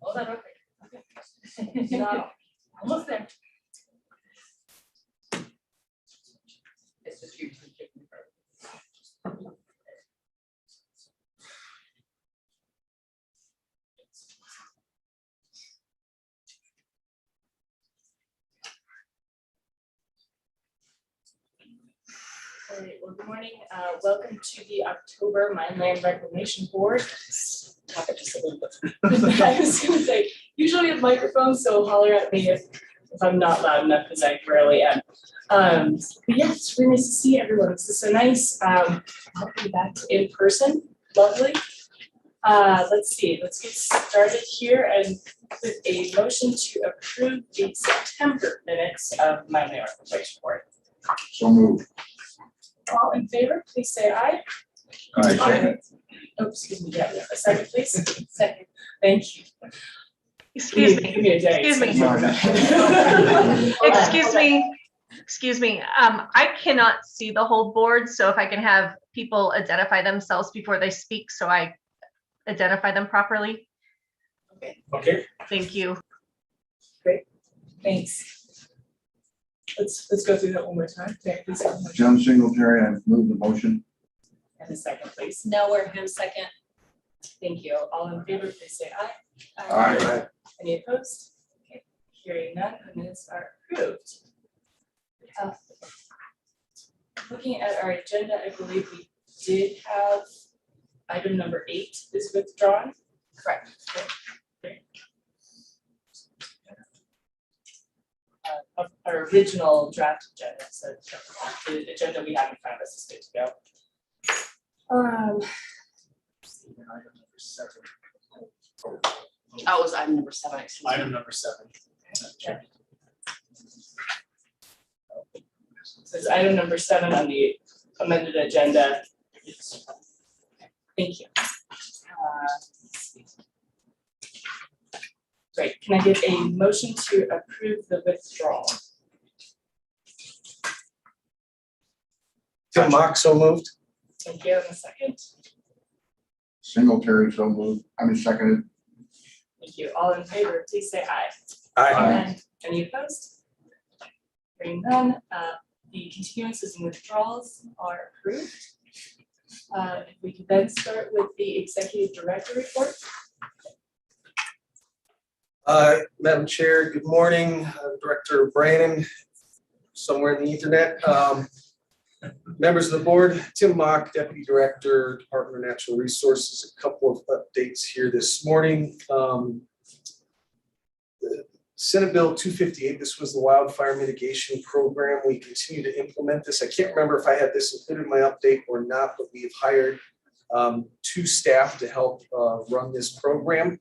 Hold on, okay. No, almost there. It's just you. All right, well, good morning. Welcome to the October Mineland Reclamation Board. Topic just a little bit. I was going to say, usually we have microphones, so holler at me if I'm not loud enough, because I rarely am. But yeah, it's really nice to see everyone. This is so nice. Welcome back to in person. Lovely. Let's see. Let's get started here and with a motion to approve the September minutes of Mineland Reclamation Board. So moved. All in favor, please say aye. Aye. Oh, excuse me, yeah, a second, please. Second, thank you. Excuse me. Give me a day. Excuse me. Excuse me. I cannot see the whole board, so if I can have people identify themselves before they speak, so I identify them properly. Okay. Thank you. Great, thanks. Let's go through that one more time. Okay, please. John Singletary, I move the motion. And a second, please. Nowhere, him second. Thank you. All in favor, please say aye. Aye. Any opposed? Okay, hearing none, the minutes are approved. Looking at our agenda, I believe we did have item number 8 is withdrawn. Correct. Okay. Of our original draft agenda, so the agenda we have in front of us is good to go. Item number 7. That was item number 7. Excuse me. Item number 7. So it's item number 7 on the amended agenda. Thank you. Great, can I get a motion to approve the withdrawal? Tim Mock, so moved. Thank you, in a second. Singletary, so moved. Seconded. Thank you, all in favor, please say aye. Aye. Any opposed? Hearing none, the continuances and withdrawals are approved. If we could then start with the executive director report. Madam Chair, good morning. Director Brannon, somewhere in the Ethernet. Members of the board, Tim Mock, Deputy Director, Department of Natural Resources. A couple of updates here this morning. Senate Bill 258, this was the wildfire mitigation program. We continue to implement this. I can't remember if I had this included in my update or not, but we've hired 2 staff to help run this program.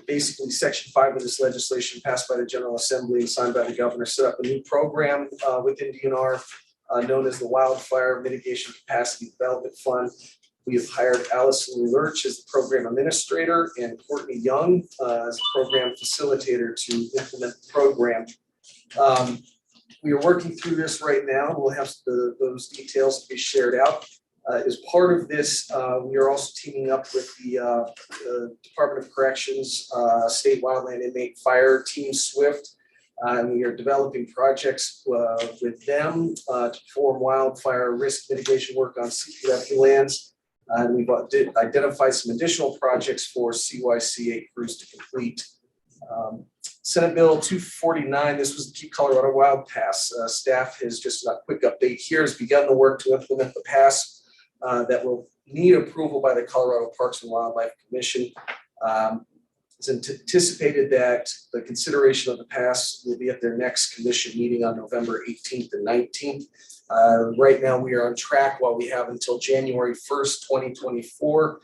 Basically, Section 5 of this legislation passed by the General Assembly and signed by the governor set up a new program within DNR known as the Wildfire Mitigation Capacity Development Fund. We have hired Allison Lurch as the program administrator and Courtney Young as the program facilitator to implement the program. We are working through this right now. We'll have those details to be shared out. As part of this, we are also teaming up with the Department of Corrections, State Wildland Inmate Fire Team SWIFT, and we are developing projects with them to perform wildfire risk mitigation work on CPF lands. And we've identified some additional projects for CYCA crews to complete. Senate Bill 249, this was the Keep Colorado Wild Pass. Staff has just a quick update here, has begun the work to implement the pass that will need approval by the Colorado Parks and Wildlife Commission. It's anticipated that the consideration of the pass will be at their next commission meeting on November 18th and 19th. Right now, we are on track while we have until January 1st, 2024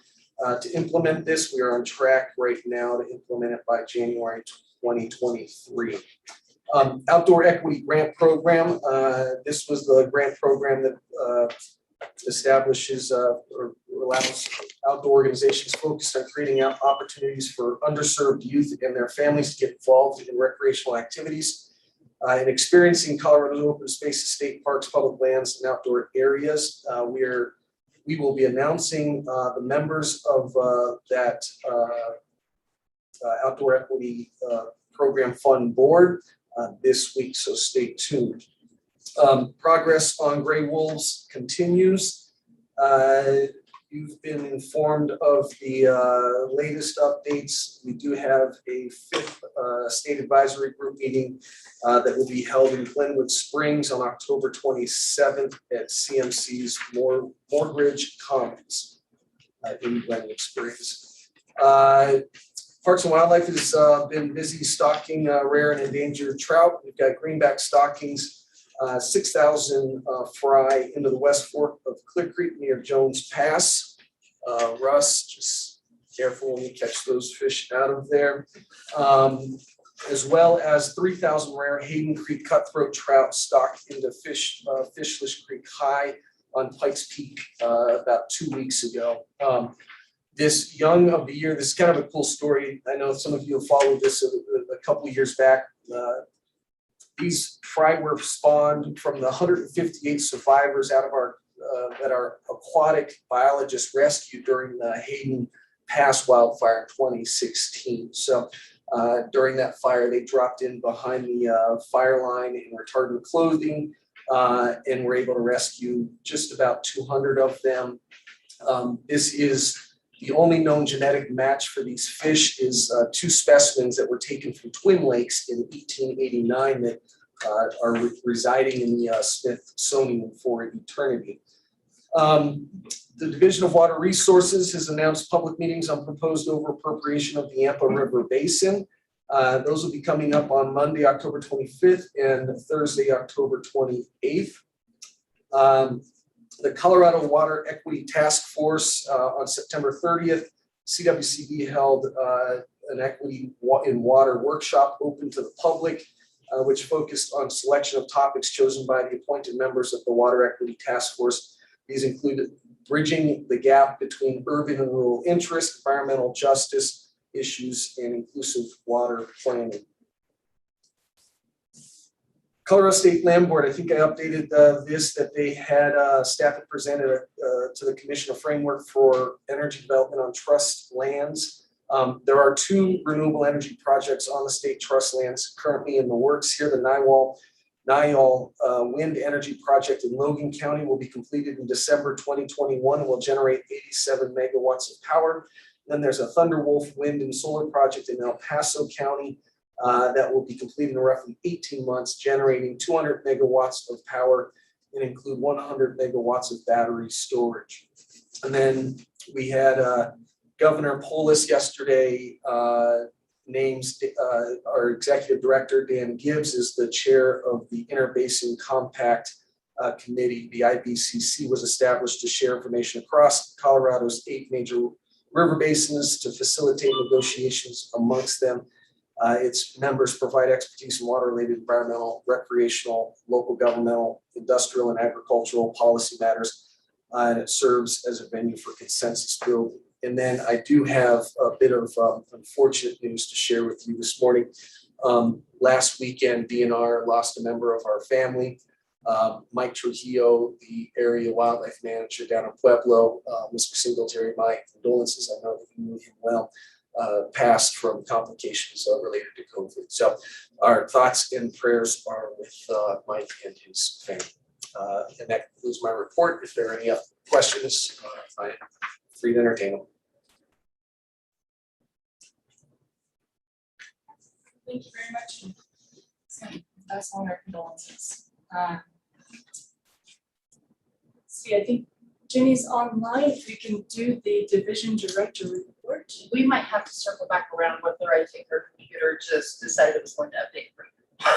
to implement this. We are on track right now to implement it by January 2023. Outdoor Equity Grant Program. This was the grant program that establishes or allows outdoor organizations focused on creating opportunities for underserved youth and their families to get involved in recreational activities and experiencing Colorado's open spaces, state parks, public lands, and outdoor areas. We will be announcing the members of that Outdoor Equity Program Fund Board this week, so stay tuned. Progress on gray wolves continues. You've been informed of the latest updates. We do have a 5th state advisory group meeting that will be held in Glenwood Springs on October 27th at CMC's Moorbridge Commons in Glenwood Springs. Parks and Wildlife has been busy stocking rare and endangered trout. We've got greenback stockings, 6,000 fry into the West Fork of Clear Creek near Jones Pass. Russ, just careful when you catch those fish out of there. As well as 3,000 rare Hayden Creek cutthroat trout stocked into Fishless Creek High on Pikes Peak about 2 weeks ago. This young of the year, this is kind of a cool story. I know some of you have followed this a couple of years back. These fry were spawned from the 158 survivors out of our that our aquatic biologists rescued during the Hayden Pass wildfire in 2016. So during that fire, they dropped in behind the fire line in retardant clothing and were able to rescue just about 200 of them. This is the only known genetic match for these fish is 2 specimens that were taken from Twin Lakes in 1889 that are residing in the Smithsonian for eternity. The Division of Water Resources has announced public meetings on proposed over-appropriation of the Yampa River Basin. Those will be coming up on Monday, October 25th and Thursday, October 28th. The Colorado Water Equity Task Force on September 30th, CWCB held an equity in water workshop open to the public, which focused on selection of topics chosen by the appointed members of the Water Equity Task Force. These included bridging the gap between urban and rural interests, environmental justice issues, and inclusive water planning. Colorado State Land Board, I think I updated this, that they had staff had presented to the Commission a framework for energy development on trust lands. There are 2 renewable energy projects on the state trust lands currently in the works here. The Niall Wind Energy Project in Logan County will be completed in December 2021 and will generate 87 megawatts of power. Then there's a Thunderwolf Wind and Solar Project in El Paso County that will be completed in roughly 18 months, generating 200 megawatts of power and include 100 megawatts of battery storage. And then we had Governor Polis yesterday names our executive director, Dan Gibbs, is the chair of the Interbasin Compact Committee. The IBCC was established to share information across Colorado's 8 major river basins to facilitate negotiations amongst them. Its members provide expertise in water-related environmental, recreational, local governmental, industrial, and agricultural policy matters, and it serves as a venue for consensus building. And then I do have a bit of unfortunate news to share with you this morning. Last weekend, DNR lost a member of our family. Mike Trujillo, the area wildlife manager down in Pueblo, Mr. Singletary, my condolences, I know that you knew him well, passed from complications related to COVID. So our thoughts and prayers are with Mike and his family. And that concludes my report. If there are any other questions, I am free to entertain them. Thank you very much. So that's all our condolences. See, I think Jenny's online. If we can do the division director report. We might have to circle back around whether I think her computer just decided it was going to update.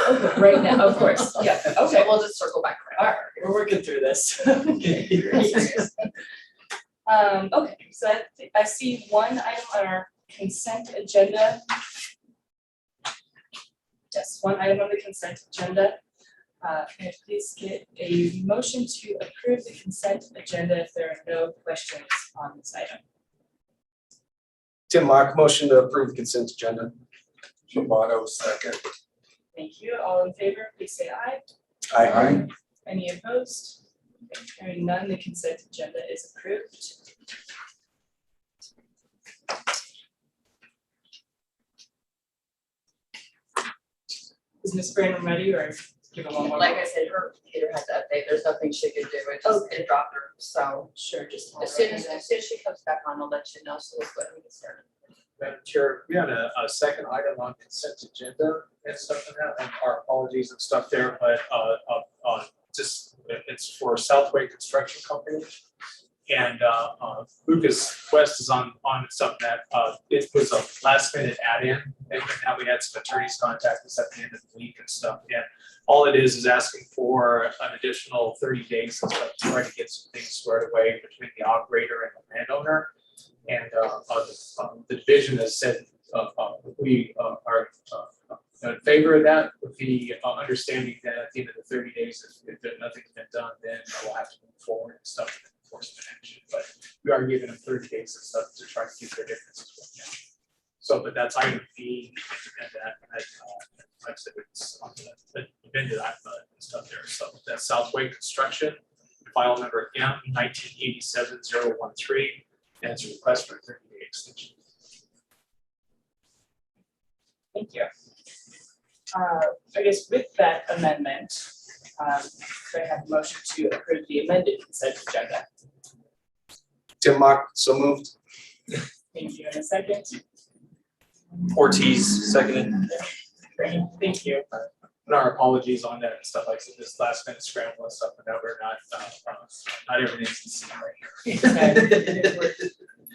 Okay, right now, of course. Yeah. So Okay. we'll just circle back All around. right, we're working through this. Okay, great. Okay, so I see one item on our consent agenda. Yes, one item on the consent agenda. May I please get a motion to approve the consent agenda if there are no questions on this item? Tim Mock, motion to approve consent agenda. Shabbat, second. Thank you. All in favor, please say aye. Aye. Any opposed? Okay, hearing none, the consent agenda is approved. Ms. Brandon ready or give it one more? Like I said, her computer had to update, there's nothing she could do, it dropped her, so. Sure, just. As soon as she comes back on, I'll let you know, so let's go ahead and get started. Madam Chair, we had a second item on consent agenda and stuff like that, and our apologies and stuff there, but just, it's for Southway Construction Company. And Lucas West is on something that it was a last minute add-in, and now we had some attorneys contact us at the end of the week and stuff. And all it is asking for an additional 30 days and stuff to try to get some things squared away between the operator and the landowner. And the division has said we are in favor of that, with the understanding that at the end of the 30 days, if nothing's been done, then we'll have to move forward and stuff with enforcement action. But we are giving them 30 days and stuff to try to keep their differences worked out. So, but that's item B, and that, like I said, it's on the amended and stuff there. So that's Southway Construction, file number M1987-013, and it's a request for a 30-day extension. Thank you. I guess with that amendment, could I have a motion to approve the amended consent agenda? Tim Mock, so moved. Thank you. In a second. Ortiz, seconded. Great, thank you. And our apologies on that and stuff like this last minute scramble and stuff, but that we're not everything's the same right here.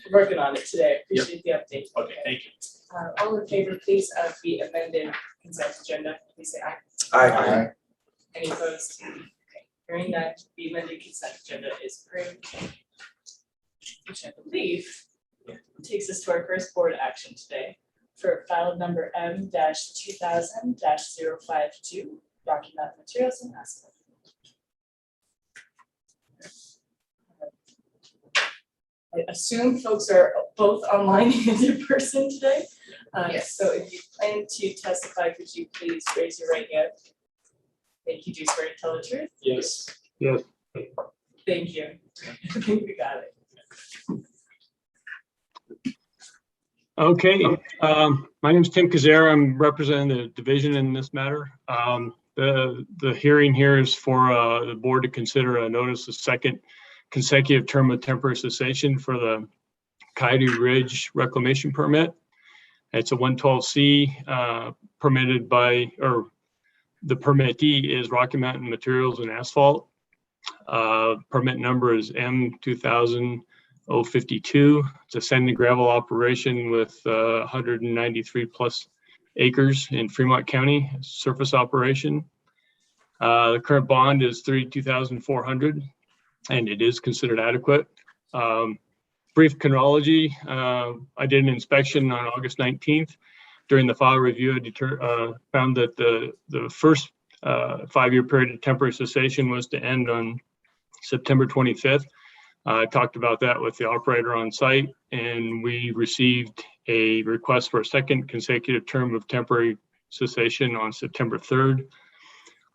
We're working on it today. Appreciate the update. Okay, thank you. All in favor, please, of the amended consent agenda, please say aye. Aye. Any opposed? Okay, hearing none, the amended consent agenda is approved. Which I believe takes us to our first board action today for file number M-2000-052, document materials and asphalt. I assume folks are both online and in person today. Yes. So if you plan to testify, could you please raise your right hand? Thank you. Do you swear to tell the truth? Yes. Thank you. I think we got it. Okay, my name is Tim Kazera. I'm representing the division in this matter. The hearing here is for the board to consider a notice of second consecutive term of temporary cessation for the Coyote Ridge reclamation permit. It's a 112C permitted by, or the permittee is Rocky Mountain Materials and Asphalt. Permit number is M2000-052. It's a sand and gravel operation with 193 plus acres in Fremont County, surface operation. The current bond is $32,400 and it is considered adequate. Brief chronology, I did an inspection on August 19th. During the file review, I found that the first 5-year period of temporary cessation was to end on September 25th. I talked about that with the operator on site, and we received a request for a second consecutive term of temporary cessation on September 3rd.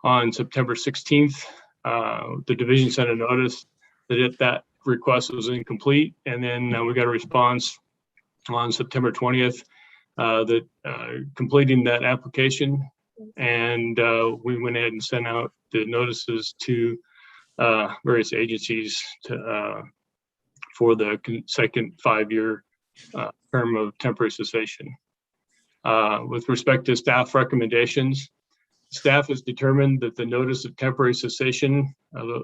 On September 16th, the division sent a notice that that request was incomplete, and then we got a response on September 20th that completing that application, and we went ahead and sent out the notices to various agencies for the second 5-year term of temporary cessation. With respect to staff recommendations, staff has determined that the notice of temporary cessation,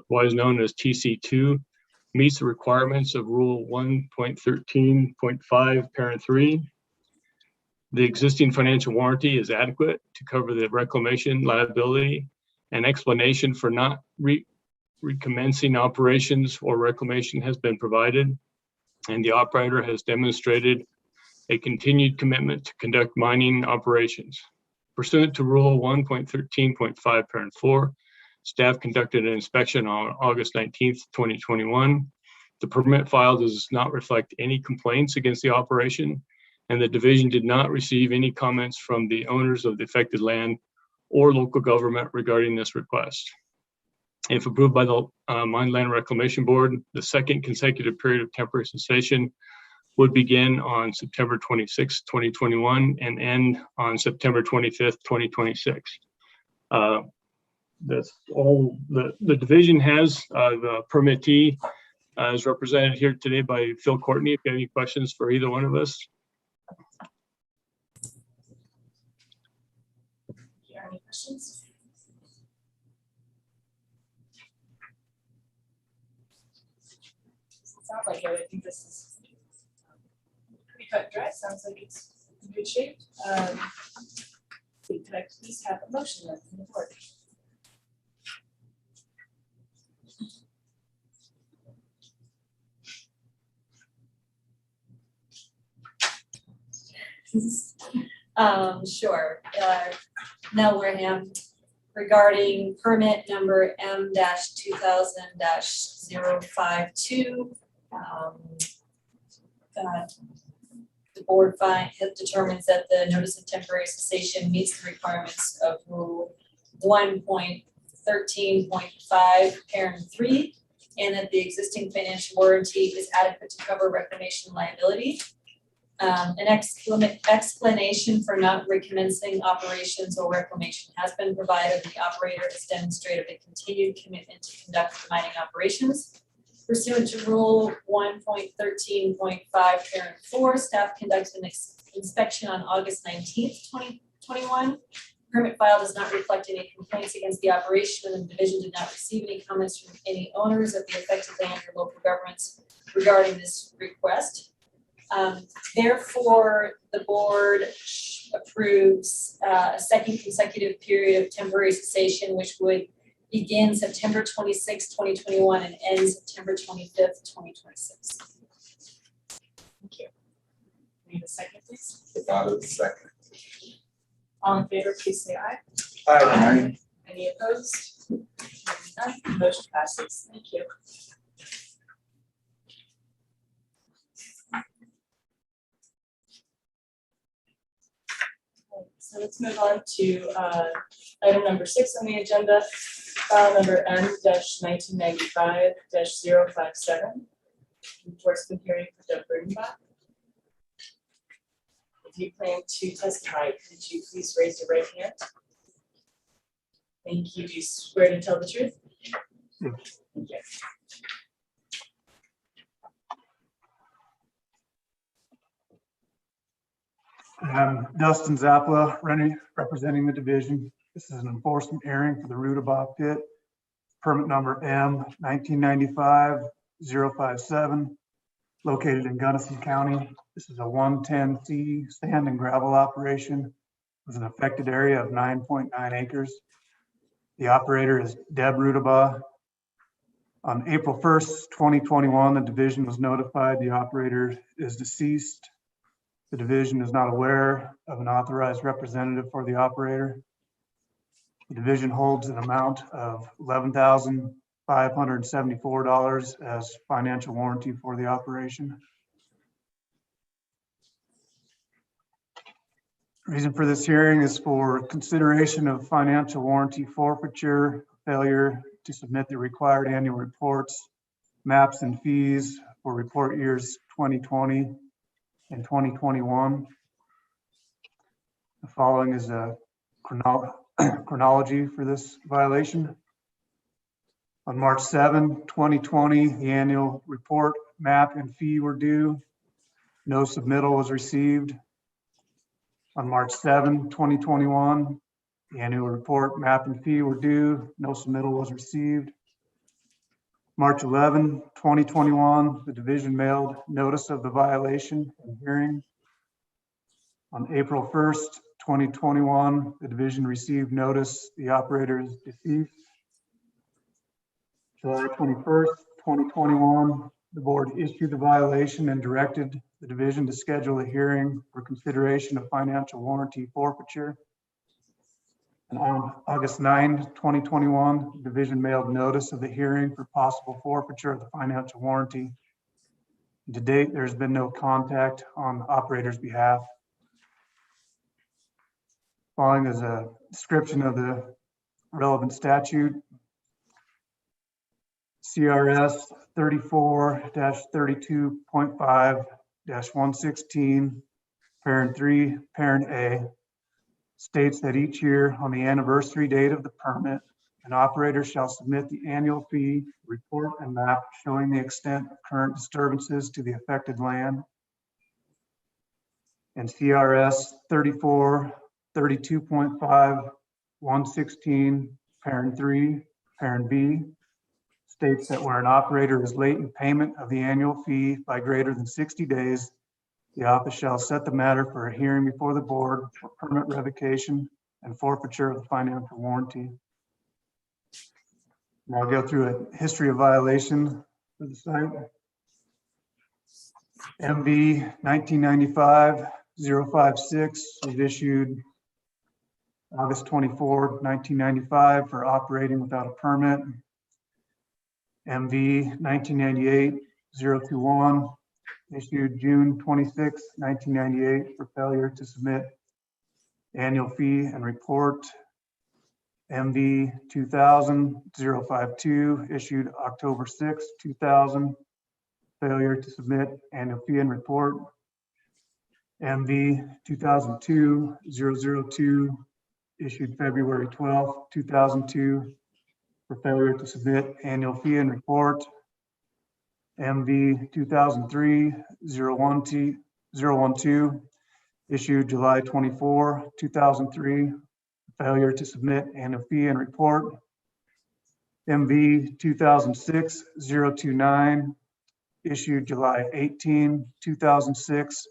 what is known as TC2, meets the requirements of Rule 1.13.5, Parent 3. The existing financial warranty is adequate to cover the reclamation liability. An explanation for not recommencing operations or reclamation has been provided, and the operator has demonstrated a continued commitment to conduct mining operations. Pursuant to Rule 1.13.5, Parent 4, staff conducted an inspection on August 19th, 2021. The permit file does not reflect any complaints against the operation, and the division did not receive any comments from the owners of the affected land or local government regarding this request. If approved by the Mine Land Reclamation Board, the second consecutive period of temporary cessation would begin on September 26, 2021 and end on September 25th, 2026. That's all the division has. The permittee is represented here today by Phil Courtney. If you have any questions for either one of us. Any questions? Sounds like it. I think this is pretty cut and dry. Sounds like it's in good shape. Could I please have a motion then from the board? Sure. Nell Wareham regarding permit number M-2000-052. The board determines that the notice of temporary cessation meets the requirements of Rule 1.13.5, parent 3, and that the existing financial warranty is adequate to cover reclamation liability. An explanation for not recommencing operations or reclamation has been provided. The operator has demonstrated a continued commitment to conduct the mining operations. Pursuant to Rule 1.13.5, parent 4, staff conducted an inspection on August 19th, 2021. Permit file does not reflect any complaints against the operation, and the division did not receive any comments from any owners of the affected land or local governments regarding this request. Therefore, the board approves a second consecutive period of temporary cessation, which would begin September 26, 2021 and end September 25th, 2026. Thank you. Need a second, please? Without a second. All in favor, please say aye. Aye. Any opposed? None. Motion passes. Thank you. So let's move on to item number 6 on the agenda, file number M-1995-057. Reports been hearing for Doug Burdenbach. If you plan to testify, could you please raise your right hand? Thank you. Do you swear to tell the truth? Yes. Thank you. Dustin Zapla, representing the division. This is an enforcement hearing for the Rudabaugh pit. Permit number M-1995-057, located in Gunnison County. This is a 110C sand and gravel operation with an affected area of 9.9 acres. The operator is Deb Rudabaugh. On April 1st, 2021, the division was notified the operator is deceased. The division is not aware of an authorized representative for the operator. The division holds an amount of $11,574 as financial warranty for the operation. Reason for this hearing is for consideration of financial warranty forfeiture, failure to submit the required annual reports, maps and fees for report years 2020 and 2021. The following is a chronology for this violation. On March 7, 2020, the annual report, map, and fee were due. No submittal was received. On March 7, 2021, the annual report, map, and fee were due. No submittal was received. March 11, 2021, the division mailed notice of the violation and hearing. On April 1st, 2021, the division received notice the operator is deceased. July 21st, 2021, the board issued the violation and directed the division to schedule a hearing for consideration of financial warranty forfeiture. And on August 9, 2021, the division mailed notice of the hearing for possible forfeiture of the financial warranty. To date, there's been no contact on the operator's behalf. Following is a description of the relevant statute. CRS 34-32.5-116, parent 3, parent A, states that each year on the anniversary date of the permit, an operator shall submit the annual fee report and map showing the extent of current disturbances to the affected land. And CRS 3432.5 116 parent 3 parent B states that where an operator is late in payment of the annual fee by greater than 60 days, the office shall set the matter for a hearing before the board for permit revocation and forfeiture of the financial warranty. And I'll go through a history of violation for the site. MV 1995-056 was issued August 24, 1995 for operating without a permit. MV 1998-021 issued June 26, 1998 for failure to submit annual fee and report. MV 2000-052 issued October 6, 2000, failure to submit annual fee and report. MV 2002-002 issued February 12, 2002 for failure to submit annual fee and report. MV 2003-012 issued July 24, 2003, failure to submit annual fee and report. MV 2006-029 issued July 18, 2006,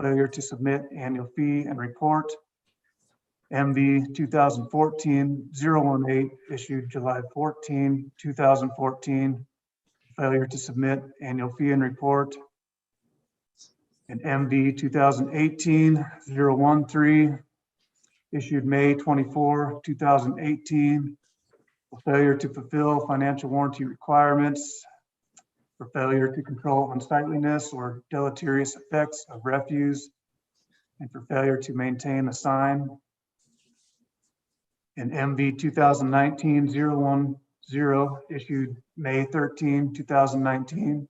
failure to submit annual fee and report. MV 2014-018 issued July 14, 2014, failure to submit annual fee and report. And MV 2018-013 issued May 24, 2018, for failure to fulfill financial warranty requirements, for failure to control unsightliness or deleterious effects of refuse, and for failure to maintain a sign. And MV 2019-010 issued May 13, 2019,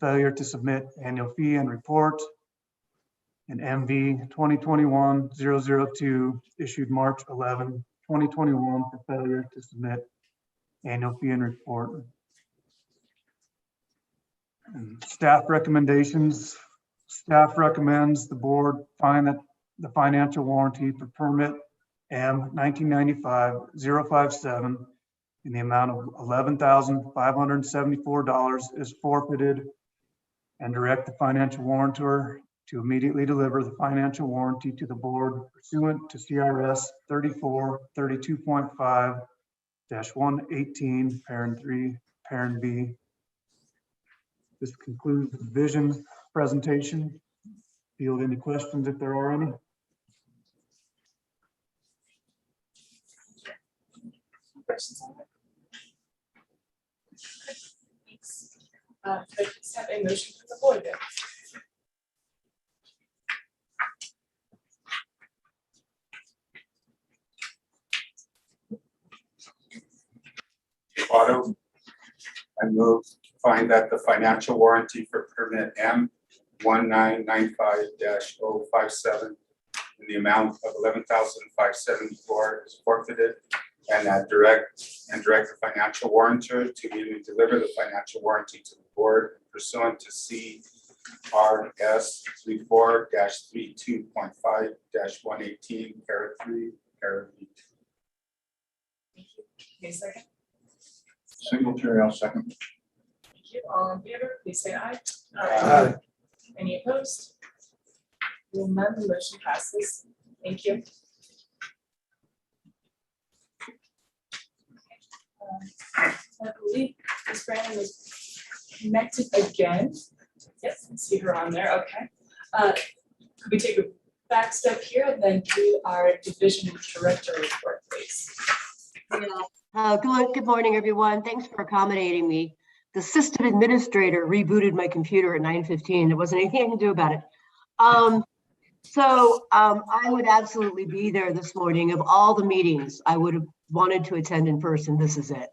failure to submit annual fee and report. And MV 2021-002 issued March 11, 2021 for failure to submit annual fee and report. And staff recommendations. Staff recommends the board find that the financial warranty for permit M 1995-057 in the amount of $11,574 is forfeited, and direct the financial warrantor to immediately deliver the financial warranty to the board pursuant to CRS 3432.5-118 parent 3 parent B. This concludes the division presentation. Field any questions if there are any. Questions on it? Thanks. Could I please have a motion for the board then? Otto, I move to find that the financial warranty for permit M 1995-057 in the amount of $11,574 is forfeited, and that direct the financial warrantor to immediately deliver the financial warranty to the board pursuant to CRS 34-32.5-118 parent 3 parent B. Thank you. Okay, second. Singletary, I'll second. Thank you. All in favor, please say aye. Aye. Any opposed? Hearing none, the motion passes. Thank you. I believe Ms. Brandon was connected again. Yes, I see her on there. Okay. Could we take a back step here and then do our division director report, please? Yeah. Good morning, everyone. Thanks for accommodating me. The system administrator rebooted my computer at 9:15. There wasn't anything I could do about it. I would absolutely be there this morning. Of all the meetings I would have wanted to attend in person, this is it.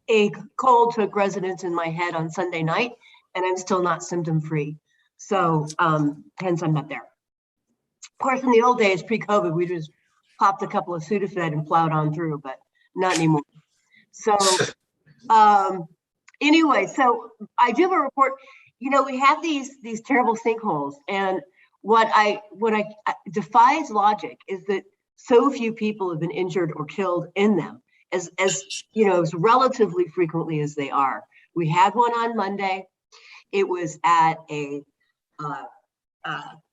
A cold took residence in my head on Sunday night, and I'm still not symptom free. So hence I'm not there. course, in the old days, pre-COVID, we just popped a couple of Sudafed and plowed on through, but not anymore. So anyway, so I do have a report. You know, we have these terrible sinkholes, and what defies logic is that so few people have been injured or killed in them, as you know, as relatively frequently as they are. We had one on Monday. It was at a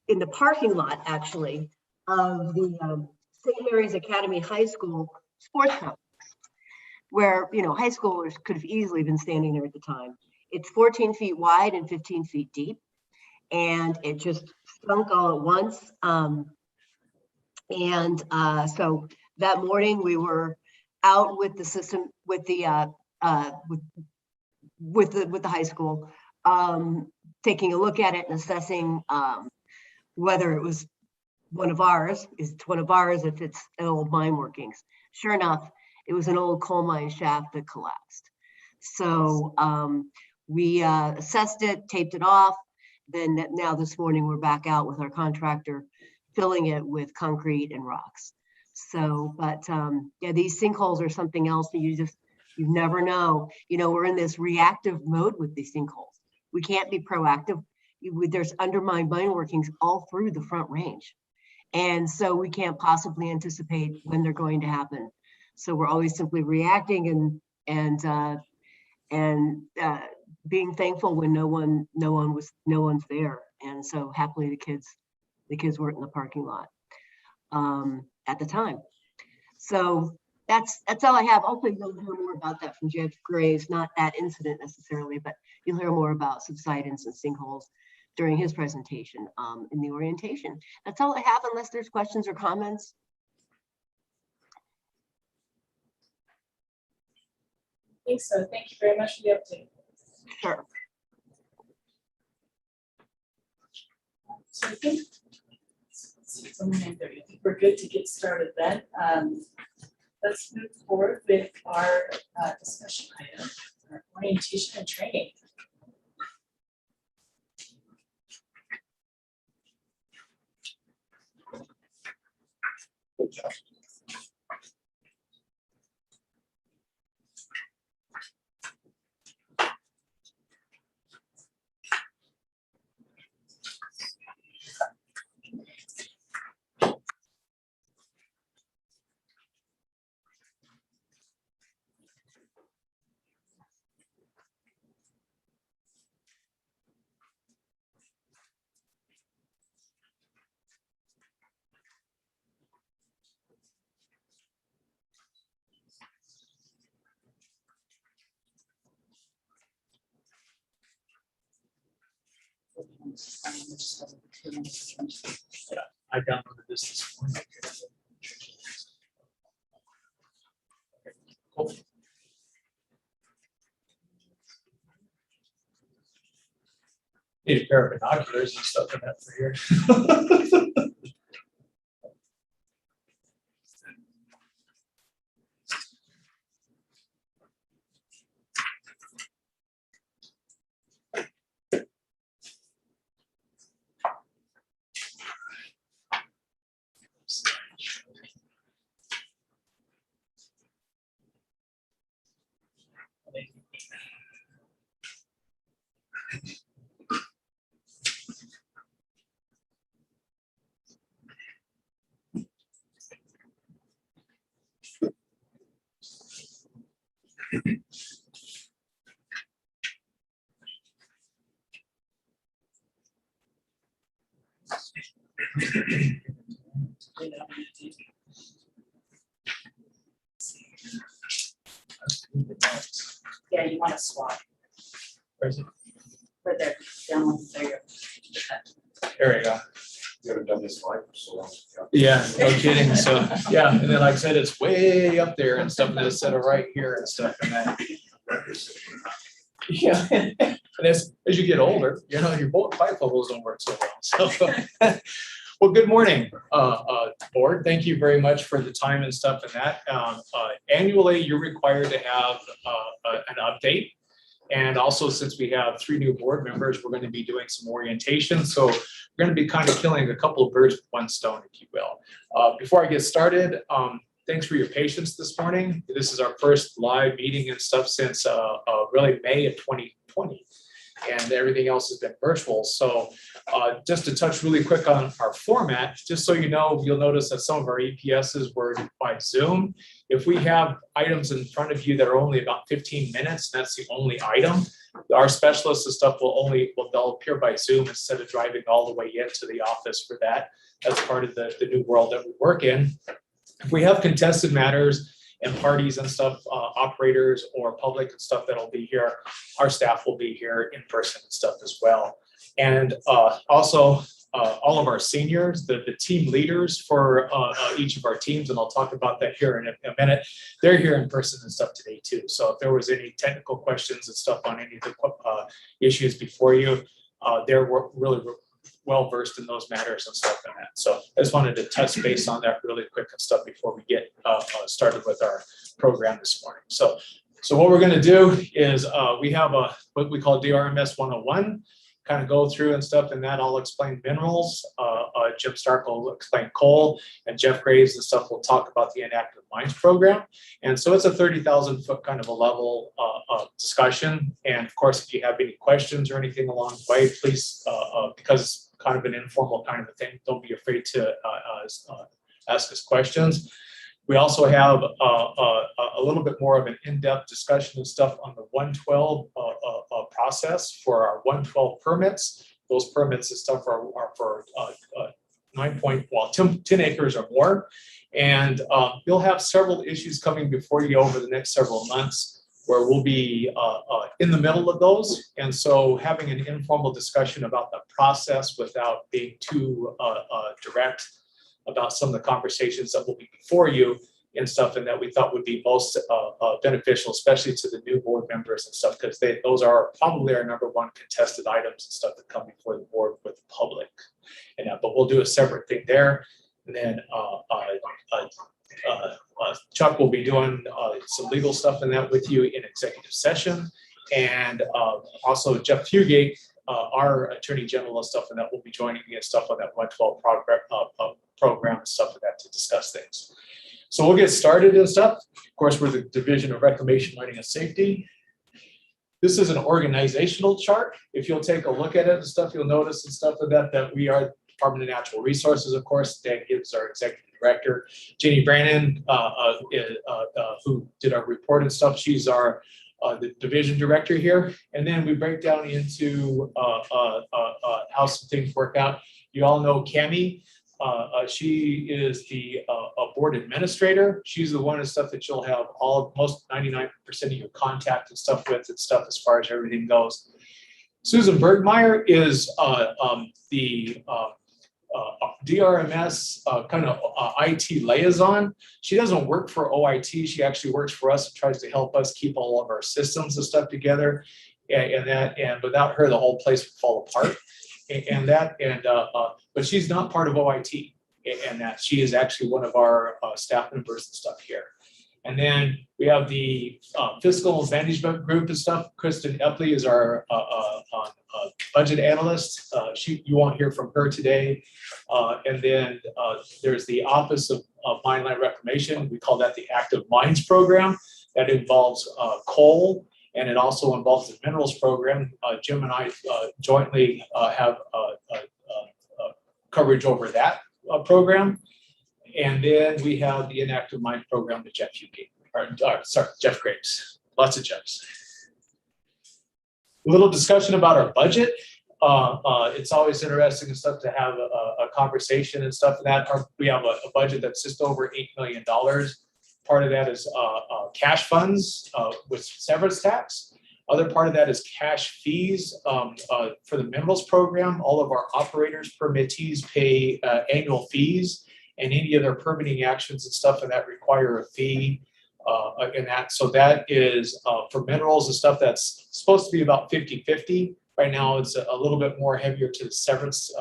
in the parking lot, actually, of the St. Mary's Academy High School sports complex, where, you know, high schoolers could have easily been standing there at the time. It's 14 feet wide and 15 feet deep, and it just stunk all at once. So that morning we were out with the system, with the high school, taking a look at it and assessing whether it was one of ours. Is it one of ours if it's an old mine workings? Sure enough, it was an old coal mine shaft that collapsed. So we assessed it, taped it off. Then now this morning we're back out with our contractor, filling it with concrete and rocks. So, but yeah, these sinkholes are something else that you never know. You know, we're in this reactive mode with these sinkholes. We can't be proactive. There's undermined mine workings all through the Front Range. And so we can't possibly anticipate when they're going to happen. So we're always simply reacting and being thankful when no one's there. And so happily the kids weren't in the parking lot at the time. So that's all I have. Hopefully you'll hear more about that from Jeff Graves, not that incident necessarily, but you'll hear more about subsidence and sinkholes during his presentation in the orientation. That's all I have, unless there's questions or comments. I think so. Thank you very much for the update. Sure. So I think, it's only 9:30. I think we're good to get started then. Let's move forward with our discussion item, our orientation and training. Good job. Yeah, I downloaded this morning. Cool. Need a pair of binoculars and stuff in that for here. Yeah, you want to swap. Where is it? Right there, down there you go. There we go. You haven't done this live for so long. Yeah, no kidding. So, yeah, and then like I said, it's way up there and stuff, and instead of right here and stuff and that. Yeah, and as you get older, you know, your pipe bubbles don't work so well. So, well, good morning, board. Thank you very much for the time and stuff and that. Annually, you're required to have an update. And also, since we have 3 new board members, we're going to be doing some orientation. So we're going to be kind of killing a couple of birds with one stone, if you will. Before I get started, thanks for your patience this morning. This is our first live meeting and stuff since really May of 2020. And everything else has been virtual. So just to touch really quick on our format, just so you know, you'll notice that some of our EPSs were by Zoom. If we have items in front of you that are only about 15 minutes, and that's the only item, our specialists and stuff they'll appear by Zoom instead of driving all the way into the office for that. That's part of the new world that we work in. If we have contested matters and parties and stuff, operators or public and stuff that'll be here, our staff will be here in person and stuff as well. And also all of our seniors, the team leaders for each of our teams, and I'll talk about that here in a minute, they're here in person and stuff today too. So if there was any technical questions and stuff on any of the issues before you, they're really well versed in those matters and stuff like that. So I just wanted to touch base on that really quick and stuff before we get started with our program this morning. So what we're going to do is we have what we call DRMS 101, kind of go through and stuff, and that I'll explain minerals. Jim Stark will explain coal, and Jeff Graves and stuff will talk about the inactive mines program. And so it's a 30,000 foot kind of a level discussion. And of course, if you have any questions or anything along the way, please, because it's kind of an informal kind of a thing, don't be afraid to ask us questions. We also have a little bit more of an in-depth discussion and stuff on the 112 process for our 112 permits. Those permits and stuff are for 10 acres or more. And you'll have several issues coming before you over the next several months where we'll be in the middle of those. And so having an informal discussion about the process without being too direct about some of the conversations that will be before you and stuff, and that we thought would be most beneficial, especially to the new board members and stuff, because those are probably our #1 contested items and stuff that come before the board with the public. And but we'll do a separate thing there. And then Chuck will be doing some legal stuff in that with you in executive session. And also Jeff Fugate, our Attorney General and stuff, and that will be joining me and stuff on that 112 program and stuff like that to discuss things. So we'll get started and stuff. Of course, we're the Division of Reclamation, Mining, and Safety. This is an organizational chart. If you'll take a look at it and stuff, you'll notice and stuff like that we are Department of Natural Resources, of course. Dan Gibbs, our Executive Director. Jenny Brannon, who did our report and stuff, she's our the Division Director here. And then we break down into how some things work out. You all know Cami. She is the board administrator. She's the one and stuff that you'll have most 99% of your contact and stuff with and stuff as far as everything goes. Susan Bergmeyer is the DRMS kind of IT liaison. She doesn't work for OIT. She actually works for us and tries to help us keep all of our systems and stuff together. And without her, the whole place would fall apart. But she's not part of OIT, and that she is actually one of our staff members and stuff here. And then we have the fiscal management group and stuff. Kristen Epley is our budget analyst. You won't hear from her today. And then there's the Office of Mine Land Reclamation. We call that the Active Mines Program. That involves coal, and it also involves the minerals program. Jim and I jointly have coverage over that program. And then we have the inactive mine program with Jeff Jeff Graves. Lots of Jeffs. A little discussion about our budget. It's always interesting and stuff to have a conversation and stuff. We have a budget that's just over $8 million. Part of that is cash funds with severance tax. Other part of that is cash fees for the minerals program. All of our operators, permittees pay annual fees, and any of their permitting actions and stuff and that require a fee in that. So that is for minerals and stuff that's supposed to be about 50-50. Right now it's a little bit more heavier to the severance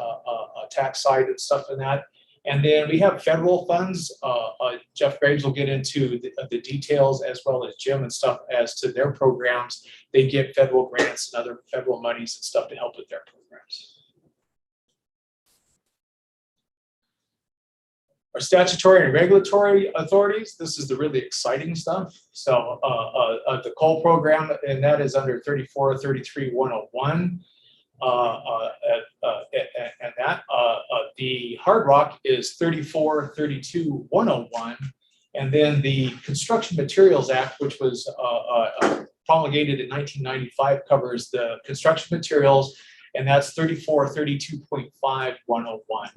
tax side and stuff in that. And then we have federal funds. Jeff Graves will get into the details, as well as Jim and stuff as to their programs. They get federal grants and other federal monies and stuff to help with their programs. our statutory and regulatory authorities, this is the really exciting stuff. So the coal program, and that is under 3433-101. And that the hard rock is 3432-101. And then the Construction Materials Act, which was promulgated in 1995, covers the construction materials, and that's 3432.5-101.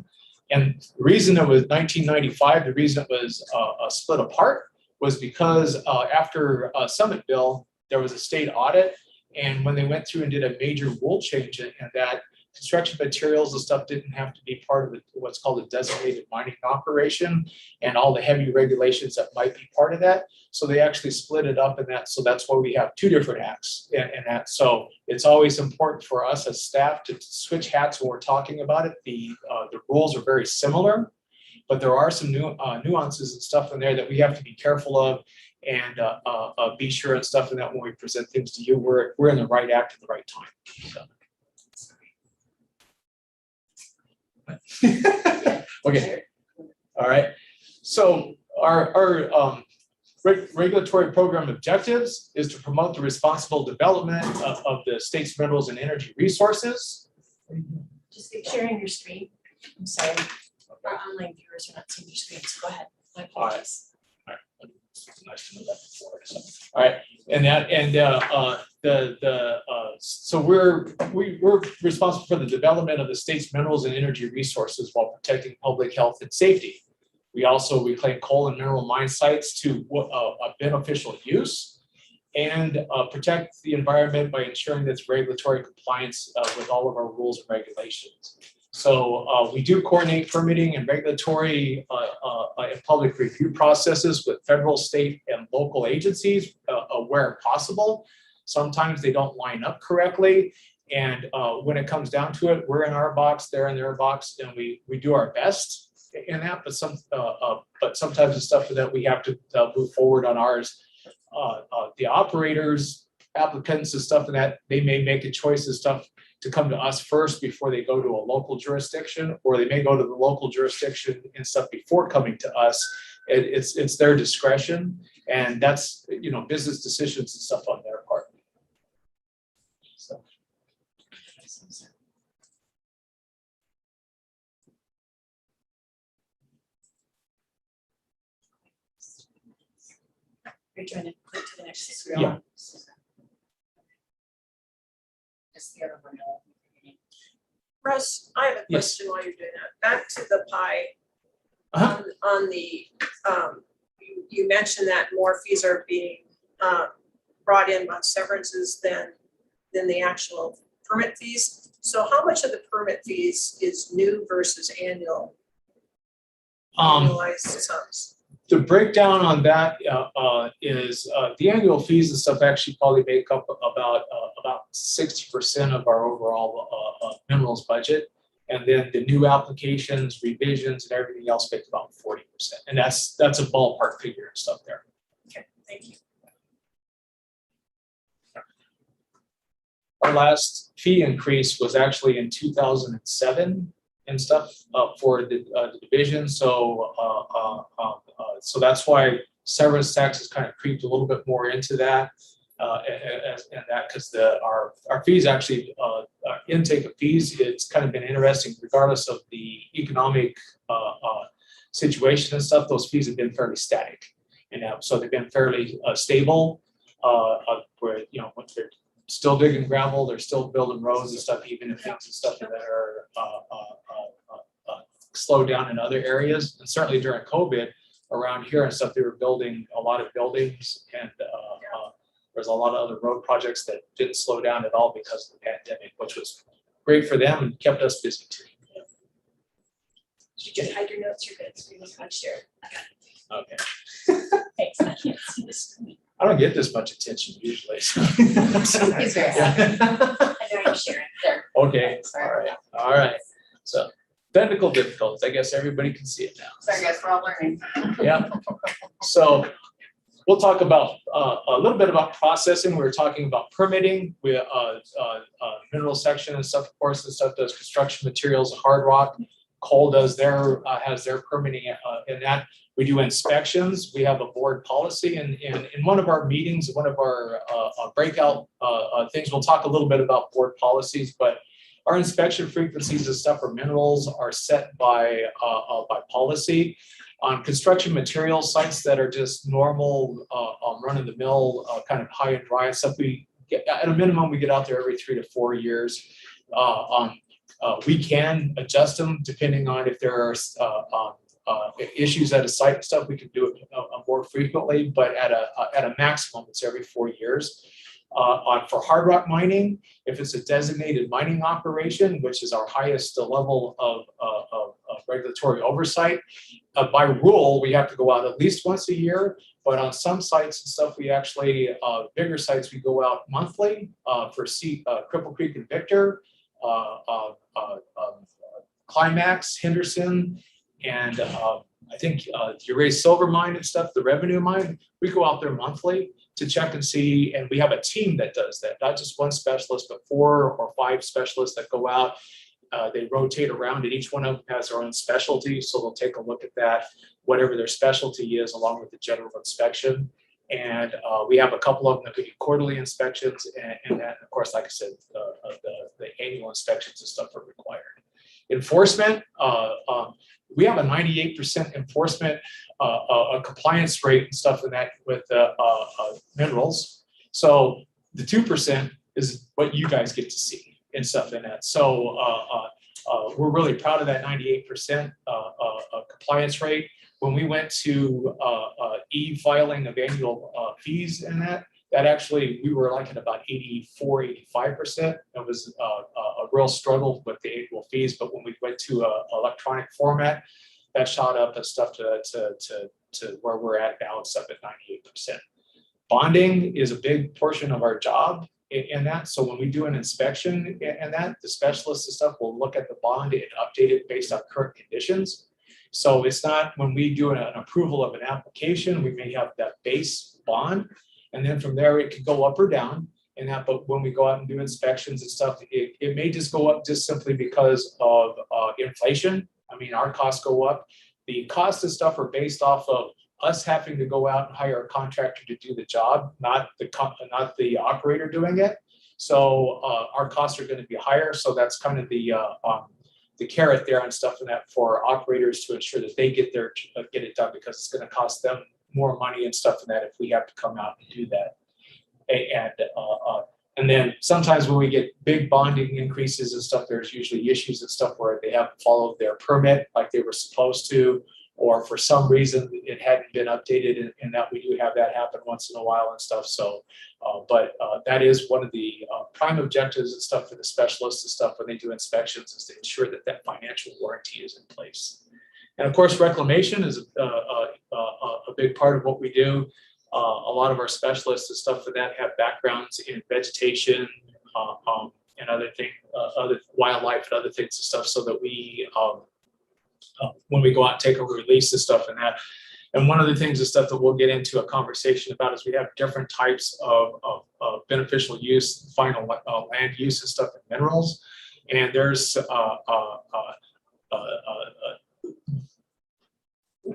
And the reason it was 1995, the reason it was split apart was because after Summit Bill, there was a state audit. And when they went through and did a major rule change and that construction materials and stuff didn't have to be part of what's called a designated mining operation and all the heavy regulations that might be part of that. So they actually split it up in that. So that's why we have two different acts and that. So it's always important for us as staff to switch hats when we're talking about it. The rules are very similar, but there are some new nuances and stuff in there that we have to be careful of and be sure and stuff in that when we present things to you, we're in the right act at the right time. So. Okay. All right. So our regulatory program objectives is to promote the responsible development of the state's minerals and energy resources. Just keep sharing your screen. I'm sorry, our online viewers are not seeing your screen, so go ahead. My apologies. All right. Nice to know that before. So, all right, and that so we're responsible for the development of the state's minerals and energy resources while protecting public health and safety. We also reclaim coal and mineral mine sites to a beneficial use and protect the environment by ensuring that's regulatory compliance with all of our rules and regulations. So we do coordinate permitting and regulatory and public review processes with federal, state, and local agencies where possible. Sometimes they don't line up correctly. And when it comes down to it, we're in our box, they're in their box, and we do our best in that. But sometimes the stuff that we have to move forward on ours, the operators, applicants and stuff and that, they may make a choice of stuff to come to us first before they go to a local jurisdiction, or they may go to the local jurisdiction and stuff before coming to us. It's their discretion, and that's business decisions and stuff on their part. So. You're trying to click to the next screen. Yeah. Russ, I have a Yes. question while you're doing that. Back to the pie. Uh-huh. On the, you mentioned that more fees are being brought in on severances than the actual permit fees. So how much of the permit fees is new versus annualized sums? The breakdown on that is the annual fees and stuff actually probably make up about 60% of our overall minerals budget. And then the new applications, revisions, and everything else make about 40%. And that's a ballpark figure and stuff there. Okay, thank you. Our last fee increase was actually in 2007 and stuff for the division. So so that's why severance taxes kind of creeped a little bit more into that, and that because our fees actually our intake of fees, it's kind of been interesting regardless of the economic situation and stuff. Those fees have been fairly static, and so they've been fairly stable. Where when they're still digging gravel, they're still building roads and stuff, even if things and stuff that are slowed down in other areas. And certainly during COVID around here and stuff, they were building a lot of buildings, and there's a lot of other road projects that didn't slow down at all because of the pandemic, which was great for them and kept us busy too. Did you just hide your notes? You're good. Screen was not share. Okay. Thanks. I can't see the screen. I don't get this much attention usually. So. He's very happy. I know you're sharing there. Okay. All right. So technical difficulties. I guess everybody can see it now. Sorry guys, we're all learning. Yeah. So we'll talk about a little bit about processing. We were talking about permitting. We mineral section and stuff, of course, and stuff does construction materials, hard rock. Cole does their, has their permitting in that. We do inspections. We have a board policy, and in one of our meetings, one of our breakout things, we'll talk a little bit about board policies, but our inspection frequencies and stuff for minerals are set by policy. On construction material sites that are just normal, run-of-the-mill, kind of high and dry and stuff, we get, at a minimum, we get out there every 3 to 4 years. We can adjust them depending on if there are issues at a site and stuff. We can do it more frequently, but at a maximum, it's every 4 years. For hard rock mining, if it's a designated mining operation, which is our highest level of regulatory oversight, by rule, we have to go out at least once a year. But on some sites and stuff, we actually, bigger sites, we go out monthly for Cripple Creek and Victor, Climax, Henderson, and I think the Ray Silver mine and stuff, the revenue mine, we go out there monthly to check and see, and we have a team that does that, not just one specialist, but 4 or 5 specialists that go out. They rotate around, and each one of them has their own specialty, so they'll take a look at that, whatever their specialty is, along with the general inspection. And we have a couple of them that we do quarterly inspections, and then, of course, like I said, the annual inspections and stuff are required. Enforcement, we have a 98% enforcement compliance rate and stuff in that with minerals. So the 2% is what you guys get to see and stuff in that. So we're really proud of that 98% compliance rate. When we went to e-filing of annual fees and that actually, we were like at about 84, 85%. It was a real struggle with the annual fees, but when we went to electronic format, that shot up and stuff to where we're at now. It's up at 98%. Bonding is a big portion of our job in that. So when we do an inspection and that, the specialists and stuff will look at the bond and update it based on current conditions. So it's not when we do an approval of an application, we may have that base bond, and then from there it could go up or down. And that, but when we go out and do inspections and stuff, it may just go up just simply because of inflation. I mean, our costs go up. The costs and stuff are based off of us having to go out and hire a contractor to do the job, not the operator doing it. So our costs are going to be higher. So that's kind of the carrot there and stuff and that for operators to ensure that they get it done, because it's going to cost them more money and stuff and that if we have to come out and do that. And then sometimes when we get big bonding increases and stuff, there's usually issues and stuff where they haven't followed their permit like they were supposed to, or for some reason it hadn't been updated, and that we do have that happen once in a while and stuff. So, but that is one of the prime objectives and stuff for the specialists and stuff when they do inspections, is to ensure that that financial warranty is in place. And of course, reclamation is a big part of what we do. A lot of our specialists and stuff for that have backgrounds in vegetation and other things, other wildlife and other things and stuff, so that we, when we go out and take a release and stuff and that. And one of the things and stuff that we'll get into a conversation about is we have different types of beneficial use, final land use and stuff in minerals. And there's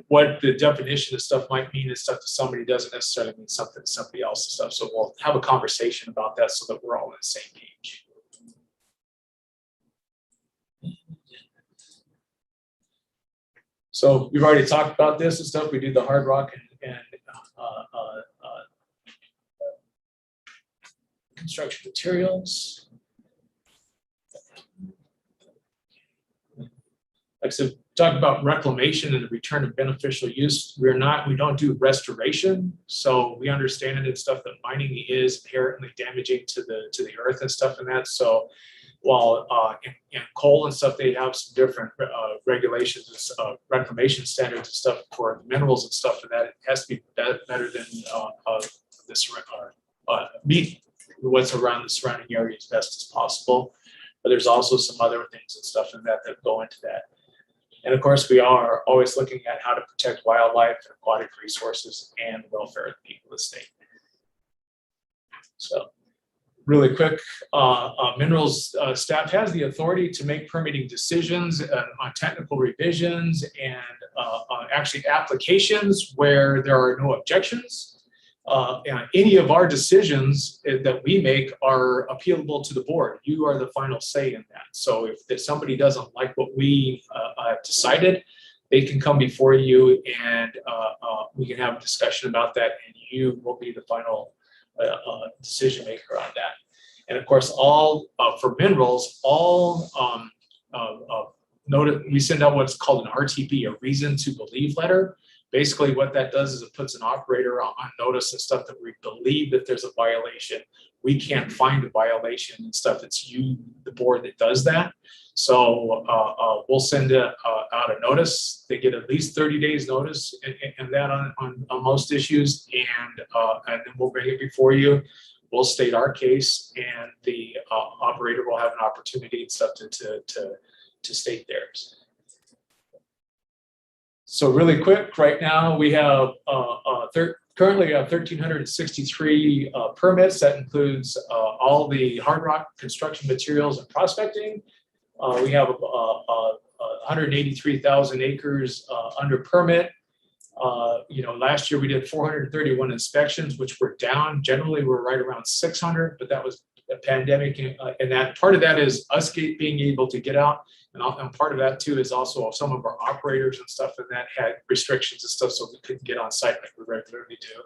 what the definition of stuff might mean and stuff to somebody doesn't necessarily mean something to somebody else and stuff. So we'll have a conversation about that so that we're all on the same page. So we've already talked about this and stuff. We do the hard rock and construction materials. Like I said, talk about reclamation and the return of beneficial use. We don't do restoration. So we understand it and stuff that mining is inherently damaging to the earth and stuff and that. So while in coal and stuff, they have some different regulations, reclamation standards and stuff for minerals and stuff, and that it has to be better than meet what's around the surrounding area as best as possible. But there's also some other things and stuff in that go into that. And of course, we are always looking at how to protect wildlife and aquatic resources and the welfare of the people of the state. So Really quick, minerals staff has the authority to make permitting decisions on technical revisions and actually applications where there are no objections. And any of our decisions that we make are appealable to the board. You are the final say in that. So if somebody doesn't like what we have decided, they can come before you and we can have a discussion about that, and you will be the final decision maker on that. And of course, all for minerals, all we send out what's called an RTB, a reason to believe letter. Basically, what that does is it puts an operator on notice and stuff that we believe that there's a violation. We can't find a violation and stuff. It's you, the board, that does that. So we'll send out a notice. They get at least 30 days notice and that on most issues, and then we'll bring it before you. We'll state our case, and the operator will have an opportunity and stuff to state theirs. So really quick, right now we have currently 1,363 permits. That includes all the hard rock construction materials and prospecting. We have 183,000 acres under permit. Last year we did 431 inspections, which were down. Generally, we're right around 600, but that was a pandemic, and that part of that is us being able to get out. And part of that too is also some of our operators and stuff, and that had restrictions and stuff, so we couldn't get on site like we regularly do.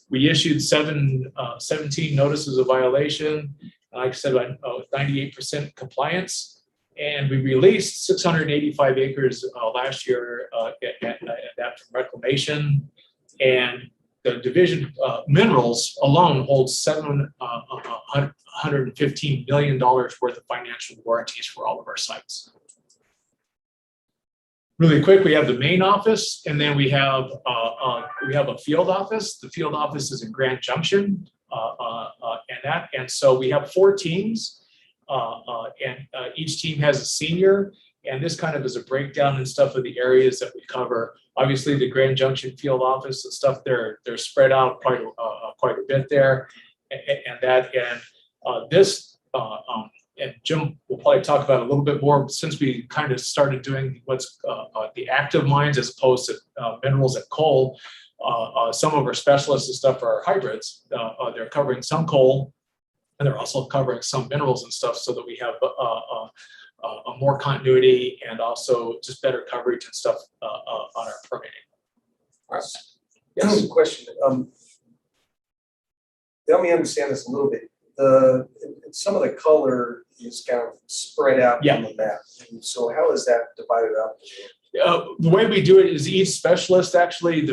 We issued 17 notices of violation, like I said, 98% compliance, and we released 685 acres last year at that from reclamation. And the division minerals alone holds $715 million worth of financial warranties for all of our sites. Really quick, we have the main office, and then we have a field office. The field office is in Grand Junction, and so we have 4 teams, and each team has a senior. And this kind of is a breakdown and stuff of the areas that we cover. Obviously, the Grand Junction field office and stuff, they're spread out quite a bit there, and Jim will probably talk about it a little bit more, since we kind of started doing what's the active mines as opposed to minerals and coal. Some of our specialists and stuff are hybrids. They're covering some coal, and they're also covering some minerals and stuff, so that we have more continuity and also just better coverage and stuff on our permitting. Yes. Question. Help me understand this a little bit. Some of the color is kind of spread out on the map. And so how is that divided up? The way we do it is each specialist actually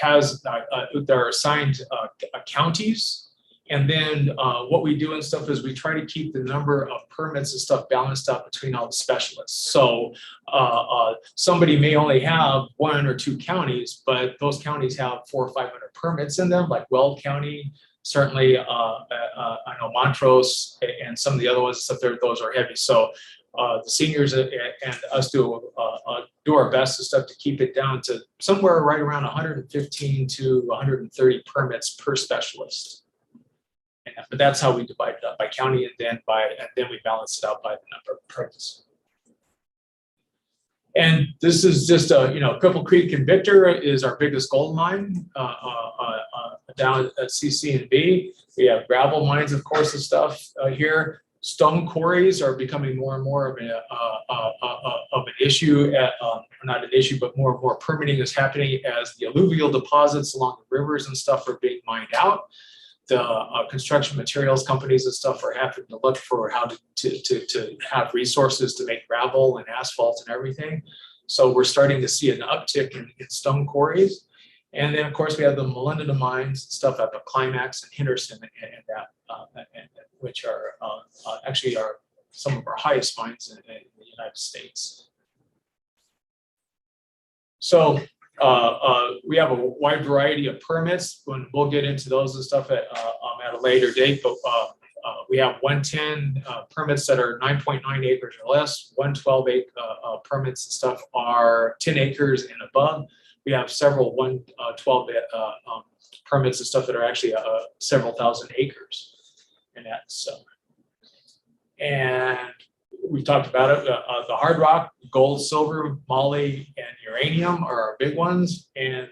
has they're assigned counties. And then what we do and stuff is we try to keep the number of permits and stuff balanced out between all the specialists. So somebody may only have 1 or 2 counties, but those counties have 400 or 500 permits in them, like Weld County. Certainly, I know Montrose and some of the other ones, stuff there, those are heavy. So the seniors and us do our best and stuff to keep it down to somewhere right around 115 to 130 permits per specialist. But that's how we divide it up by county, and then we balance it out by the number of permits. And this is just Cripple Creek and Victor is our biggest gold mine down at CC and B. We have gravel mines, of course, and stuff here. Stone quarries are becoming more and more of an issue. Not an issue, but more and more permitting is happening as the alluvial deposits along the rivers and stuff are being mined out. The construction materials companies and stuff are having to look for how to have resources to make gravel and asphalt and everything. So we're starting to see an uptick in stone quarries. And then, of course, we have the molybdenum mines and stuff up at Climax and Henderson, which are actually some of our highest mines in the United States. So we have a wide variety of permits, when we'll get into those and stuff at a later date, but we have 110 permits that are 9.9 acres or less. 112 permits and stuff are 10 acres and above. We have several 112 permits and stuff that are actually several thousand acres. And that, so. And we talked about it, the hard rock, gold, silver, moly, and uranium are our big ones. And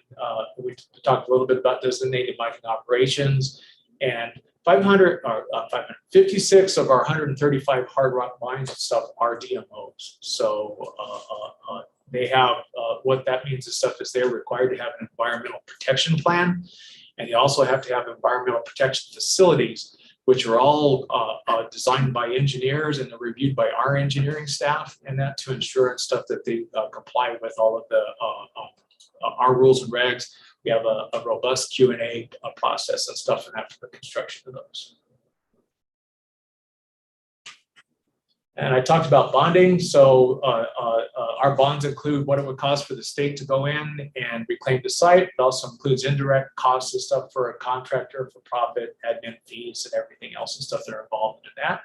we talked a little bit about designated mining operations. And 56 of our 135 hard rock mines and stuff are DMOs. So they have, what that means is stuff is they're required to have an environmental protection plan. And they also have to have environmental protection facilities, which are all designed by engineers and reviewed by our engineering staff, and that to ensure and stuff that they comply with all of the our rules and regs. We have a robust Q&A process and stuff and that for the construction of those. And I talked about bonding. So our bonds include what it would cost for the state to go in and reclaim the site. It also includes indirect costs and stuff for a contractor, for profit, admin fees, and everything else and stuff that are involved in that.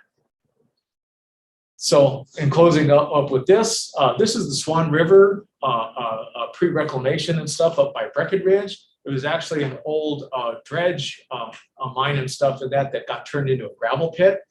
So in closing up with this, this is the Swan River pre-reclamation and stuff up by Breckenridge. It was actually an old dredge mine and stuff and that got turned into a gravel pit.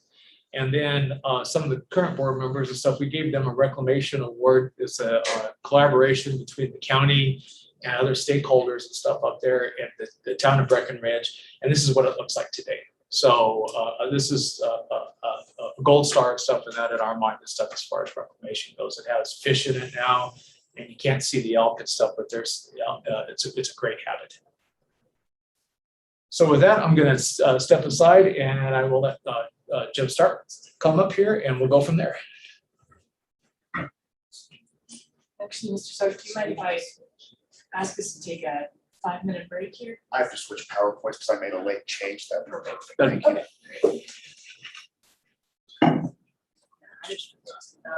And then some of the current board members and stuff, we gave them a reclamation award. It's a collaboration between the county and other stakeholders and stuff up there and the town of Breckenridge. And this is what it looks like today. So this is a gold star stuff and that in our mind and stuff as far as reclamation goes. It has fish in it now, and you can't see the elk and stuff, but there's it's a great habitat. So with that, I'm going to step aside and I will let Jim Stark come up here and we'll go from there. Actually, Mr. Stark, do you mind if I ask us to take a 5-minute break here? I have to switch PowerPoints because I made a late change that. Thank Okay.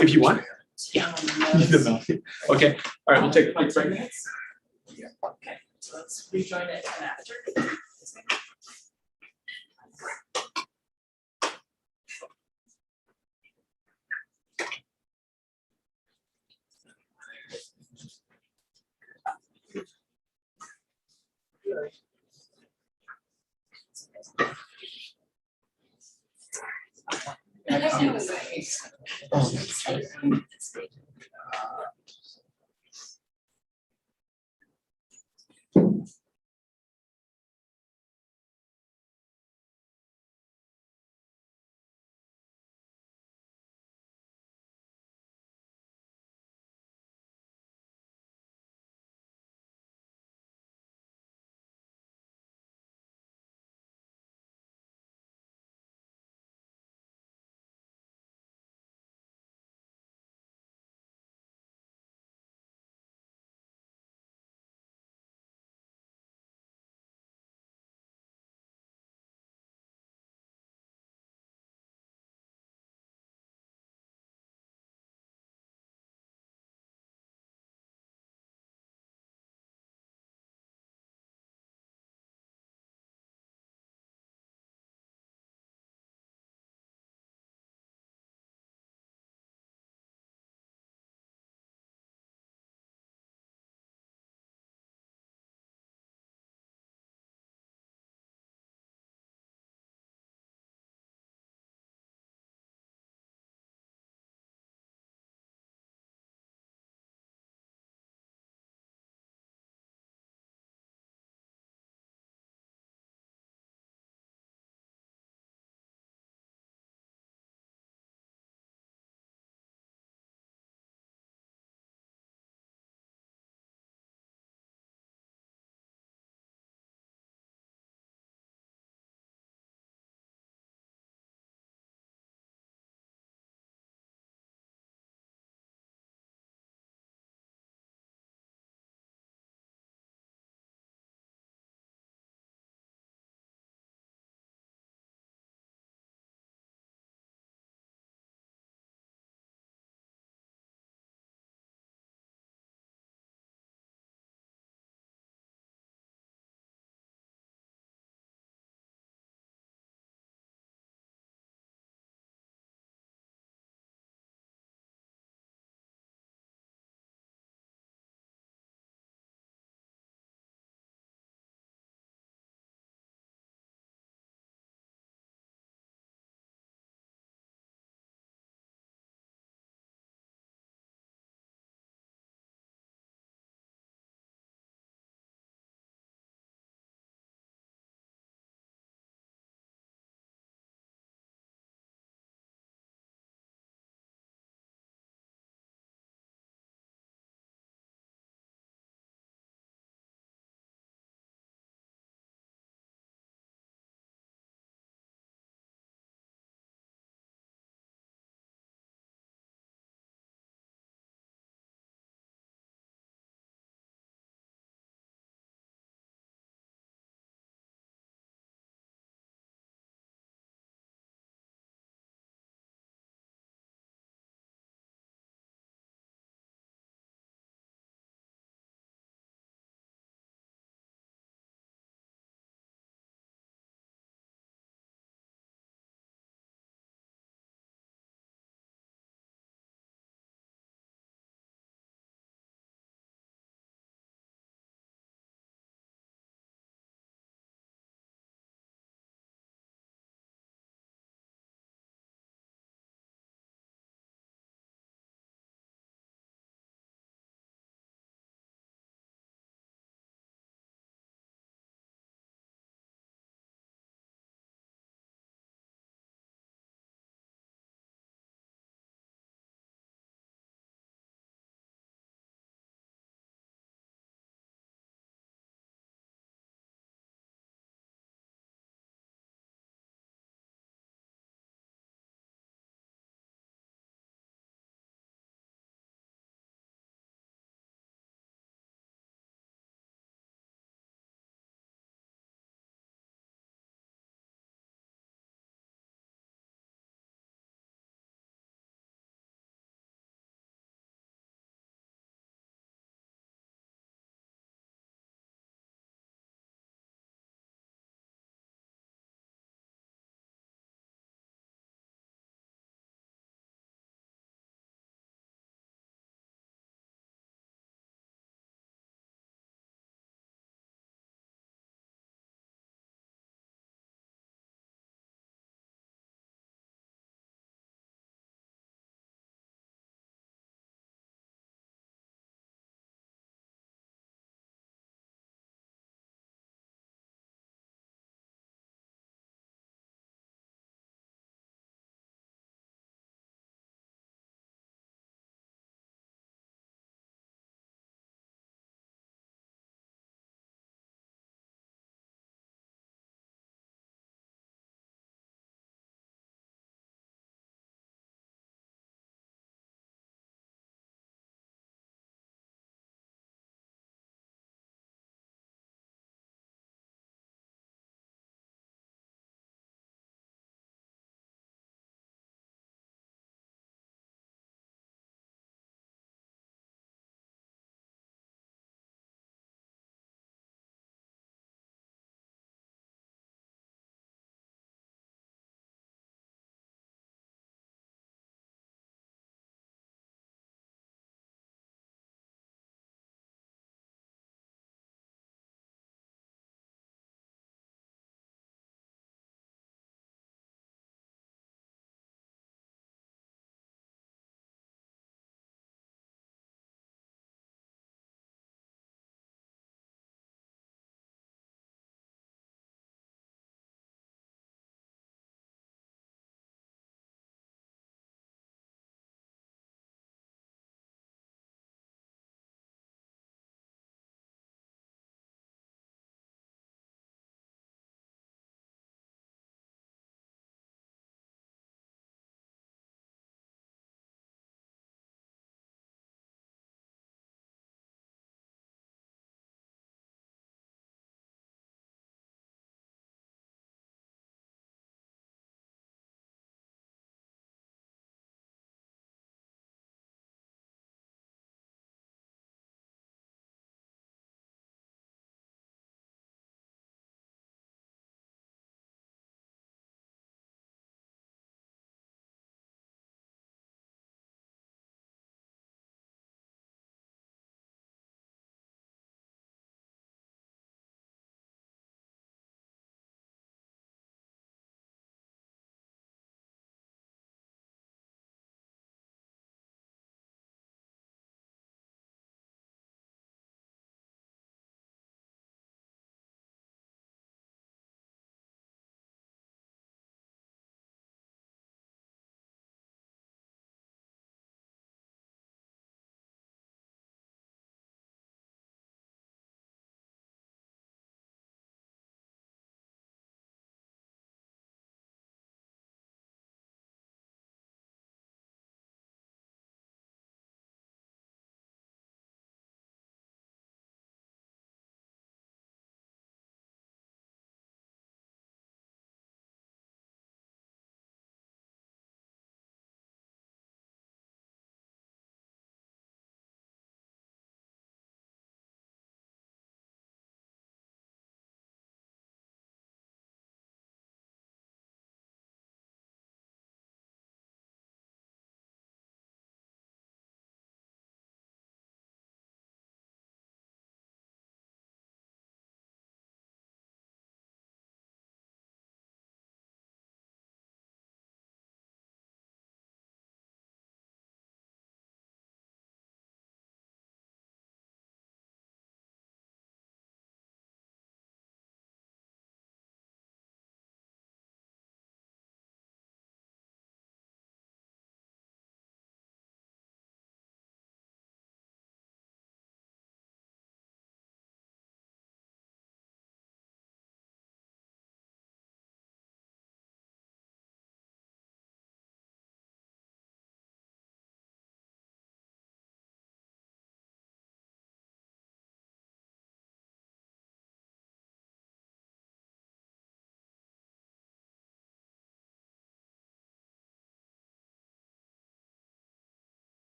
If you want. Yeah. Okay, all right, we'll take a quick 10 break. minutes? Yeah. Okay, so let's rejoin it after.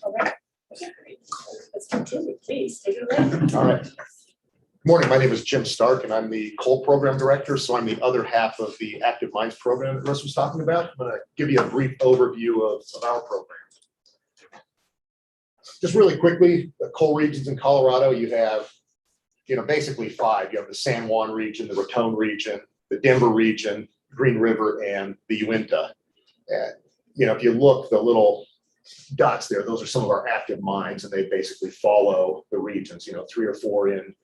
All right. Okay, great. Let's continue, please, take it away. All right. Good morning, my name is Jim Stark and I'm the coal program director. So I'm the other half of the Active Mines program that Russ was talking about. I'm gonna give you a brief overview of our program. Just really quickly, the coal regions in Colorado, you have, basically five. You have the San Juan region, the Raton region, the Denver region, Green River, and the Uinta. And, if you look, the little dots there, those are some of our active mines, and they basically follow the regions, 3 or 4 in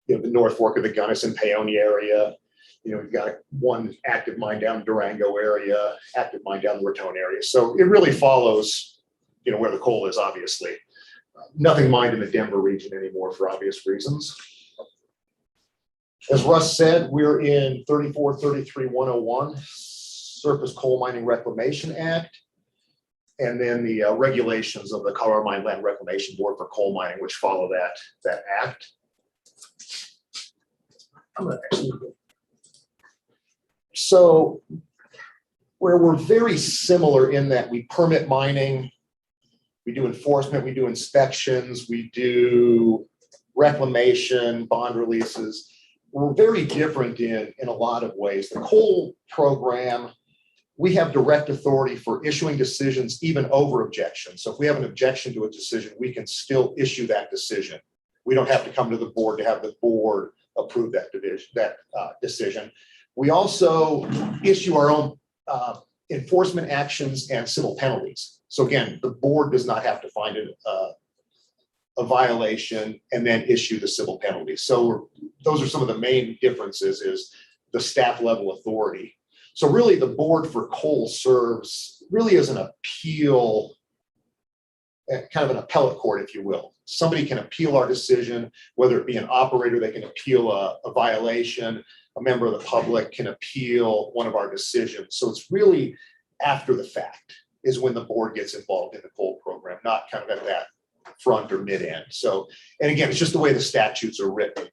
the North Fork of the Gunnison Paonia area. We've got one active mine down in Durango area, active mine down the Raton area. So it really follows, where the coal is, obviously. Nothing mined in the Denver region anymore for obvious reasons. As Russ said, we're in 3433-101, Surface Coal Mining Reclamation Act, and then the regulations of the Colorado Mine Land Reclamation Board for coal mining, which follow that act. So where we're very similar in that we permit mining, we do enforcement, we do inspections, we do reclamation, bond releases. We're very different in a lot of ways. The coal program, we have direct authority for issuing decisions even over objections. So if we have an objection to a decision, we can still issue that decision. We don't have to come to the board to have the board approve that decision. We also issue our own enforcement actions and civil penalties. So again, the board does not have to find a violation and then issue the civil penalties. So those are some of the main differences, is the staff level authority. So really the board for coal serves really as an appeal, kind of an appellate court, if you will. Somebody can appeal our decision, whether it be an operator, they can appeal a violation, a member of the public can appeal one of our decisions. So it's really after the fact is when the board gets involved in the coal program, not kind of at that front or mid-end. So, and again, it's just the way the statutes are written,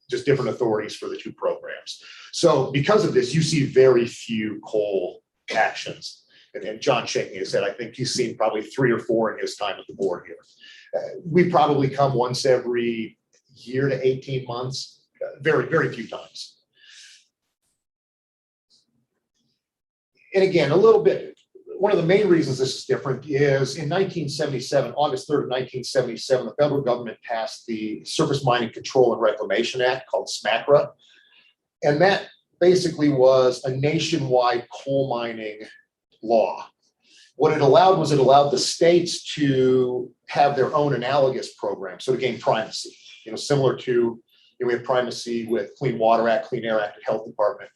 just different authorities for the two programs. So because of this, you see very few coal actions. And John shaking his head, I think he's seen probably 3 or 4 in his time at the board here. We probably come once every year to 18 months, very, very few times. And again, a little bit, one of the main reasons this is different is in 1977, August 3rd of 1977, the federal government passed the Surface Mining Control and Reclamation Act, called SMCRA. And that basically was a nationwide coal mining law. What it allowed was it allowed the states to have their own analogous programs, so to gain primacy, similar to, we have primacy with Clean Water Act, Clean Air Act, and Health Department.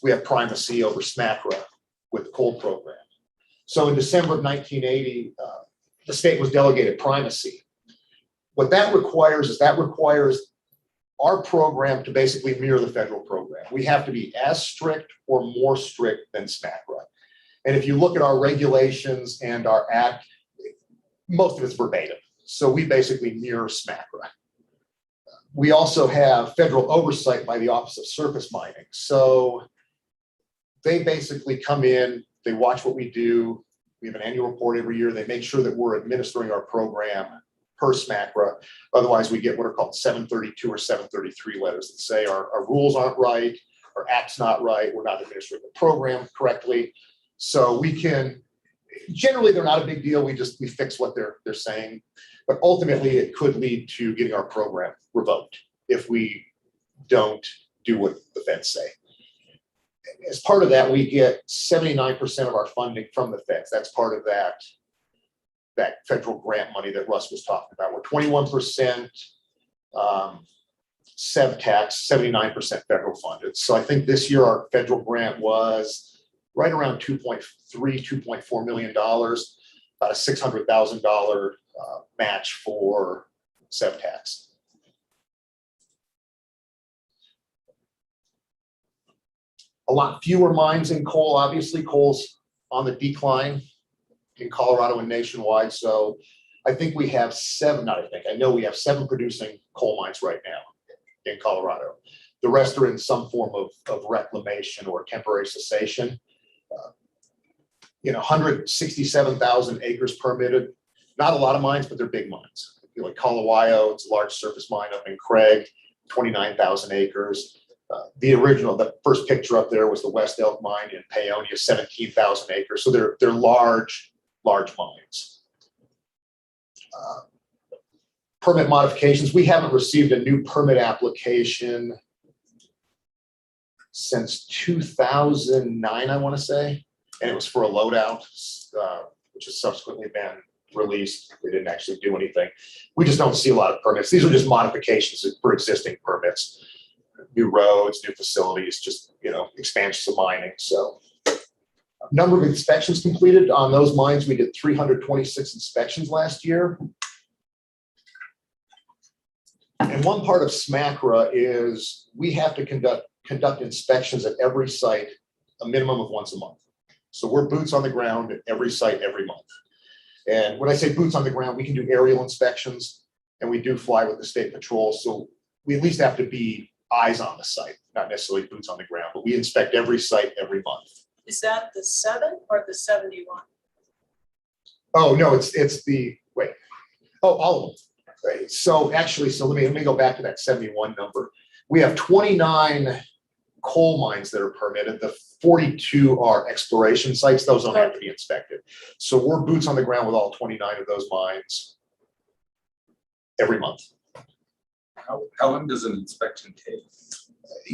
We have primacy over SMCRA with the coal program. So in December of 1980, the state was delegated primacy. What that requires is our program to basically mirror the federal program. We have to be as strict or more strict than SMCRA. And if you look at our regulations and our act, most of it's verbatim. So we basically mirror SMCRA. We also have federal oversight by the Office of Surface Mining. So they basically come in, they watch what we do. We have an annual report every year. They make sure that we're administering our program per SMCRA. Otherwise, we get what are called 732 or 733 letters that say our rules aren't right, our act's not right, we're not administering the program correctly. So we can, generally they're not a big deal. We fix what they're saying, but ultimately it could lead to getting our program revoked if we don't do what the feds say. As part of that, we get 79% of our funding from the feds. That's part of that federal grant money that Russ was talking about. We're 21% SEV tax, 79% federal funded. So I think this year our federal grant was right around $2.3, $2.4 million, about a $600,000 match for SEV tax. A lot fewer mines in coal. Obviously, coal's on the decline in Colorado and nationwide. So I think we have 7, not I think, I know we have 7 producing coal mines right now in Colorado. The rest are in some form of reclamation or temporary cessation. 167,000 acres permitted. Not a lot of mines, but they're big mines. Like Colawyo, it's a large surface mine up in Craig, 29,000 acres. The first picture up there was the West Elk mine in Paonia, 17,000 acres. So they're large mines. Permit modifications. We haven't received a new permit application since 2009, I want to say, and it was for a loadout, which has subsequently been released. They didn't actually do anything. We just don't see a lot of permits. These are just modifications for existing permits, new roads, new facilities, just, expansions of mining. So number of inspections completed on those mines, we did 326 inspections last year. And one part of SMACRA is we have to conduct inspections at every site, a minimum of once a month. So we're boots on the ground at every site every month. And when I say boots on the ground, we can do aerial inspections and we do fly with the state patrol. So we at least have to be eyes on the site, not necessarily boots on the ground, but we inspect every site every month. Is that the 7 or the 71? Oh, no, it's all of them. Right. So let me go back to that 71 number. We have 29 coal mines that are permitted. The 42 are exploration sites. Those don't have to be inspected. So we're boots on the ground with all 29 of those mines every month. How long does an inspection take?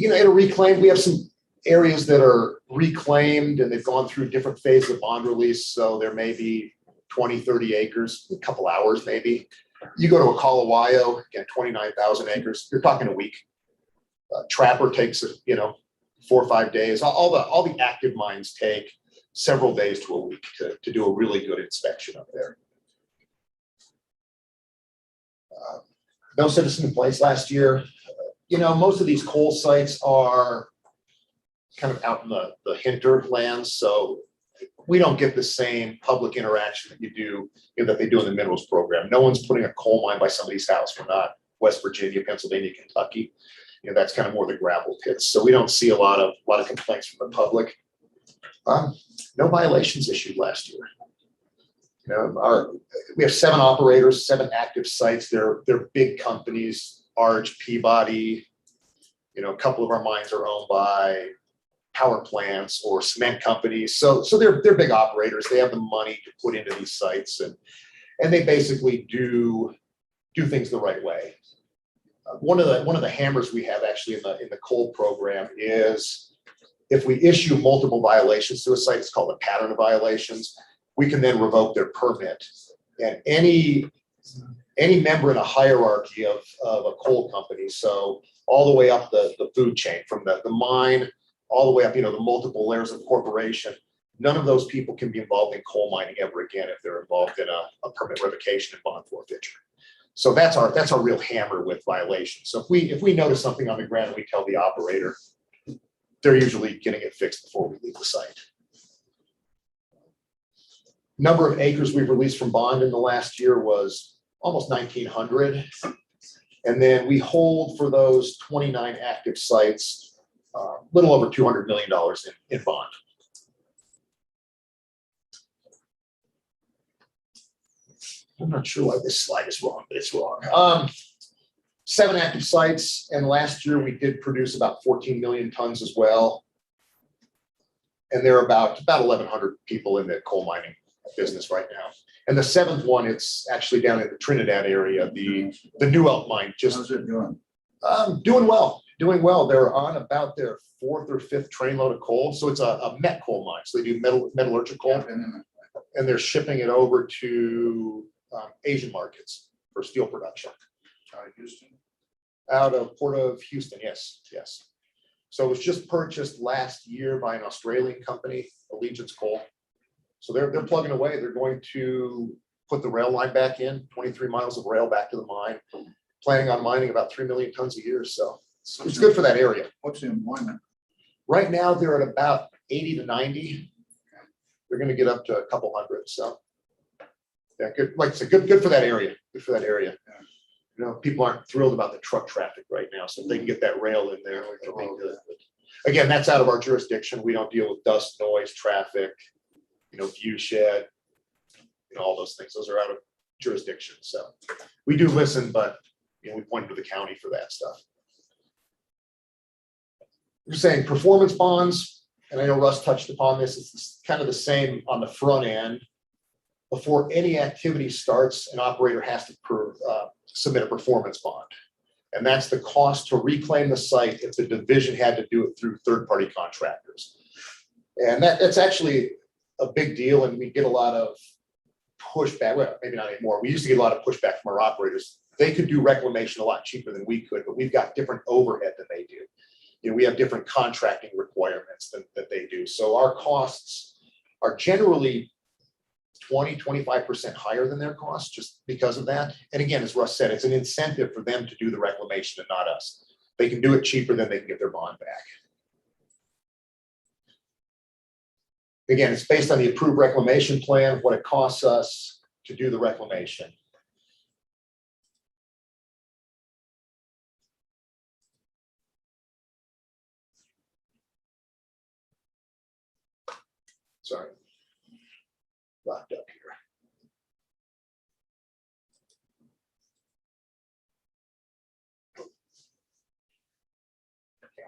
It'll reclaim. We have some areas that are reclaimed and they've gone through different phases of bond release. So there may be 20, 30 acres, a couple hours maybe. You go to a Colawyo, again, 29,000 acres, you're talking a week. Trapper takes, 4 or 5 days. All the active mines take several days to a week to do a really good inspection up there. No citizen in place last year. Most of these coal sites are kind of out in the hinterlands, so we don't get the same public interaction that that they do in the minerals program. No one's putting a coal mine by somebody's house. We're not West Virginia, Pennsylvania, Kentucky. That's kind of more the gravel pits. So we don't see a lot of complaints from the public. No violations issued last year. We have 7 operators, 7 active sites. They're big companies, Arch, Peabody. A couple of our mines are owned by power plants or cement companies. So they're big operators. They have the money to put into these sites and they basically do things the right way. One of the hammers we have actually in the coal program is if we issue multiple violations to a site, it's called a pattern of violations, we can then revoke their permit. And any member in a hierarchy of a coal company, so all the way up the food chain, from the mine all the way up, the multiple layers of corporation, none of those people can be involved in coal mining ever again if they're involved in a permit revocation and bond forfeiture. So that's our real hammer with violations. So if we notice something on the ground, we tell the operator, they're usually getting it fixed before we leave the site. Number of acres we've released from bond in the last year was almost 1,900. And then we hold for those 29 active sites, a little over $200 million in bond. I'm not sure why this slide is wrong, but it's wrong. 7 active sites, and last year we did produce about 14 million tons as well. And there are about 1,100 people in the coal mining business right now. And the 7th one, it's actually down in the Trinidad area, the New Elk mine. How's it doing? Doing well. They're on about their 4th or 5th trainload of coal. So it's a met coal mine. So they do metallurgical coal, and they're shipping it over to Asian markets for steel production. Out of Houston? Out of Port of Houston, yes. So it was just purchased last year by an Australian company, Allegiance Coal. So they're plugging away. They're going to put the rail line back in, 23 miles of rail back to the mine, planning on mining about 3 million tons a year. So it's good for that area. What's the employment? Right now, they're at about 80 to 90. They're going to get up to a couple hundred. So yeah, good. Like I said, good for that area. Good for that area. You know, people aren't thrilled about the truck traffic right now, so if they can get that rail in there, it'll be good. But again, that's out of our jurisdiction. We don't deal with dust, noise, traffic, you know, view shed, you know, all those things. Those are out of jurisdiction. So we do listen, but you know, we point to the county for that stuff. We're saying performance bonds, and I know Russ touched upon this. It's kind of the same on the front end. Before any activity starts, an operator has to submit a performance bond. And that's the cost to reclaim the site if the division had to do it through third-party contractors. And that's actually a big deal, and we get a lot of pushback. Well, maybe not anymore. We used to get a lot of pushback from our operators. They could do reclamation a lot cheaper than we could, but we've got different overhead than they do. You know, we have different contracting requirements that they do. So our costs are generally 20–25% higher than their costs just because of that. And again, as Russ said, it's an incentive for them to do the reclamation and not us. They can do it cheaper, then they can get their bond back. Again, it's based on the approved reclamation plan, what it costs us to do the reclamation. Sorry, locked up here.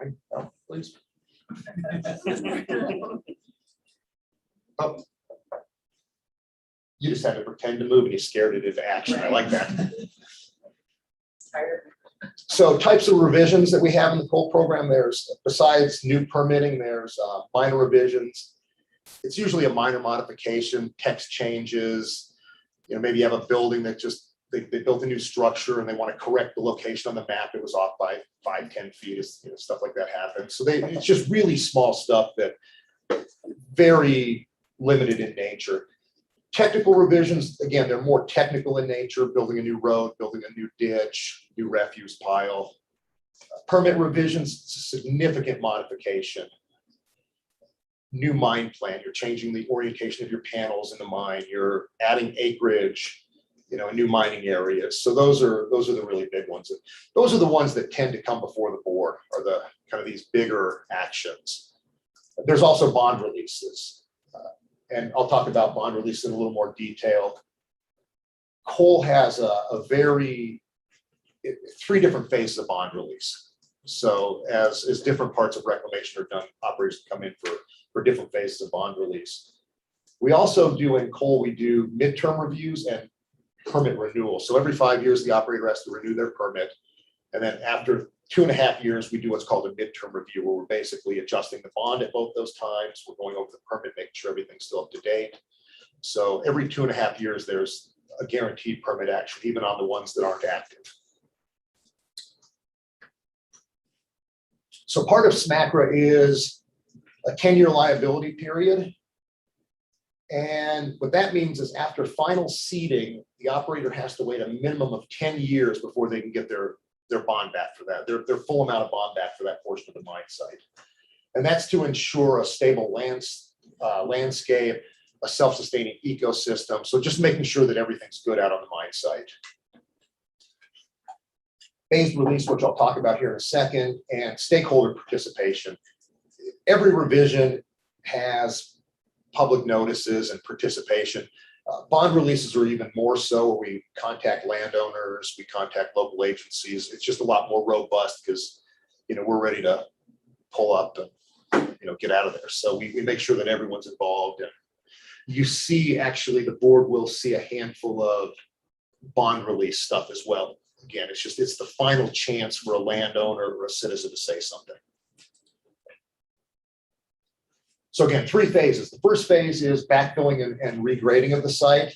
Okay, oh, please. Oh. You just had to pretend to move and you scared it into action. I like that. So types of revisions that we have in the coal program, there's, besides new permitting, there's minor revisions. It's usually a minor modification, text changes. You know, maybe you have a building that just, they built a new structure and they want to correct the location on the map. It was off by 5–10 feet, you know, stuff like that happens. So it's just really small stuff that very limited in nature. Technical revisions, again, they're more technical in nature, building a new road, building a new ditch, new refuse pile. Permit revisions, significant modification. New mine plan, you're changing the orientation of your panels in the mine, you're adding acreage, you know, new mining areas. So those are the really big ones. Those are the ones that tend to come before the board, are the kind of these bigger actions. There's also bond releases. And I'll talk about bond release in a little more detail. Coal has three different phases of bond release. So as different parts of reclamation are done, operators come in for different phases of bond release. We also do in coal, we do midterm reviews and permit renewal. So every 5 years, the operator has to renew their permit. And then after 2.5 years, we do what's called a midterm review, where we're basically adjusting the bond at both those times. We're going over the permit, making sure everything's still up to date. So every 2.5 years, there's a guaranteed permit action, even on the ones that aren't active. So part of SMACRA is a 10-year liability period. And what that means is after final seeding, the operator has to wait a minimum of 10 years before they can get their bond back for that, their full amount of bond back for that portion of the mine site. And that's to ensure a stable landscape, a self-sustaining ecosystem. So just making sure that everything's good out on the mine site. Phased release, which I'll talk about here in a second, and stakeholder participation. Every revision has public notices and participation. Bond releases are even more so, where we contact landowners, we contact local agencies. It's just a lot more robust because, you know, we're ready to pull up and, you know, get out of there. So we make sure that everyone's involved. And you see, actually, the board will see a handful of bond release stuff as well. Again, it's the final chance for a landowner or a citizen to say something. So again, 3 phases. The first phase is backfilling and regrading of the site.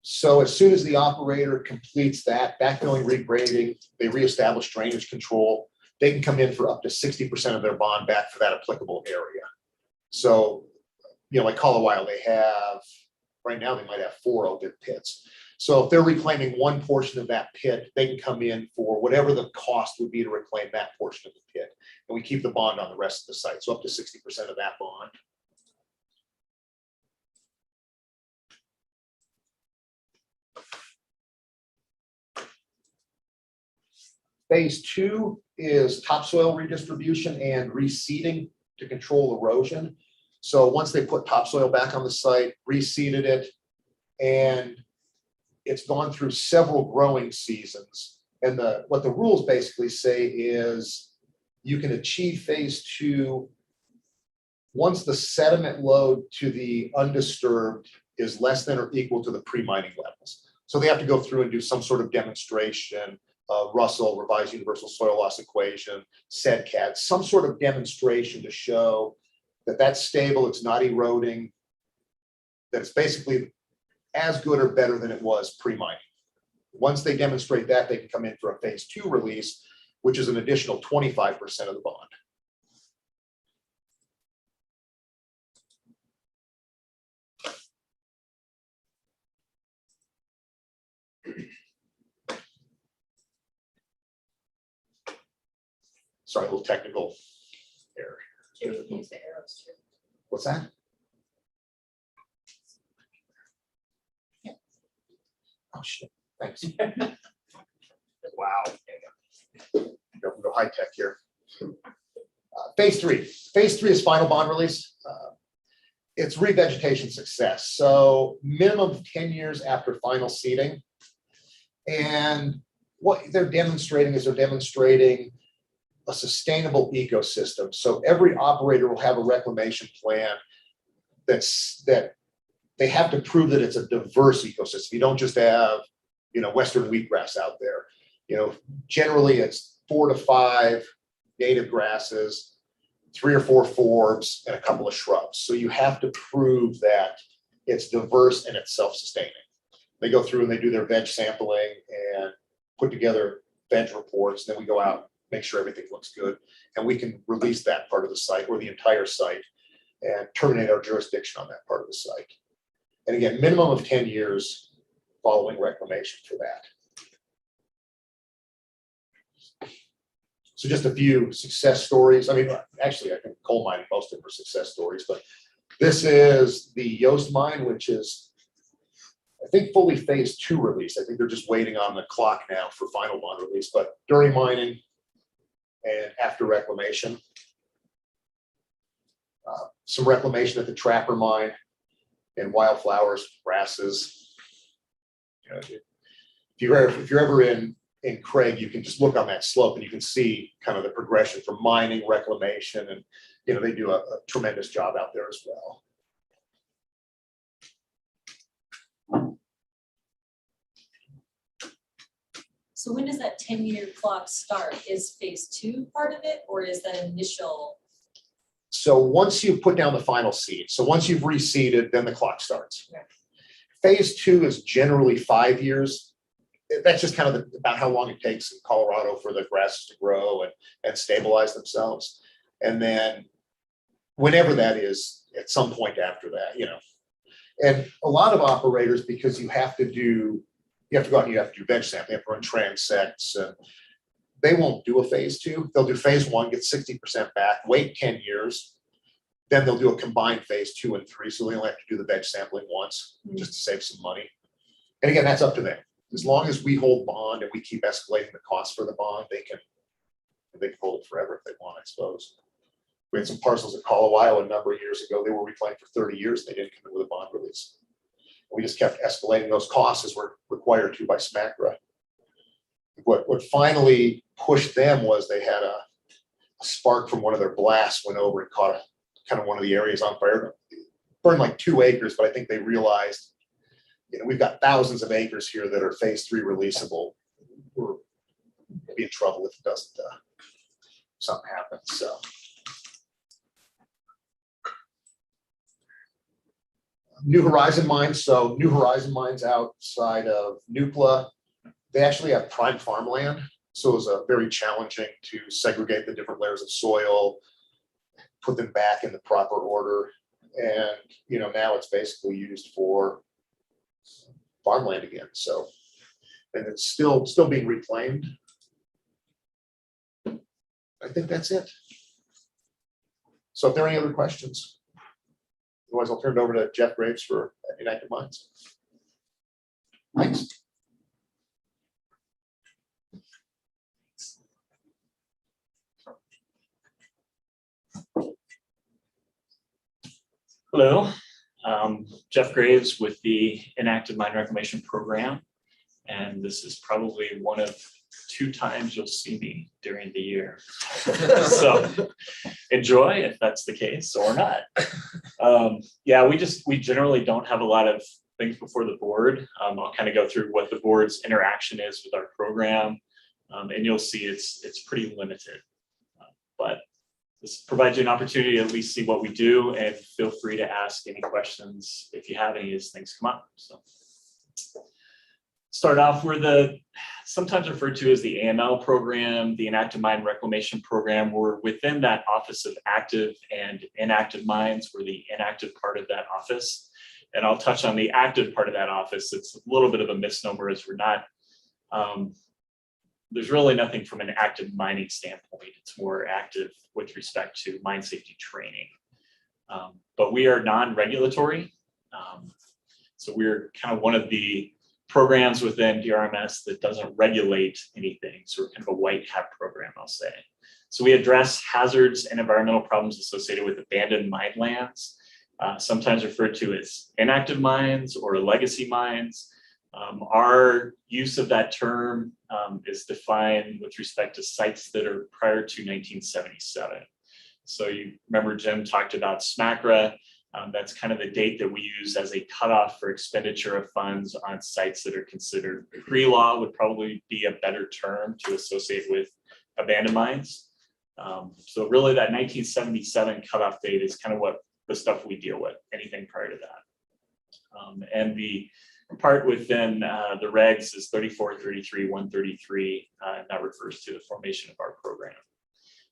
So as soon as the operator completes that backfilling, regrading, they reestablish drainage control, they can come in for up to 60% of their bond back for that applicable area. So, you know, like Colorado, they have, right now they might have 4 open pits. So if they're reclaiming one portion of that pit, they can come in for whatever the cost would be to reclaim that portion of the pit. And we keep the bond on the rest of the site. So up to 60% of that bond. Phase 2 is topsoil redistribution and reseeding to control erosion. So once they put topsoil back on the site, reseeded it, and it's gone through several growing seasons. And what the rules basically say is you can achieve phase 2 once the sediment load to the undisturbed is less than or equal to the pre-mining levels. So they have to go through and do some sort of demonstration, Russell, Revised Universal Soil Loss Equation, SEDCAD, some sort of demonstration to show that that's stable, it's not eroding, that it's basically as good or better than it was pre-mining. Once they demonstrate that, they can come in for a phase 2 release, which is an additional 25% of the bond. Sorry, a little technical error. Jimmy can use the arrows too. What's that? Oh, shit, thanks. Wow. Go high tech here. Phase 3. Phase 3 is final bond release. It's revegetation success. So minimum of 10 years after final seeding. And what they're demonstrating is a sustainable ecosystem. So every operator will have a reclamation plan that they have to prove that it's a diverse ecosystem. You don't just have, Western wheatgrass out there. Generally it's 4 to 5 native grasses, 3 or 4 forbs, and a couple of shrubs. So you have to prove that it's diverse and it's self-sustaining. They go through and they do their veg sampling and put together veg reports. Then we go out, make sure everything looks good, and we can release that part of the site or the entire site and terminate our jurisdiction on that part of the site. And again, minimum of 10 years following reclamation for that. So just a few success stories. I mean, actually, I think coal mining, most of them are success stories, but this is the Yost mine, which is, I think, fully phase 2 release. I think they're just waiting on the clock now for final bond release, but during mining and after reclamation. Some reclamation at the Trapper mine and wildflowers, grasses. If you're ever in Craig, you can just look on that slope and you can see kind of the progression from mining, reclamation, and they do a tremendous job out there as well. So when does that 10-year clock start? Is phase 2 part of it, or is that initial? So once you put down the final seed, so once you've reseeded, then the clock starts. Yeah. Phase 2 is generally 5 years. That's just kind of about how long it takes in Colorado for the grasses to grow and stabilize themselves. And then whenever that is, at some point after that, And a lot of operators, because you have to go out and you have to do veg sampling, you have to run transects, and they won't do a phase 2. They'll do phase 1, get 60% back, wait 10 years. Then they'll do a combined phase 2 and 3. So they only have to do the veg sampling once just to save some money. And again, that's up to them. As long as we hold bond and we keep escalating the cost for the bond, they can hold it forever if they want, I suppose. We had some parcels at Colorado a number of years ago. They were reclaimed for 30 years. They didn't come in with a bond release. We just kept escalating those costs as we're required to by SMACRA. What finally pushed them was they had a spark from one of their blasts went over and caught kind of one of the areas on fire. Burned like 2 acres, but I think they realized, we've got thousands of acres here that are phase 3 releasable. We'll be in trouble if it doesn't, something happens, so. New Horizon mines. So New Horizon mines outside of Nucla, they actually have prime farmland. So it was very challenging to segregate the different layers of soil, put them back in the proper order. And, now it's basically used for farmland again. So, and it's still being reclaimed. I think that's it. So if there are any other questions, otherwise I'll turn it over to Jeff Graves for Inactive Mines. Thanks. Hello, Jeff Graves with the Enacted Mine Reclamation Program. And this is probably one of 2 times you'll see me during the year. So enjoy if that's the case or not. Yeah, we generally don't have a lot of things before the board. I'll kind of go through what the board's interaction is with our program. And you'll see it's pretty limited. But this provides you an opportunity to at least see what we do, and feel free to ask any questions if you have any as things come up. So start off, we're sometimes referred to as the AML program, the Enacted Mine Reclamation Program. We're within that Office of Active and Inactive Mines. We're the inactive part of that office. And I'll touch on the active part of that office. It's a little bit of a misnomer, as we're not, there's really nothing from an active mining standpoint. It's more active with respect to mine safety training. But we are non-regulatory. So we're kind of one of the programs within DRMS that doesn't regulate anything. So we're kind of a white hat program, I'll say. So we address hazards and environmental problems associated with abandoned mine lands, sometimes referred to as inactive mines or legacy mines. Our use of that term is defined with respect to sites that are prior to 1977. So you remember Jim talked about SMACRA. That's kind of the date that we use as a cutoff for expenditure of funds on sites that are considered pre-law, would probably be a better term to associate with abandoned mines. So really that 1977 cutoff date is kind of what the stuff we deal with, anything prior to that. And the part within the regs is 3433-133, and that refers to the formation of our program.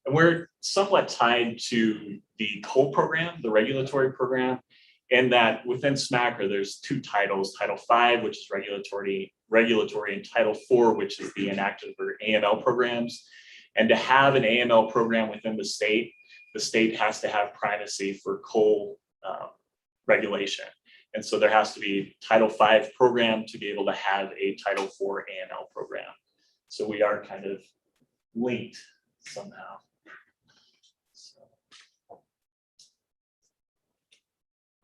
And we're somewhat tied to the coal program, the regulatory program, in that within SMACRA, there's 2 titles, Title V, which is regulatory, and Title IV, which is the inactive or AML programs. And to have an AML program within the state has to have primacy for coal regulation. And so there has to be Title V program to be able to have a Title IV AML program. So we are kind of linked somehow. So,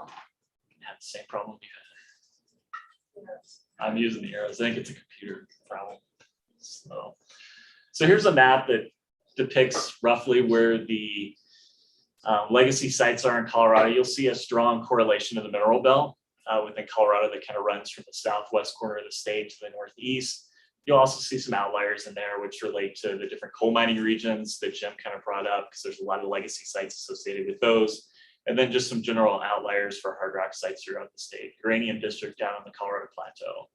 have the same problem you had. I'm using the arrows. I think it's a computer problem. So here's a map that depicts roughly where the legacy sites are in Colorado. You'll see a strong correlation to the mineral belt within Colorado that kind of runs from the southwest corner of the state to the northeast. You'll also see some outliers in there which relate to the different coal mining regions that Jim kind of brought up, because there's a lot of legacy sites associated with those. And then just some general outliers for hard rock sites throughout the state. Uranium district down on the Colorado Plateau.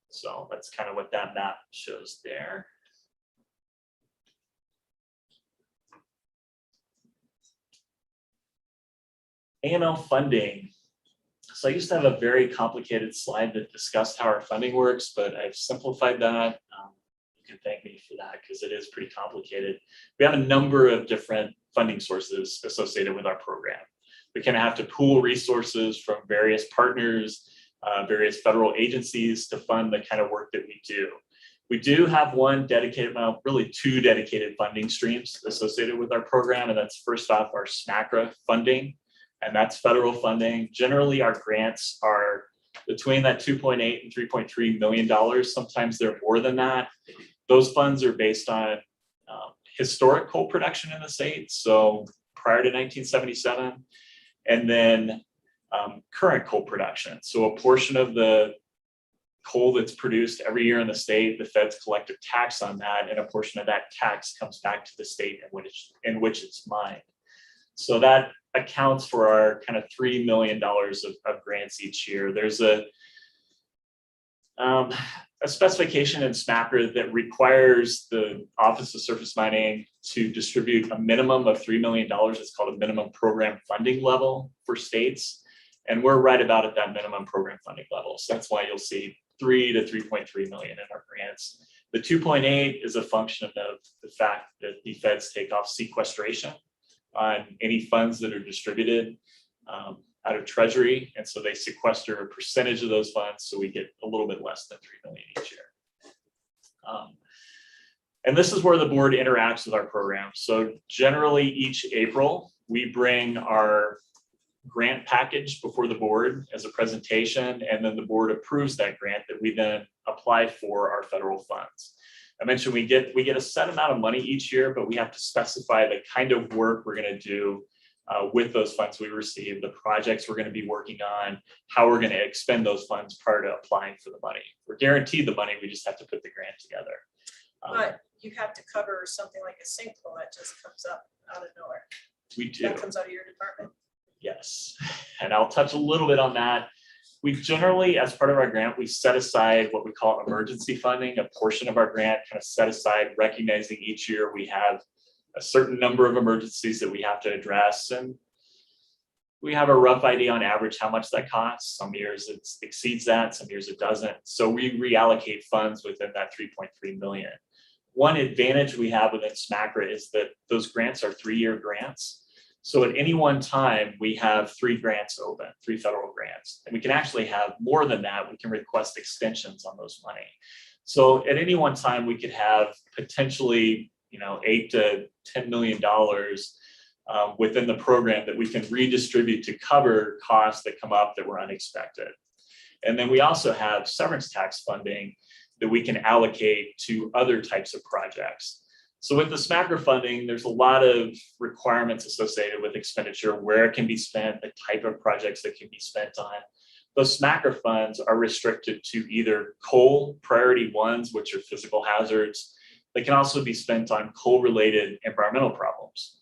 So that's kind of what that map shows there. AML funding. So I used to have a very complicated slide that discussed how our funding works, but I've simplified that. You can thank me for that because it is pretty complicated. We have a number of different funding sources associated with our program. We kind of have to pool resources from various partners, various federal agencies to fund the kind of work that we do. We do have one dedicated, well, really 2 dedicated funding streams associated with our program, and that's first off our SMACRA funding. And that's federal funding. Generally, our grants are between that $2.8 and $3.3 million. Sometimes they're more than that. Those funds are based on historic coal production in the state, so prior to 1977, and then current coal production. So a portion of the coal that's produced every year in the state, the feds collect a tax on that, and a portion of that tax comes back to the state in which it's mined. So that accounts for our kind of $3 million of grants each year. There's a specification in SMACRA that requires the Office of Surface Mining to distribute a minimum of $3 million. It's called a minimum program funding level for states. And we're right about at that minimum program funding level. So that's why you'll see 3 to 3.3 million in our grants. The 2.8 is a function of the fact that the feds take off sequestration on any funds that are distributed out of Treasury. And so they sequester a percentage of those funds. So we get a little bit less than 3 million each year. And this is where the board interacts with our program. So generally each April, we bring our grant package before the board as a presentation, and then the board approves that grant that we then apply for our federal funds. I mentioned we get a set amount of money each year, but we have to specify the kind of work we're going to do with those funds we receive, the projects we're going to be working on, how we're going to expend those funds prior to applying for the money. We're guaranteed the money, we just have to put the grant together. But you have to cover something like a sinkhole that just comes up out of nowhere. We do. That comes out of your department. Yes, and I'll touch a little bit on that. We generally, as part of our grant, we set aside what we call emergency funding, a portion of our grant kind of set aside, recognizing each year we have a certain number of emergencies that we have to address. And we have a rough idea on average how much that costs. Some years it exceeds that, some years it doesn't. So we reallocate funds within that 3.3 million. One advantage we have within SMACRA is that those grants are 3-year grants. So at any one time, we have 3 grants open, 3 federal grants, and we can actually have more than that. We can request extensions on those money. So at any one time, we could have potentially, $8 to $10 million within the program that we can redistribute to cover costs that come up that were unexpected. And then we also have severance tax funding that we can allocate to other types of projects. So with the SMACRA funding, there's a lot of requirements associated with expenditure, where it can be spent, the type of projects that can be spent on. Those SMACRA funds are restricted to either coal priority ones, which are physical hazards. They can also be spent on coal-related environmental problems.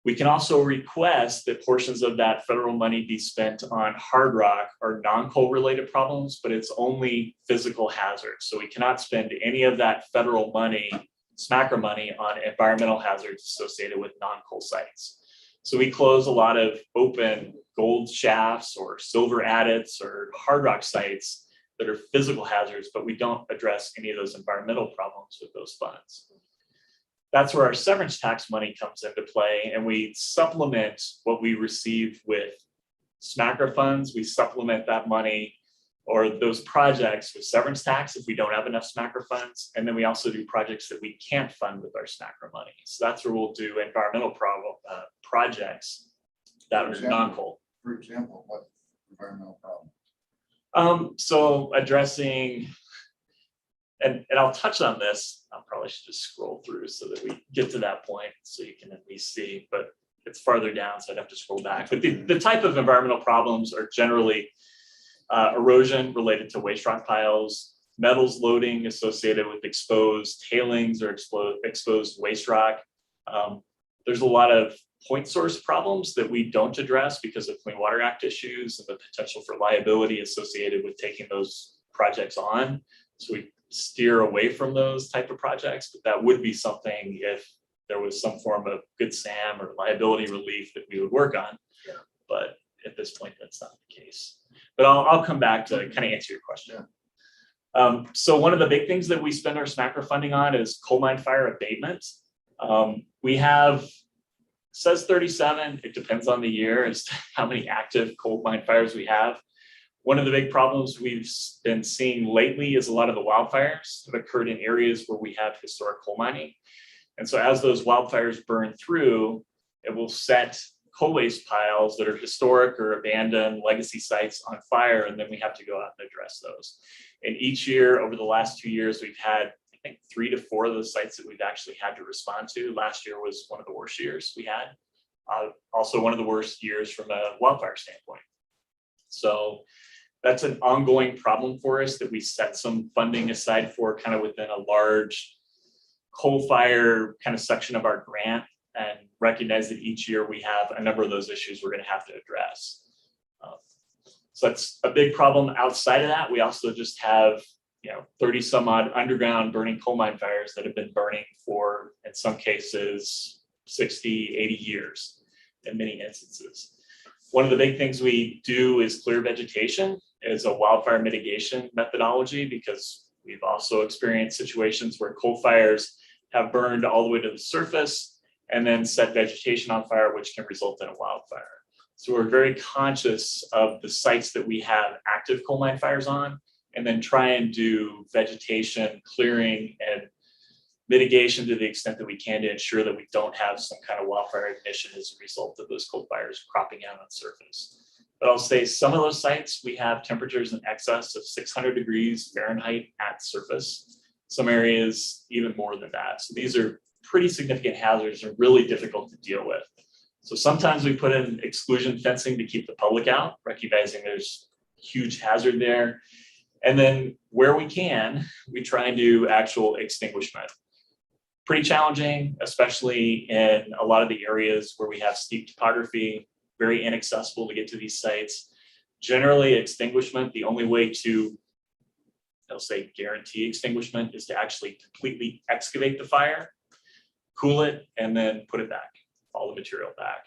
We can also request that portions of that federal money be spent on hard rock or non-coal related problems, but it's only physical hazards. So we cannot spend any of that federal money, SMACRA money, on environmental hazards associated with non-coal sites. So we close a lot of open gold shafts or silver adits or hard rock sites that are physical hazards, but we don't address any of those environmental problems with those funds. That's where our severance tax money comes into play, and we supplement what we receive with SMACRA funds. We supplement that money or those projects with severance tax if we don't have enough SMACRA funds. And then we also do projects that we can't fund with our SMACRA money. So that's where we'll do environmental projects that are non-coal. For example, what environmental problem? So addressing, and I'll touch on this, I probably should just scroll through so that we get to that point so you can at least see, but it's farther down, so I'd have to scroll back. But the type of environmental problems are generally erosion related to waste rock piles, metals loading associated with exposed tailings or exposed waste rock. There's a lot of point source problems that we don't address because of Clean Water Act issues and the potential for liability associated with taking those projects on. So we steer away from those type of projects, but that would be something if there was some form of Good SAM or liability relief that we would work on. Yeah. But at this point, that's not the case. But I'll come back to kind of answer your question. So one of the big things that we spend our SMACRA funding on is coal mine fire abatement. We have, says 37, it depends on the year as to how many active coal mine fires we have. One of the big problems we've been seeing lately is a lot of the wildfires have occurred in areas where we have historic coal mining. And so as those wildfires burn through, it will set coal waste piles that are historic or abandoned legacy sites on fire, and then we have to go out and address those. And each year over the last 2 years, we've had, I think, 3 to 4 of those sites that we've actually had to respond to. Last year was one of the worst years we had. Also one of the worst years from a wildfire standpoint. So that's an ongoing problem for us that we set some funding aside for, kind of within a large coal fire kind of section of our grant, and recognize that each year we have a number of those issues we're going to have to address. So that's a big problem. Outside of that, we also just have 30 some odd underground burning coal mine fires that have been burning for, in some cases, 60, 80 years in many instances. One of the big things we do is clear vegetation as a wildfire mitigation methodology, because we've also experienced situations where coal fires have burned all the way to the surface and then set vegetation on fire, which can result in a wildfire. So we're very conscious of the sites that we have active coal mine fires on, and then try and do vegetation clearing and mitigation to the extent that we can to ensure that we don't have some kind of wildfire ignition as a result of those coal fires cropping out on surface. But I'll say some of those sites, we have temperatures in excess of 600 degrees Fahrenheit at surface. Some areas even more than that. So these are pretty significant hazards and really difficult to deal with. So sometimes we put in exclusion fencing to keep the public out, recognizing there's huge hazard there. And then where we can, we try and do actual extinguishment. Pretty challenging, especially in a lot of the areas where we have steep topography, very inaccessible to get to these sites. Generally, extinguishment, the only way to, I'll say, guarantee extinguishment is to actually completely excavate the fire, cool it, and then put it back, all the material back,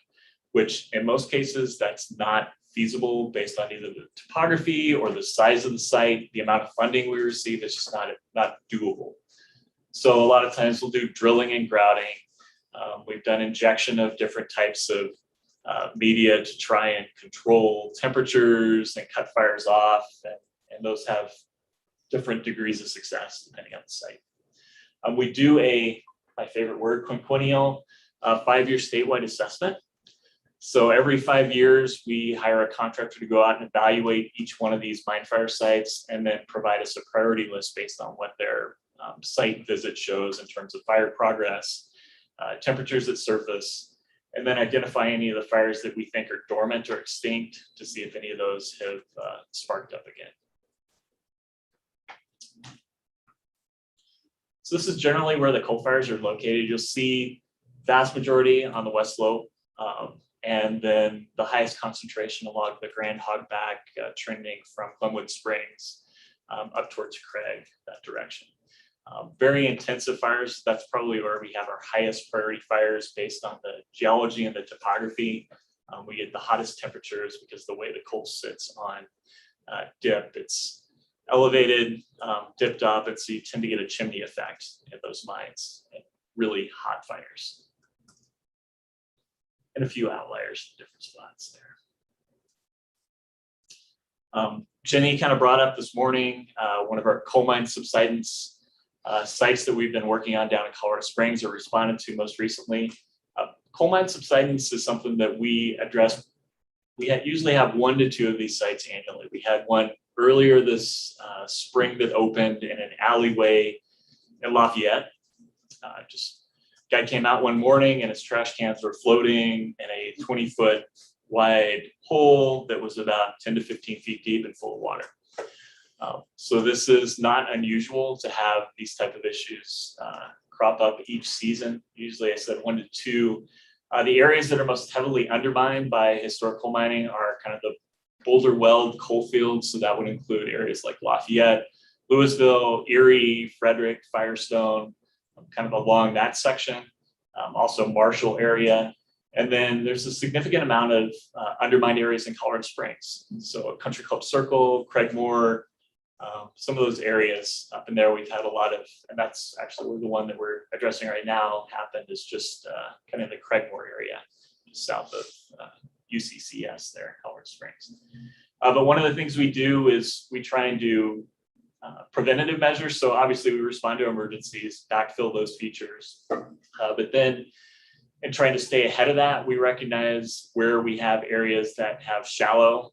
which in most cases, that's not feasible based on either the topography or the size of the site, the amount of funding we receive, it's just not doable. So a lot of times we'll do drilling and grouting. We've done injection of different types of media to try and control temperatures and cut fires off, and those have different degrees of success depending on the site. We do my favorite word, quinquennial, 5-year statewide assessment. So every 5 years, we hire a contractor to go out and evaluate each one of these mine fire sites and then provide us a priority list based on what their site visit shows in terms of fire progress, temperatures at surface, and then identify any of the fires that we think are dormant or extinct to see if any of those have sparked up again. So this is generally where the coal fires are located. You'll see vast majority on the west slope, and then the highest concentration along the Grand Hogback, trending from Glenwood Springs up towards Craig, that direction. Very intensive fires. That's probably where we have our highest priority fires based on the geology and the topography. We get the hottest temperatures because the way the coal sits on dip, it's elevated, dipped up, and so you tend to get a chimney effect at those mines and really hot fires. And a few outliers in different spots there. Jenny kind of brought up this morning, one of our coal mine subsidence sites that we've been working on down in Colorado Springs or responded to most recently. Coal mine subsidence is something that we address. We usually have 1 to 2 of these sites annually. We had one earlier this spring that opened in an alleyway in Lafayette. Guy came out one morning and his trash cans were floating in a 20-foot wide hole that was about 10 to 15 feet deep and full of water. So this is not unusual to have these type of issues crop up each season. Usually I said 1 to 2. The areas that are most heavily undermined by historical mining are kind of the Boulder Weld coal fields. So that would include areas like Lafayette, Louisville, Erie, Frederick, Firestone, kind of along that section. Also Marshall area. And then there's a significant amount of undermined areas in Colorado Springs. So Country Club Circle, Craigmore, some of those areas up in there we've had a lot of, and that's actually the one that we're addressing right now happened is just kind of the Craigmore area, just south of UCCS there, Colorado Springs. But one of the things we do is we try and do preventative measures. So obviously we respond to emergencies, backfill those features, but then in trying to stay ahead of that, we recognize where we have areas that have shallow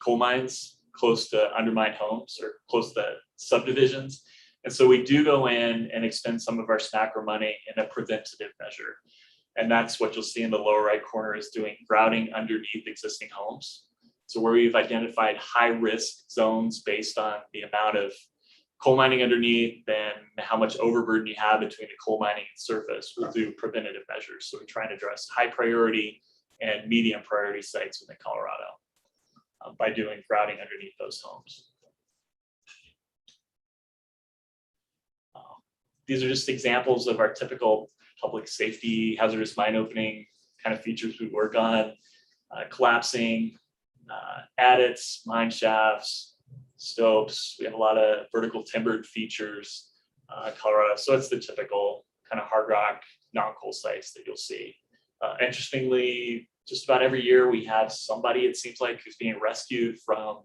coal mines close to undermined homes or close to subdivisions. And so we do go in and expend some of our SMACRA money in a preventative measure. And that's what you'll see in the lower right corner is doing grouting underneath existing homes. So where we've identified high risk zones based on the amount of coal mining underneath and how much overburden you have between the coal mining and surface, we'll do preventative measures. So we try and address high priority and medium priority sites within Colorado by doing grouting underneath those homes. These are just examples of our typical public safety hazardous mine opening kind of features we work on, collapsing, adits, mine shafts, stopes. We have a lot of vertical timbered features, Colorado. So it's the typical kind of hard rock non-coal sites that you'll see. Interestingly, just about every year we have somebody, it seems like, who's being rescued from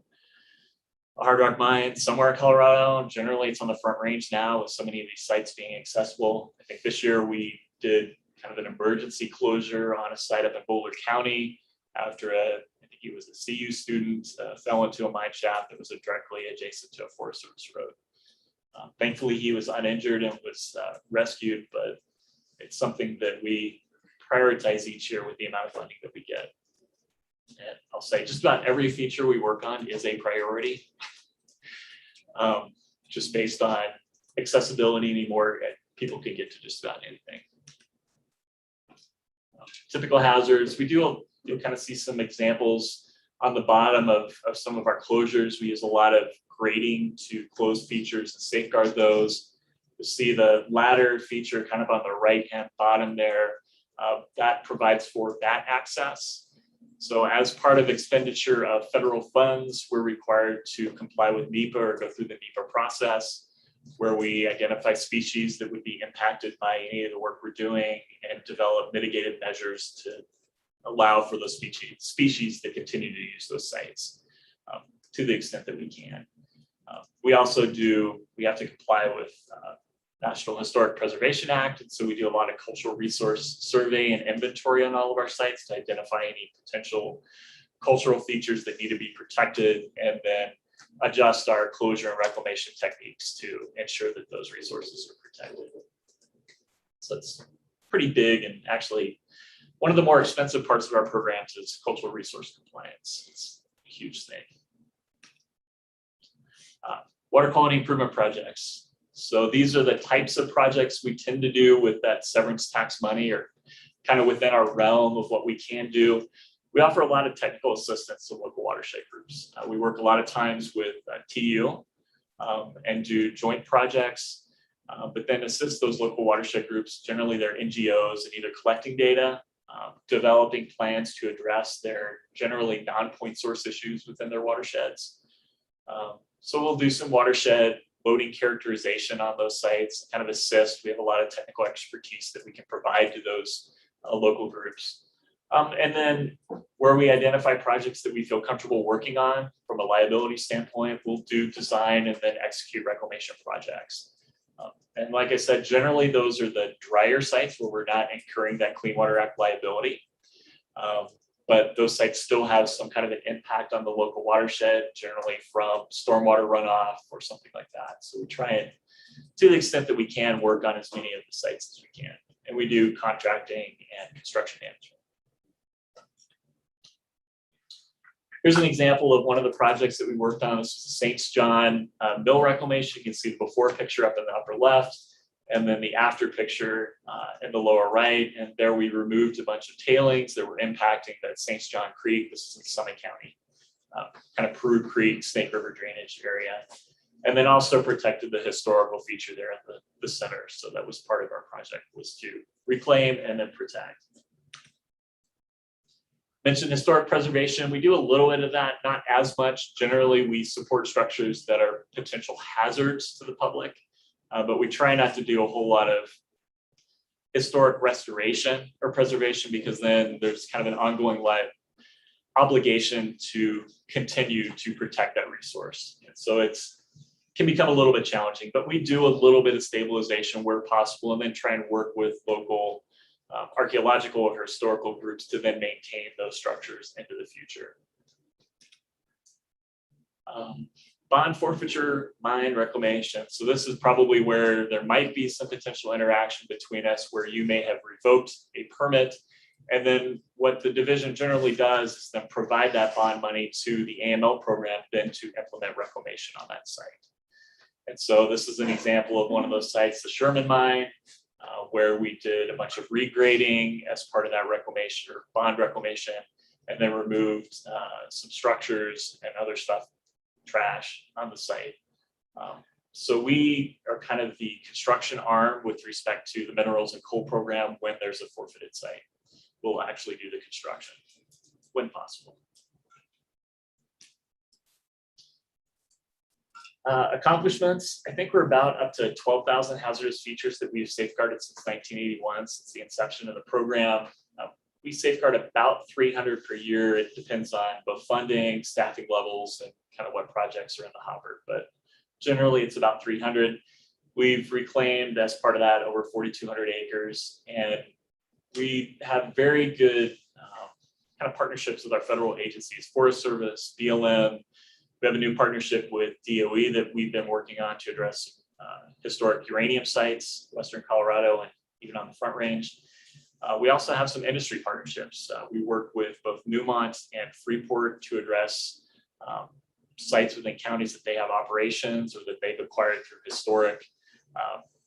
a hard rock mine somewhere in Colorado. Generally, it's on the Front Range now with so many of these sites being accessible. I think this year we did kind of an emergency closure on a site up in Boulder County after I think he was a CU student, fell into a mine shaft that was directly adjacent to a Forest Service road. Thankfully, he was uninjured and was rescued, but it's something that we prioritize each year with the amount of funding that we get. And I'll say just about every feature we work on is a priority, just based on accessibility anymore. People can get to just about anything. Typical hazards, you'll kind of see some examples on the bottom of some of our closures. We use a lot of grading to close features and safeguard those. You'll see the ladder feature kind of on the right-hand bottom there. That provides for that access. So as part of expenditure of federal funds, we're required to comply with NEPA or go through the NEPA process, where we identify species that would be impacted by any of the work we're doing and develop mitigated measures to allow for those species to continue to use those sites to the extent that we can. We also have to comply with National Historic Preservation Act. And so we do a lot of cultural resource survey and inventory on all of our sites to identify any potential cultural features that need to be protected, and then adjust our closure and reclamation techniques to ensure that those resources are protected. So it's pretty big, and actually one of the more expensive parts of our programs is cultural resource compliance. It's a huge thing. Water quality improvement projects. So these are the types of projects we tend to do with that severance tax money, or kind of within our realm of what we can do. We offer a lot of technical assistance to local watershed groups. We work a lot of times with TU and do joint projects, but then assist those local watershed groups. Generally, they're NGOs, and either collecting data, developing plans to address their generally non-point source issues within their watersheds. So we'll do some watershed loading characterization on those sites, kind of assist. We have a lot of technical expertise that we can provide to those local groups. And then where we identify projects that we feel comfortable working on from a liability standpoint, we'll do design and then execute reclamation projects. And like I said, generally those are the drier sites where we're not incurring that Clean Water Act liability. But those sites still have some kind of an impact on the local watershed, generally from stormwater runoff or something like that. So we try and, to the extent that we can, work on as many of the sites as we can. And we do contracting and construction management. Here's an example of one of the projects that we worked on. This was the St. John mill reclamation. You can see the before picture up in the upper left, and then the after picture in the lower right. And there we removed a bunch of tailings that were impacting that St. John Creek. This is in Summit County, kind of Peru Creek, Snake River drainage area. And then also protected the historical feature there in the center. So that was part of our project, was to reclaim and then protect. Mentioned historic preservation. We do a little bit of that, not as much. Generally, we support structures that are potential hazards to the public. But we try not to do a whole lot of historic restoration or preservation, because then there's kind of an ongoing obligation to continue to protect that resource. And so it can become a little bit challenging, but we do a little bit of stabilization where possible, and then try and work with local archaeological or historical groups to then maintain those structures into the future. Bond forfeiture, mine reclamation. So this is probably where there might be some potential interaction between us, where you may have revoked a permit. And then what the division generally does is then provide that bond money to the AML program then to implement reclamation on that site. And so this is an example of one of those sites, the Sherman mine, where we did a bunch of regrading as part of that reclamation or bond reclamation, and then removed some structures and other stuff, trash on the site. So we are kind of the construction arm with respect to the minerals and coal program. When there's a forfeited site, we'll actually do the construction when possible. Accomplishments, I think we're about up to 12,000 hazardous features that we've safeguarded since 1981, since the inception of the program. we safeguard about 300 per year. It depends on both funding, staffing levels, and kind of what projects are in the hopper. But generally, it's about 300. We've reclaimed as part of that over 4,200 acres, and we have very good kind of partnerships with our federal agencies, Forest Service, BLM. We have a new partnership with DOE that we've been working on to address historic uranium sites, Western Colorado, and even on the Front Range. We also have some industry partnerships. We work with both Newmont and Freeport to address sites within counties that they have operations or that they've acquired through historic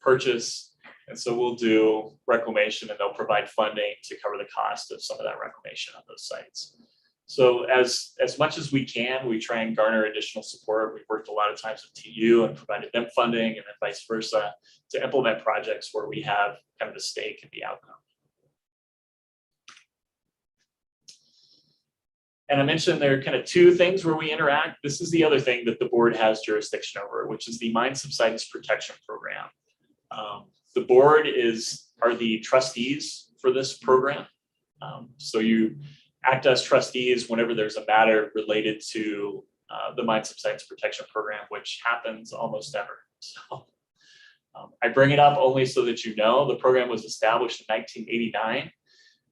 purchase. And so we'll do reclamation, and they'll provide funding to cover the cost of some of that reclamation on those sites. So as much as we can, we try and garner additional support. We've worked a lot of times with TU and provided them funding, and then vice versa, to implement projects where we have kind of a stake in the outcome. And I mentioned there are kind of two things where we interact. This is the other thing that the board has jurisdiction over, which is the Mine Subsidence Protection Program. The board are the trustees for this program. So you act as trustees whenever there's a matter related to the Mine Subsidence Protection Program, which happens almost never. So I bring it up only so that you know the program was established in 1989.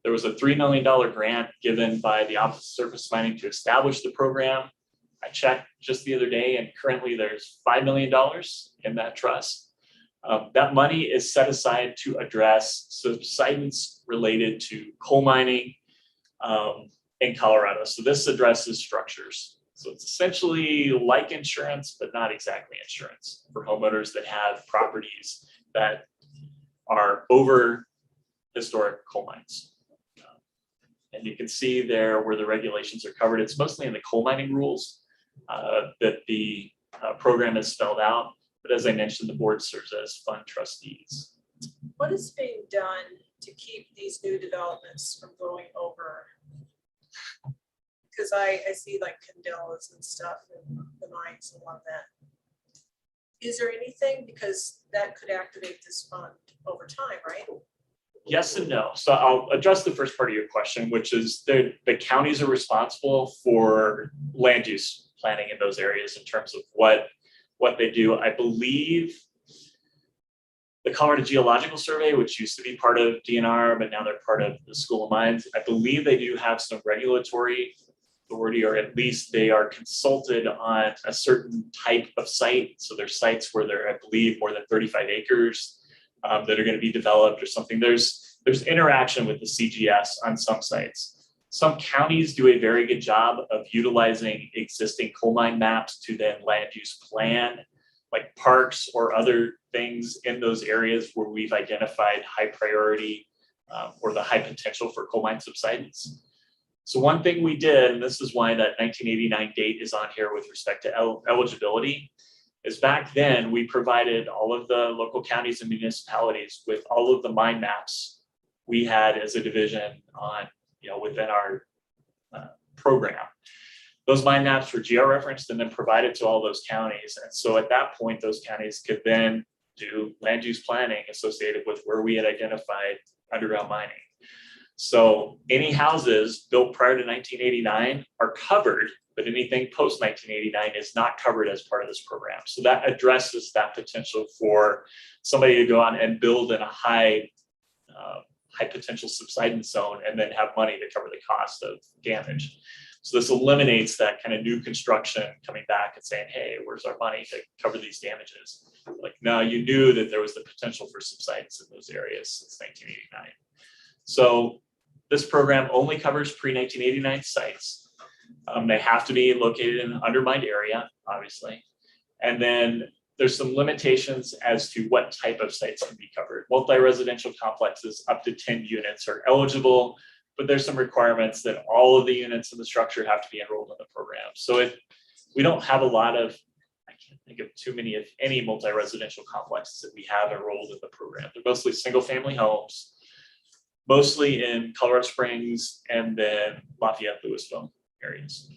There was a $3 million grant given by the Office of Surface Mining to establish the program. I checked just the other day, and currently there's $5 million in that trust. That money is set aside to address subsidence related to coal mining in Colorado. So this addresses structures. So it's essentially like insurance, but not exactly insurance for homeowners that have properties that are over historic coal mines. And you can see there where the regulations are covered. It's mostly in the coal mining rules that the program is spelled out. But as I mentioned, the board serves as fund trustees. What is being done to keep these new developments from going over? Because I see like Candelas and stuff and the mines and all of that. Is there anything, because that could activate this fund over time, right? Yes and no. So I'll address the first part of your question, which is the counties are responsible for land use planning in those areas in terms of what they do. I believe the Colorado Geological Survey, which used to be part of DNR, but now they're part of the School of Mines, I believe they do have some regulatory authority, or at least they are consulted on a certain type of site. So there's sites where there are, I believe, more than 35 acres that are going to be developed or something. There's interaction with the CGS on some sites. Some counties do a very good job of utilizing existing coal mine maps to then land use plan, like parks or other things in those areas where we've identified high priority or the high potential for coal mine subsidence. So one thing we did, and this is why that 1989 date is on here with respect to eligibility, is back then we provided all of the local counties and municipalities with all of the mine maps we had as a division on, within our program. Those mine maps were geo-referenced and then provided to all those counties. And so at that point, those counties could then do land use planning associated with where we had identified underground mining. So any houses built prior to 1989 are covered, but anything post 1989 is not covered as part of this program. So that addresses that potential for somebody to go out and build in a high potential subsidence zone and then have money to cover the cost of damage. So this eliminates that kind of new construction coming back and saying, hey, where's our money to cover these damages? Like, no, you knew that there was the potential for subsidence in those areas since 1989. So this program only covers pre-1989 sites. They have to be located in an undermined area, obviously. And then there's some limitations as to what type of sites can be covered. Multi-residential complexes up to 10 units are eligible, but there's some requirements that all of the units in the structure have to be enrolled in the program. So if we don't have a lot of, I can't think of too many, if any, multi-residential complexes that we have enrolled in the program. They're mostly single-family homes, mostly in Colorado Springs and then Lafayette, Louisville areas.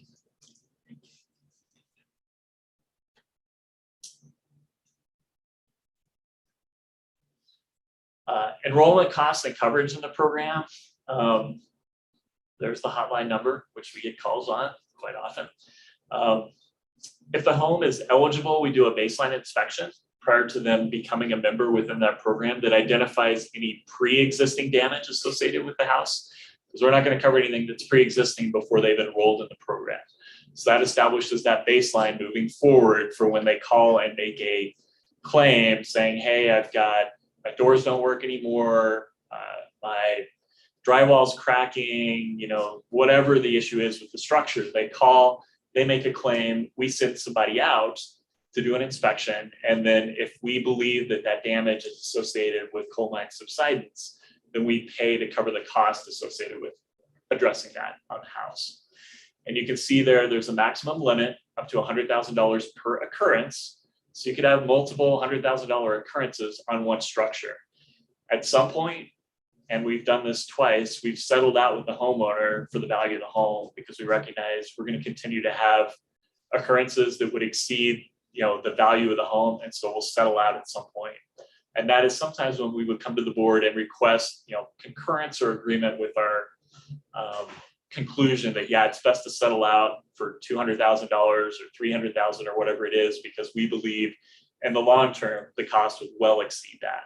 Enrollment costs and coverage in the program. there's the hotline number, which we get calls on quite often. If the home is eligible, we do a baseline inspection prior to them becoming a member within that program that identifies any pre-existing damage associated with the house, because we're not going to cover anything that's pre-existing before they've enrolled in the program. So that establishes that baseline moving forward for when they call and make a claim saying, hey, I've got, my doors don't work anymore, my drywall's cracking, you know, whatever the issue is with the structure. They call, they make a claim, we send somebody out to do an inspection. And then if we believe that that damage is associated with coal mine subsidence, then we pay to cover the cost associated with addressing that on the house. And you can see there's a maximum limit up to $100,000 per occurrence. So you could have multiple $100,000 occurrences on one structure. At some point, and we've done this twice, we've settled out with the homeowner for the value of the home because we recognize we're going to continue to have occurrences that would exceed, you know, the value of the home. And so we'll settle out at some point. And that is sometimes when we would come to the board and request, you know, concurrence or agreement with our conclusion that, yeah, it's best to settle out for $200,000 or $300,000 or whatever it is, because we believe in the long term, the cost would well exceed that.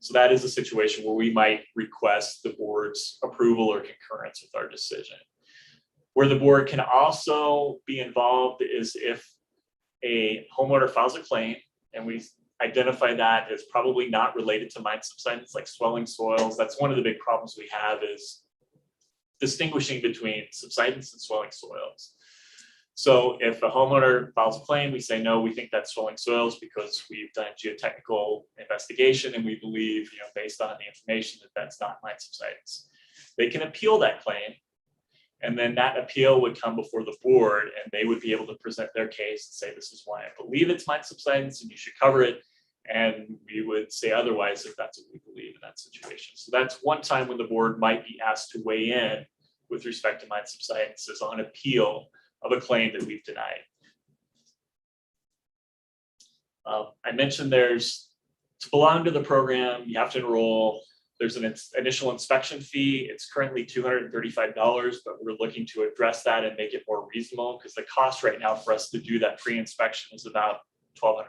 So that is a situation where we might request the board's approval or concurrence with our decision. Where the board can also be involved is if a homeowner files a claim and we identify that as probably not related to mine subsidence, like swelling soils. That's one of the big problems we have, is distinguishing between subsidence and swelling soils. So if a homeowner files a claim, we say, no, we think that's swelling soils because we've done geotechnical investigation and we believe, you know, based on the information that that's not mine subsidence. They can appeal that claim, and then that appeal would come before the board and they would be able to present their case and say, this is why I believe it's mine subsidence and you should cover it. And we would say otherwise if that's what we believe in that situation. So that's one time when the board might be asked to weigh in with respect to mine subsidence, is on appeal of a claim that we've denied. I mentioned to belong to the program, you have to enroll. There's an initial inspection fee. It's currently $235, but we're looking to address that and make it more reasonable, because the cost right now for us to do that pre-inspection is about $1,200.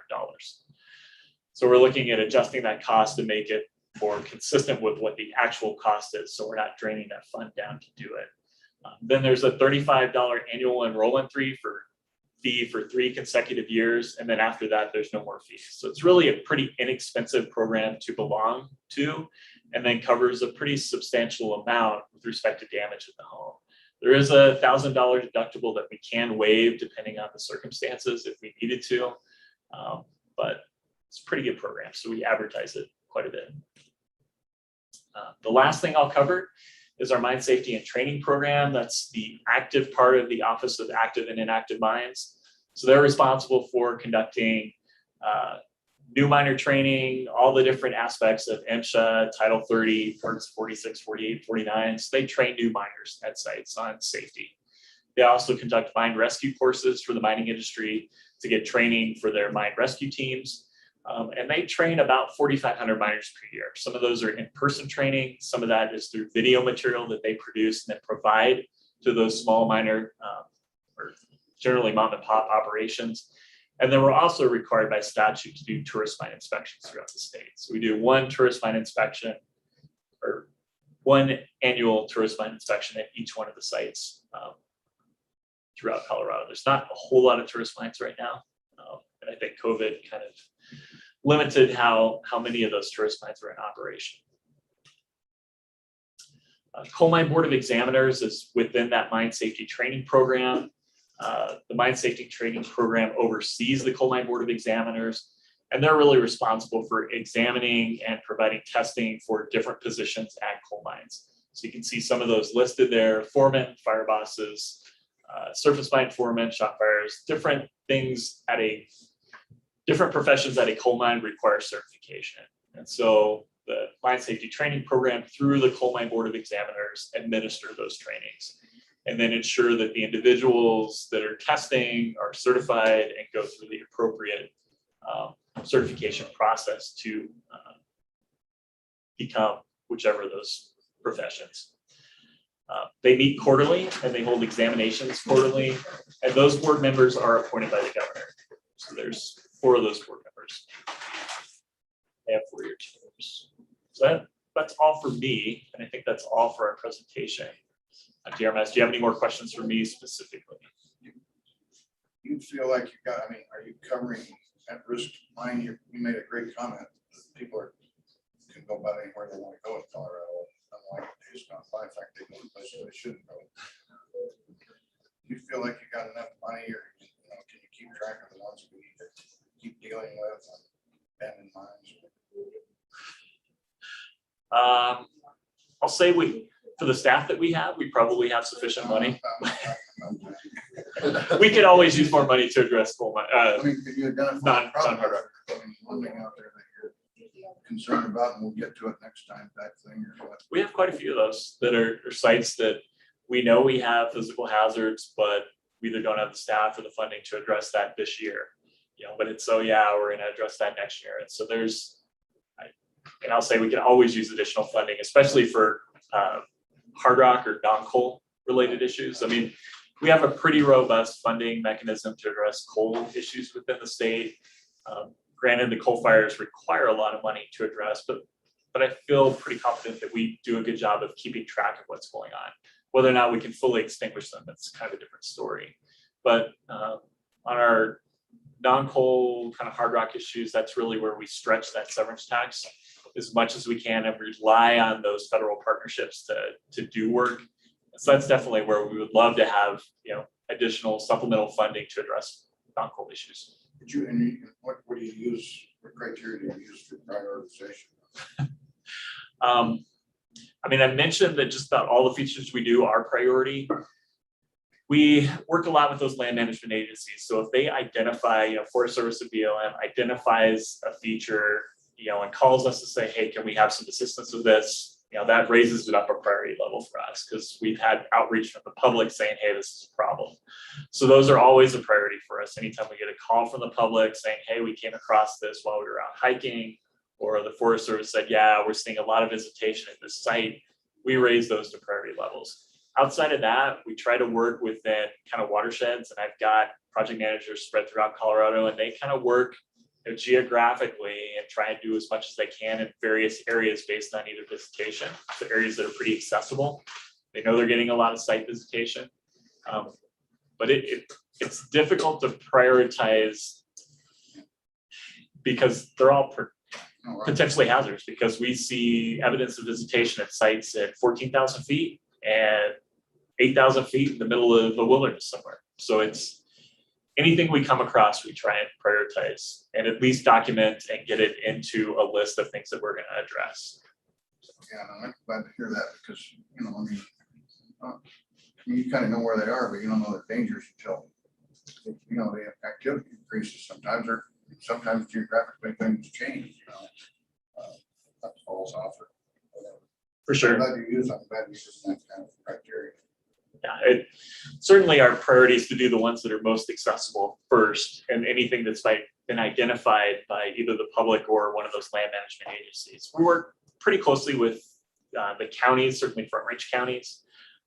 So we're looking at adjusting that cost to make it more consistent with what the actual cost is, so we're not draining that fund down to do it. Then there's a $35 annual enrollment fee for 3 consecutive years, and then after that, there's no more fees. So it's really a pretty inexpensive program to belong to, and then covers a pretty substantial amount with respect to damage in the home. There is a $1,000 deductible that we can waive depending on the circumstances if we needed to, but it's a pretty good program, so we advertise it quite a bit. The last thing I'll cover is our mine safety and training program. That's the active part of the Office of Active and Inactive Mines. So they're responsible for conducting new miner training, all the different aspects of MSHA, Title 30, Parts 46, 48, 49. So they train new miners at sites on safety. They also conduct mine rescue courses for the mining industry to get training for their mine rescue teams. And they train about 4,500 miners per year. Some of those are in-person training. Some of that is through video material that they produce and then provide to those small miner or generally mom and pop operations. And then we're also required by statute to do tourist mine inspections throughout the state. So we do one tourist mine inspection, or one annual tourist mine inspection at each one of the sites throughout Colorado. There's not a whole lot of tourist mines right now. And I think COVID kind of limited how many of those tourist mines are in operation. Coal Mine Board of Examiners is within that mine safety training program. The mine safety training program oversees the Coal Mine Board of Examiners, and they're really responsible for examining and providing testing for different positions at coal mines. So you can see some of those listed there: foremen, fire bosses, surface mine foremen, shot firers, different things at different professions at a coal mine require certification. And so the mine safety training program through the Coal Mine Board of Examiners administer those trainings and then ensure that the individuals that are testing are certified and go through the appropriate certification process to become whichever of those professions. They meet quarterly and they hold examinations quarterly, and those board members are appointed by the governor. So there's 4 of those board members. They have 4-year terms. So that's all for me, and I think that's all for our presentation. DRMS, do you have any more questions for me specifically? You feel like you got, I mean, are you covering at-risk mining? You made a great comment. People can go about anywhere they want to go in Colorado, unlike days gone by. In fact, they go to places they shouldn't go. Do you feel like you got enough money, or can you keep track of the ones we need to keep dealing with on abandoned mines? I'll say for the staff that we have, we probably have sufficient money. We could always use more money to address coal mine. I mean, could you identify not problems? hard rock. I mean, one thing out there that you're concerned about, and we'll get to it next time, type thing, or what? We have quite a few of those that are sites that we know we have physical hazards, but we either don't have the staff or the funding to address that this year. But it's we're going to address that next year. And so and I'll say we can always use additional funding, especially for hard rock or non-coal related issues. I mean, we have a pretty robust funding mechanism to address coal issues within the state. Granted, the coal fires require a lot of money to address, but I feel pretty confident that we do a good job of keeping track of what's going on. Whether or not we can fully extinguish them, that's kind of a different story. But on our non-coal kind of hard rock issues, that's really where we stretch that severance tax as much as we can and rely on those federal partnerships to do work. So that's definitely where we would love to have additional supplemental funding to address non-coal issues. What do you use? What criteria do you use for prioritization? I mean, I mentioned that just about all the features we do are priority. We work a lot with those land management agencies. So if they identify, Forest Service of BLM identifies a feature, and calls us to say, hey, can we have some assistance with this? That raises it up a priority level for us, because we've had outreach from the public saying, hey, this is a problem. So those are always a priority for us. Anytime we get a call from the public saying, hey, we came across this while we were out hiking, or the Forest Service said, yeah, we're seeing a lot of visitation at this site, we raise those to priority levels. Outside of that, we try to work within kind of watersheds, and I've got project managers spread throughout Colorado, and they kind of work geographically and try and do as much as they can in various areas based on either visitation, so areas that are pretty accessible. They know they're getting a lot of site visitation, but it's difficult to prioritize because they're all potentially hazardous, because we see evidence of visitation at sites at 14,000 feet and 8,000 feet in the middle of the wilderness somewhere. So it's anything we come across, we try and prioritize and at least document and get it into a list of things that we're going to address. Yeah, no, I'm glad to hear that, because, you kind of know where they are, but you don't know the dangers until, the activity increases sometimes geographically things change, that falls off. For sure. I'm glad you use that kind of criteria. Yeah, certainly our priority is to do the ones that are most accessible first, and anything that's been identified by either the public or one of those land management agencies. We work pretty closely with the counties, certainly Front Range counties,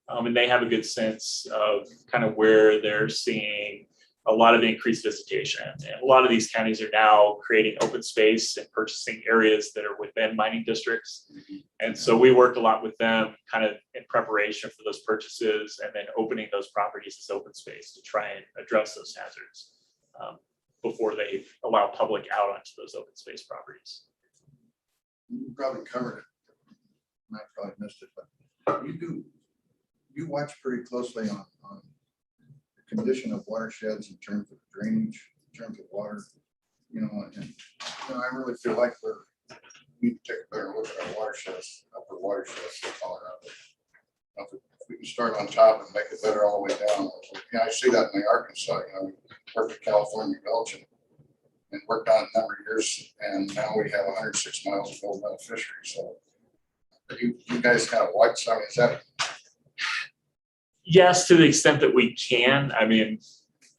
and they have a good sense of kind of where they're seeing a lot of the increased visitation. And a lot of these counties are now creating open space and purchasing areas that are within mining districts. And so we work a lot with them kind of in preparation for those purchases, and then opening those properties as open space to try and address those hazards before they allow public out onto those open space properties. You probably covered it. I probably missed it, but you watch pretty closely on the condition of watersheds in terms of drainage, in terms of water, and I really feel like we need to take a better look at our watersheds, upper watersheds in Colorado. If we can start on top and make it better all the way down. I see that in the Arkansas, we worked at California Gulch and worked on a number of years, and now we have 106 miles of gold medal fishery. So you guys kind of watch some, is that? Yes, to the extent that we can. I mean,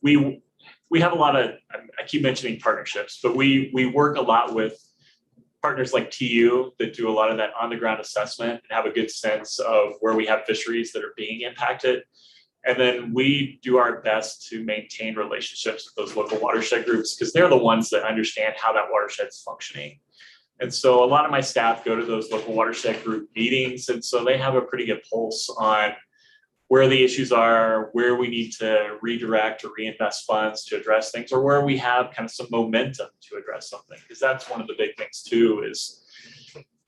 we have a lot of, I keep mentioning partnerships, but we work a lot with partners like TU that do a lot of that on the ground assessment and have a good sense of where we have fisheries that are being impacted. And then we do our best to maintain relationships with those local watershed groups because they're the ones that understand how that watershed is functioning. And so a lot of my staff go to those local watershed group meetings. And so they have a pretty good pulse on where the issues are, where we need to redirect or reinvest funds to address things, or where we have kind of some momentum to address something. Because that's one of the big things too, is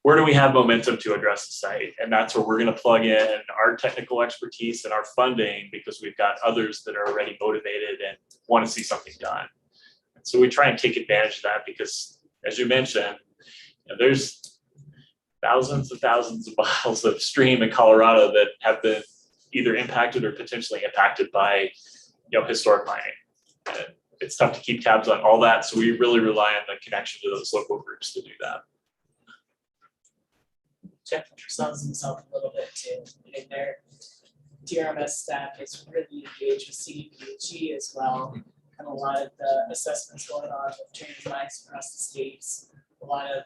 where do we have momentum to address the site? And that's where we're going to plug in our technical expertise and our funding, because we've got others that are already motivated and want to see something done. And so we try and take advantage of that because, as you mentioned, there's thousands and thousands of miles of stream in Colorado that have been either impacted or potentially impacted by, historic mining. And it's tough to keep tabs on all that. So we really rely on the connection to those local groups to do that. Jeff sells himself a little bit too. I think their DRMS staff is really engaged with CDPHE as well. And a lot of the assessments going on with training mines across the states, a lot of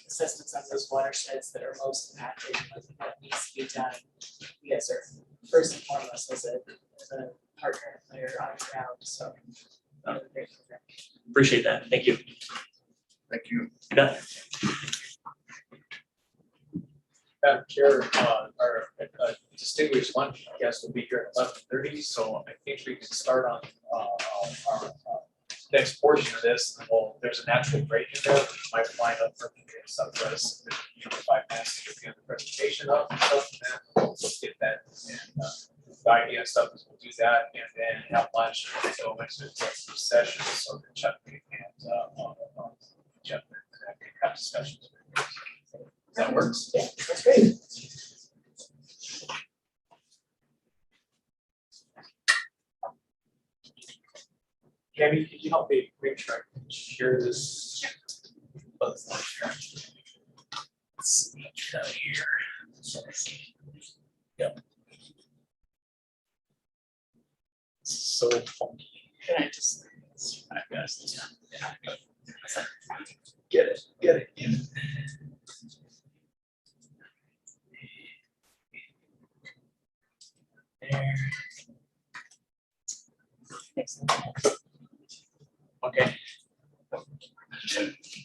assessments on those watersheds that are most impacted, that needs to be done. You guys are first and foremost as a partner and player on the ground. So great program. Appreciate that. Thank you. Thank you. Yeah. Madam Chair, our distinguished lunch guest will be here at 11:30, so I think we can start on our next portion of this. And there's a natural break in there, which might line up for some of us, 5 minutes to get the presentation up and stuff, and then we'll get that. And the idea and stuff is we'll do that and then have lunch until next executive session, so that Chuck and Jeff can have discussions. That works? Yeah, that's great. Gabby, could you help me make sure I can share this? Let's not share. Let's see here. Yep. So funky. Can I just? Get it. There. Okay.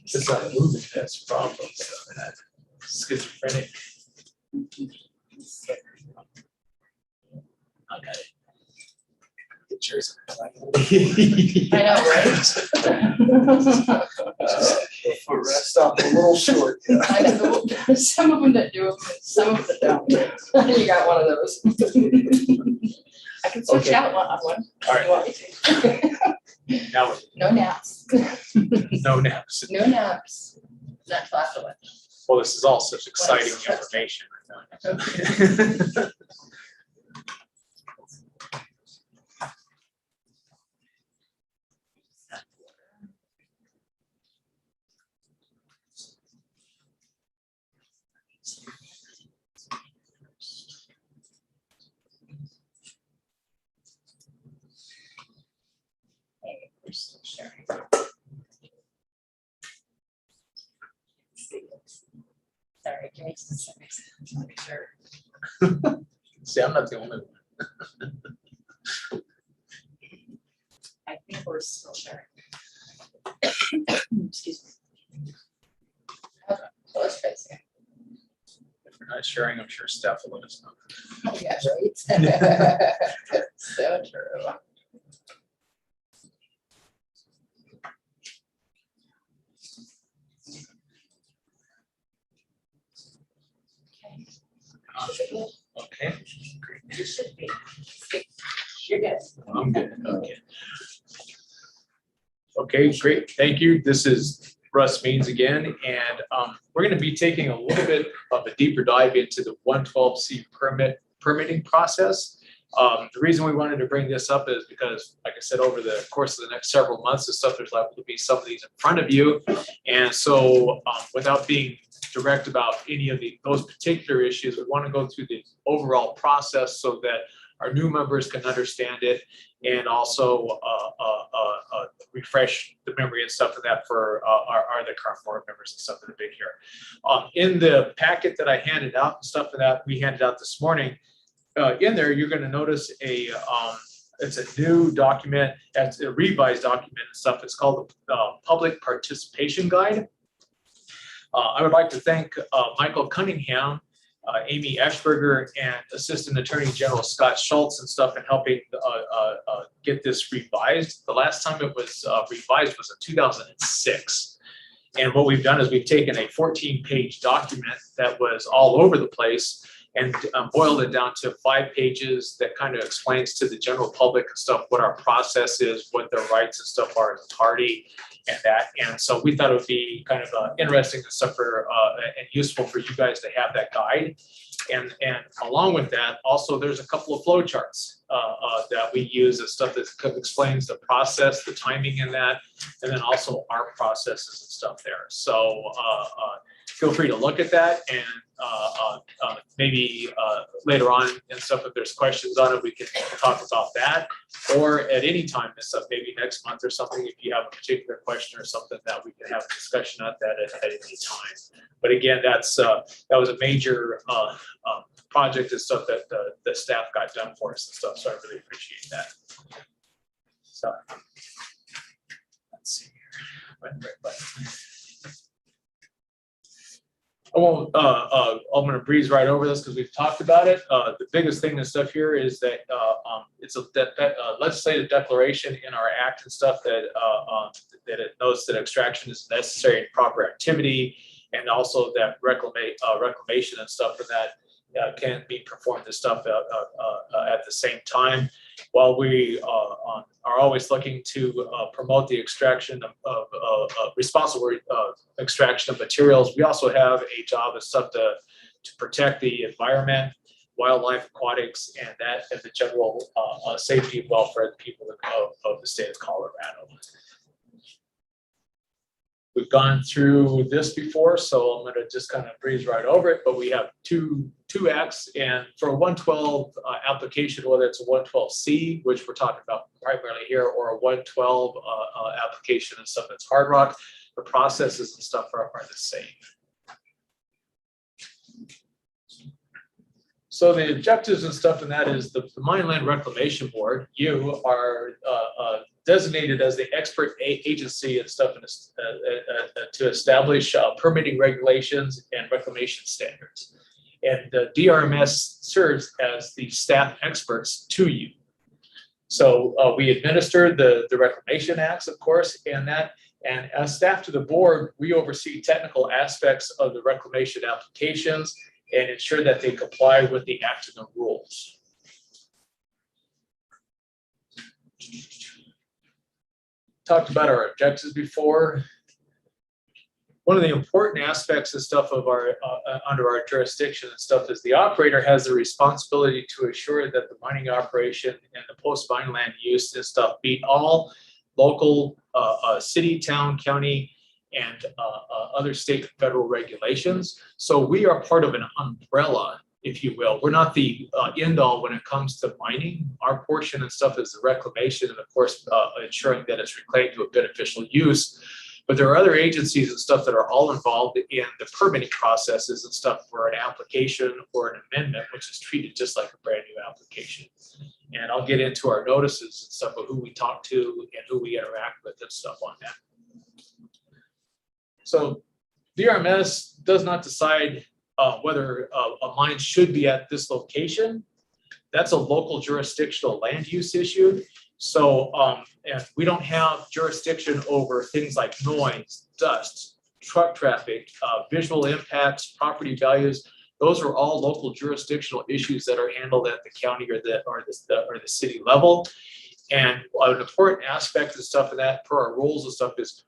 It's not a moving test problem, so that schizophrenic. I got it. Pictures. I know, right? Stop a little short. I know, there's some of them that do them, some of them that don't. You got one of those. I can switch Okay. out on one. All if you want me to. Now, No naps. no naps. No naps. Not class away. Well, this is all such exciting information. Sorry, give me some seconds. Let me sure. See, I'm not the only one. I think we're still sharing. Excuse me. Okay, so let's face it. If we're not sharing, I'm sure staff will let us know. Oh, yeah, right? So true. Okay. You should be. You're good. I'm good. Okay. Okay, great. Thank you. This is Russ Means again, and we're going to be taking a little bit of a deeper dive into the 112C permitting process. The reason we wanted to bring this up is because, like I said, over the course of the next several months and stuff, there's likely to be some of these in front of you. And so without being direct about any of those particular issues, we want to go through the overall process so that our new members can understand it, and also refresh the memory and stuff of that for our the current board members and stuff that have been here. In the packet that I handed out and stuff of that we handed out this morning, in there you're going to notice it's a new document, it's a revised document and stuff. It's called the Public Participation Guide. I would like to thank Michael Cunningham, Amy Ashberger, and Assistant Attorney General Scott Schultz and stuff in helping get this revised. The last time it was revised was in 2006. And what we've done is we've taken a 14-page document that was all over the place and boiled it down to 5 pages that kind of explains to the general public and stuff what our process is, what their rights and stuff are as a party and that. And so we thought it would be kind of interesting and stuff for and useful for you guys to have that guide. And along with that, also there's a couple of flow charts that we use as stuff that explains the process, the timing in that, and then also our processes and stuff there. So feel free to look at that, and maybe later on and stuff, if there's questions on it, we can talk about that, or at any time and stuff, maybe next month or something, if you have a particular question or something that we can have a discussion on that at any time. But again, that was a major project and stuff that the staff got done for us and stuff, so I really appreciate that. So let's see here. Right button. I won't, I'm gonna breeze right over this because we've talked about it. The biggest thing and stuff here is that it's a legislative declaration in our act and stuff that it notes that extraction is necessary and proper activity, and also that reclamation and stuff for that can be performed and stuff at the same time. While we are always looking to promote the extraction of responsible extraction of materials, we also have a job of stuff to protect the environment, wildlife, aquatics, and the general safety and welfare of the people of the state of Colorado. We've gone through this before, so I'm going to just kind of breeze right over it, but we have two acts, and for a 112 application, whether it's a 112C, which we're talking about primarily here, or a 112 application and stuff that's hard rock, the processes and stuff are the same. So the objectives and stuff in that is the Mine Land Reclamation Board, you are designated as the expert agency and stuff to establish permitting regulations and reclamation standards. And the DRMS serves as the staff experts to you. So we administer the reclamation acts, of course, and as staff to the board, we oversee technical aspects of the reclamation applications and ensure that they comply with the act and the rules. Talked about our objectives before. One of the important aspects and stuff of our under our jurisdiction and stuff is the operator has the responsibility to ensure that the mining operation and the post-mine land use and stuff meet all local city, town, county, and other state and federal regulations. So we are part of an umbrella, if you will. We're not the end all when it comes to mining. Our portion and stuff is the reclamation and, of course, ensuring that it's reclaimed to a beneficial use. But there are other agencies and stuff that are all involved in the permitting processes and stuff for an application or an amendment, which is treated just like a brand new application. And I'll get into our notices and stuff of who we talk to and who we interact with and stuff on that. So DRMS does not decide whether a mine should be at this location. That's a local jurisdictional land use issue. So and we don't have jurisdiction over things like noise, dust, truck traffic, visual impacts, property values. Those are all local jurisdictional issues that are handled at the county or the city level. And an important aspect of stuff of that per our rules and stuff is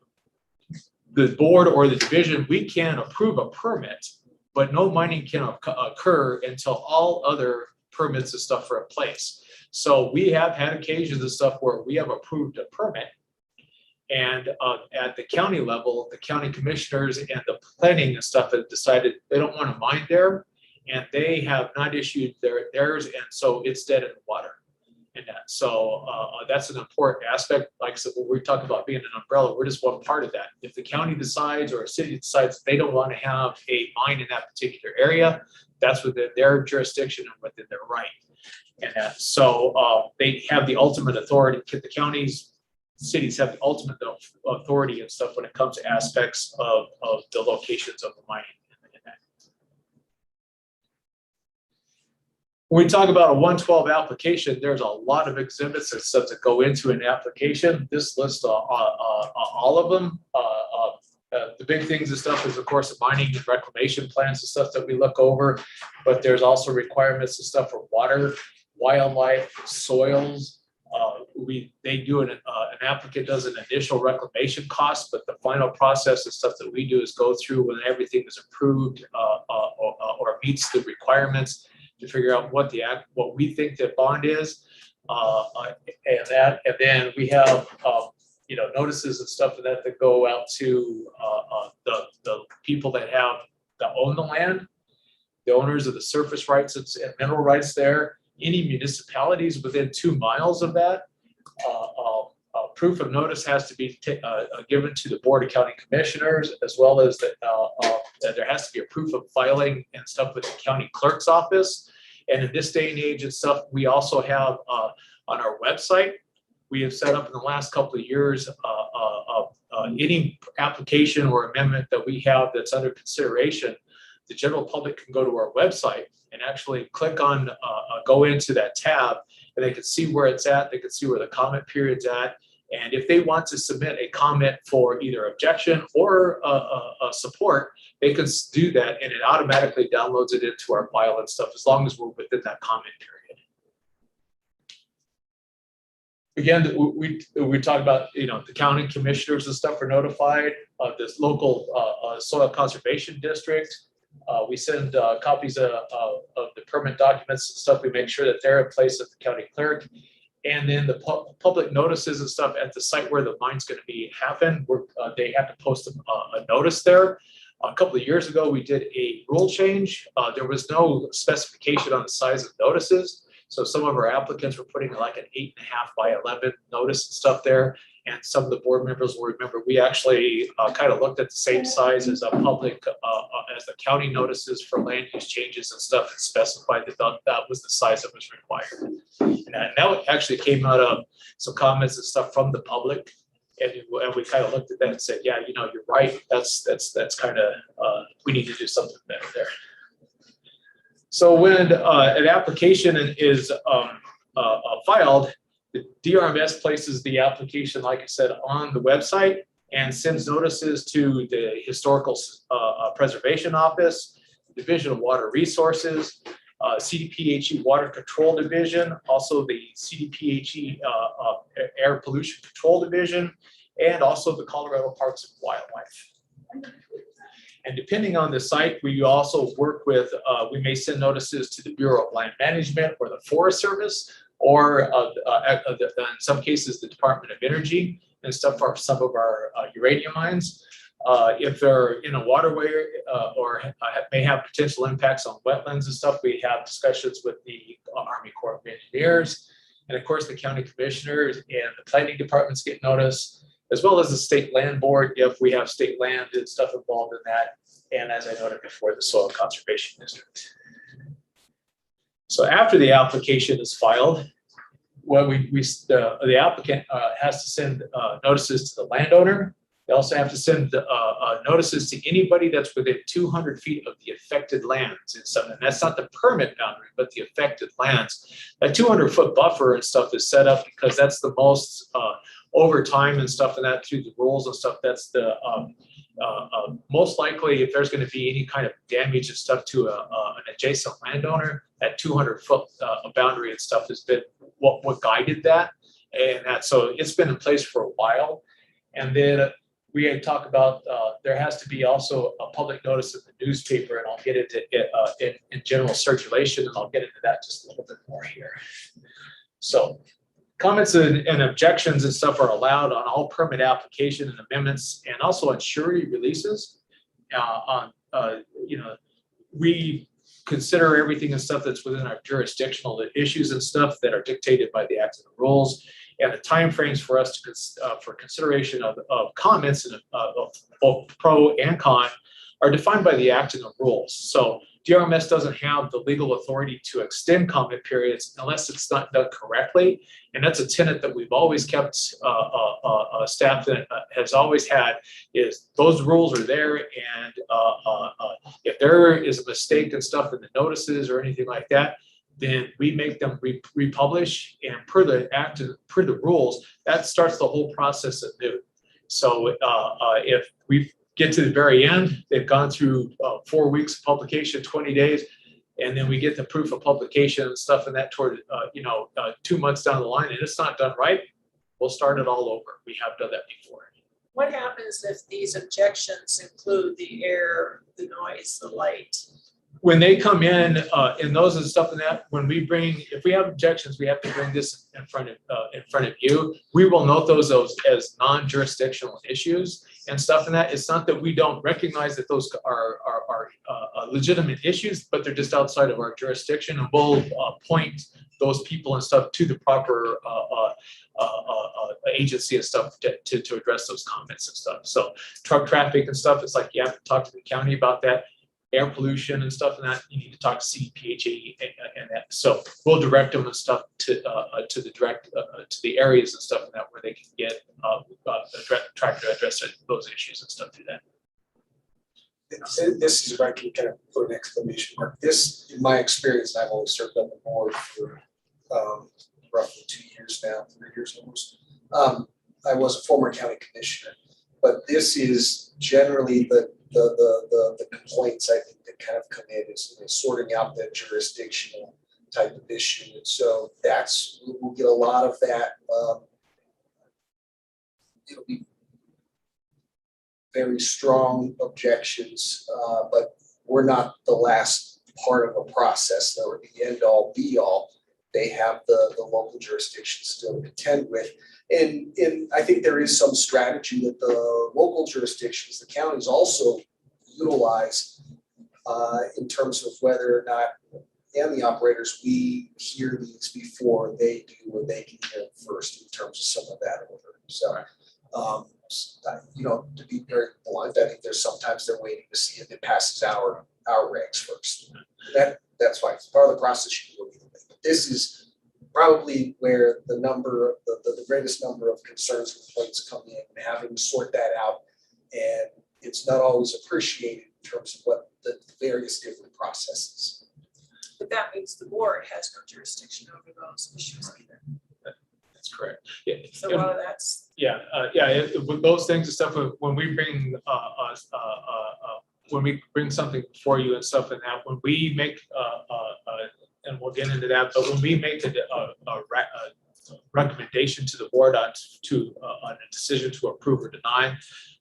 the board or the division, we can approve a permit, but no mining can occur until all other permits and stuff are in place. So we have had occasions and stuff where we have approved a permit, and at the county level, the county commissioners and the planning and stuff have decided they don't want to mine there, and they have not issued theirs, and so it's dead in the water. And that, so that's an important aspect. Like I said, when we talk about being an umbrella, we're just one part of that. If the county decides or a city decides they don't want to have a mine in that particular area, that's within their jurisdiction and within their right. And so they have the ultimate authority. The counties, cities have the ultimate authority and stuff when it comes to aspects of the locations of the mining. When we talk about a 112 application, there's a lot of exhibits and stuff that go into an application. This lists all of them. The big things and stuff is, of course, the mining and reclamation plans and stuff that we look over, but there's also requirements and stuff for water, wildlife, soils. They do an applicant does an initial reclamation cost, but the final process and stuff that we do is go through when everything is approved or meets the requirements to figure out what we think the bond is, and then we have notices and stuff that go out to the people that own the land, the owners of the surface rights and mineral rights there, any municipalities within 2 miles of that. Proof of notice has to be given to the Board of County Commissioners, as well as that there has to be a proof of filing and stuff with the county clerk's office. And in this day and age and stuff, we also have on our website, we have set up in the last couple of years any application or amendment that we have that's under consideration. The general public can go to our website and actually click on, go into that tab, and they can see where it's at. They can see where the comment period's at. And if they want to submit a comment for either objection or support, they can do that, and it automatically downloads it into our file and stuff, as long as we're within that comment period. Again, we talk about, the county commissioners and stuff are notified of this local soil conservation district. We send copies of the permit documents and stuff. We make sure that they're in place at the county clerk. And then the public notices and stuff at the site where the mine's going to be happen, they have to post a notice there. A couple of years ago, we did a rule change. There was no specification on the size of notices. So some of our applicants were putting like an 8.5 by 11 notice and stuff there. And some of the board members will remember, we actually kind of looked at the same size as a public, as the county notices for land use changes and stuff, and specified that was the size that was required. And that actually came out of some comments and stuff from the public. And we kind of looked at that and said, yeah, you're right. That's kind of, we need to do something better there. So when an application is filed, the DRMS places the application, like I said, on the website and sends notices to the Historical Preservation Office, Division of Water Resources, CDPHE Water Control Division, also the CDPHE Air Pollution Control Division, and also the Colorado Parks and Wildlife. And depending on the site, we also work with, we may send notices to the Bureau of Land Management or the Forest Service, or in some cases, the Department of Energy and stuff for some of our uranium mines. If they're in a waterway or may have potential impacts on wetlands and stuff, we have discussions with the Army Corps of Engineers, and of course the county commissioners and the planning departments get notice, as well as the state land board if we have state land and stuff involved in that. And as I noted before, the soil conservation district. So after the application is filed, well, the applicant has to send notices to the landowner. They also have to send notices to anybody that's within 200 feet of the affected lands. And that's not the permit boundary, but the affected lands. That 200-foot buffer and stuff is set up because that's the most over time and stuff, and that through the rules and stuff, that's the most likely if there's going to be any kind of damage and stuff to an adjacent landowner, that 200-foot boundary and stuff has been what guided that. And so it's been in place for a while. And then we had talked about there has to be also a public notice in the newspaper, and I'll get into it in general circulation, and I'll get into that just a little bit more here. So comments and objections and stuff are allowed on all permit application and amendments, and also on surety releases. consider everything and stuff that's within our jurisdictional issues and stuff that are dictated by the acts and the rules. And the timeframes for us to, for consideration of comments and of both pro and con are defined by the act and the rules. So DRMS doesn't have the legal authority to extend comment periods unless it's not done correctly. And that's a tenet that we've always kept, staff that has always had, is those rules are there. And if there is a mistake and stuff in the notices or anything like that, then we make them republish, and per the act, per the rules, that starts the whole process anew. So if we get to the very end, they've gone through 4 weeks of publication, 20 days, and then we get the proof of publication and stuff and that toward, 2 months down the line, and it's not done right, we'll start it all over. We have done that before. What happens if these objections include the air, the noise, the light? When they come in, and those and stuff and that, when we bring, if we have objections, we have to bring this in front of you. We will note those as non-jurisdictional issues and stuff and that. It's not that we don't recognize that those are legitimate issues, but they're just outside of our jurisdiction, and we'll point those people and stuff to the proper agency and stuff to address those comments and stuff. So truck traffic and stuff, it's like you have to talk to the county about that. Air pollution and stuff and that, you need to talk to CDPHE and that. So we'll direct them and stuff to the areas and stuff and that where they can get try to address those issues and stuff through that. This is if I can kind of put an exclamation mark. This, in my experience, I've always served on the board for roughly 2 years now, 3 years almost. I was a former county commissioner, but this is generally the complaints I think that kind of come in is sorting out that jurisdictional type of issue. And so we'll get a lot of that. It'll be very strong objections, but we're not the last part of a process or the end all be all. They have the local jurisdictions still to contend with. And I think there is some strategy that the local jurisdictions, the counties also utilize in terms of whether or not, and the operators, we hear these before they do, or they can hear it first in terms of some of that order. So, to be very blunt, I think there's sometimes they're waiting to see if it passes our regs first. That's why it's part of the process. But this is probably where the greatest number of concerns and complaints come in, and having to sort that out. And it's not always appreciated in terms of what the various different processes. But that means the board has no jurisdiction over those issues either. That's correct. Yeah. So a lot of that's. Yeah, with those things and stuff, when we bring something for you and stuff and that, when we make, and we'll get into that, but when we make a recommendation to the board on a decision to approve or deny,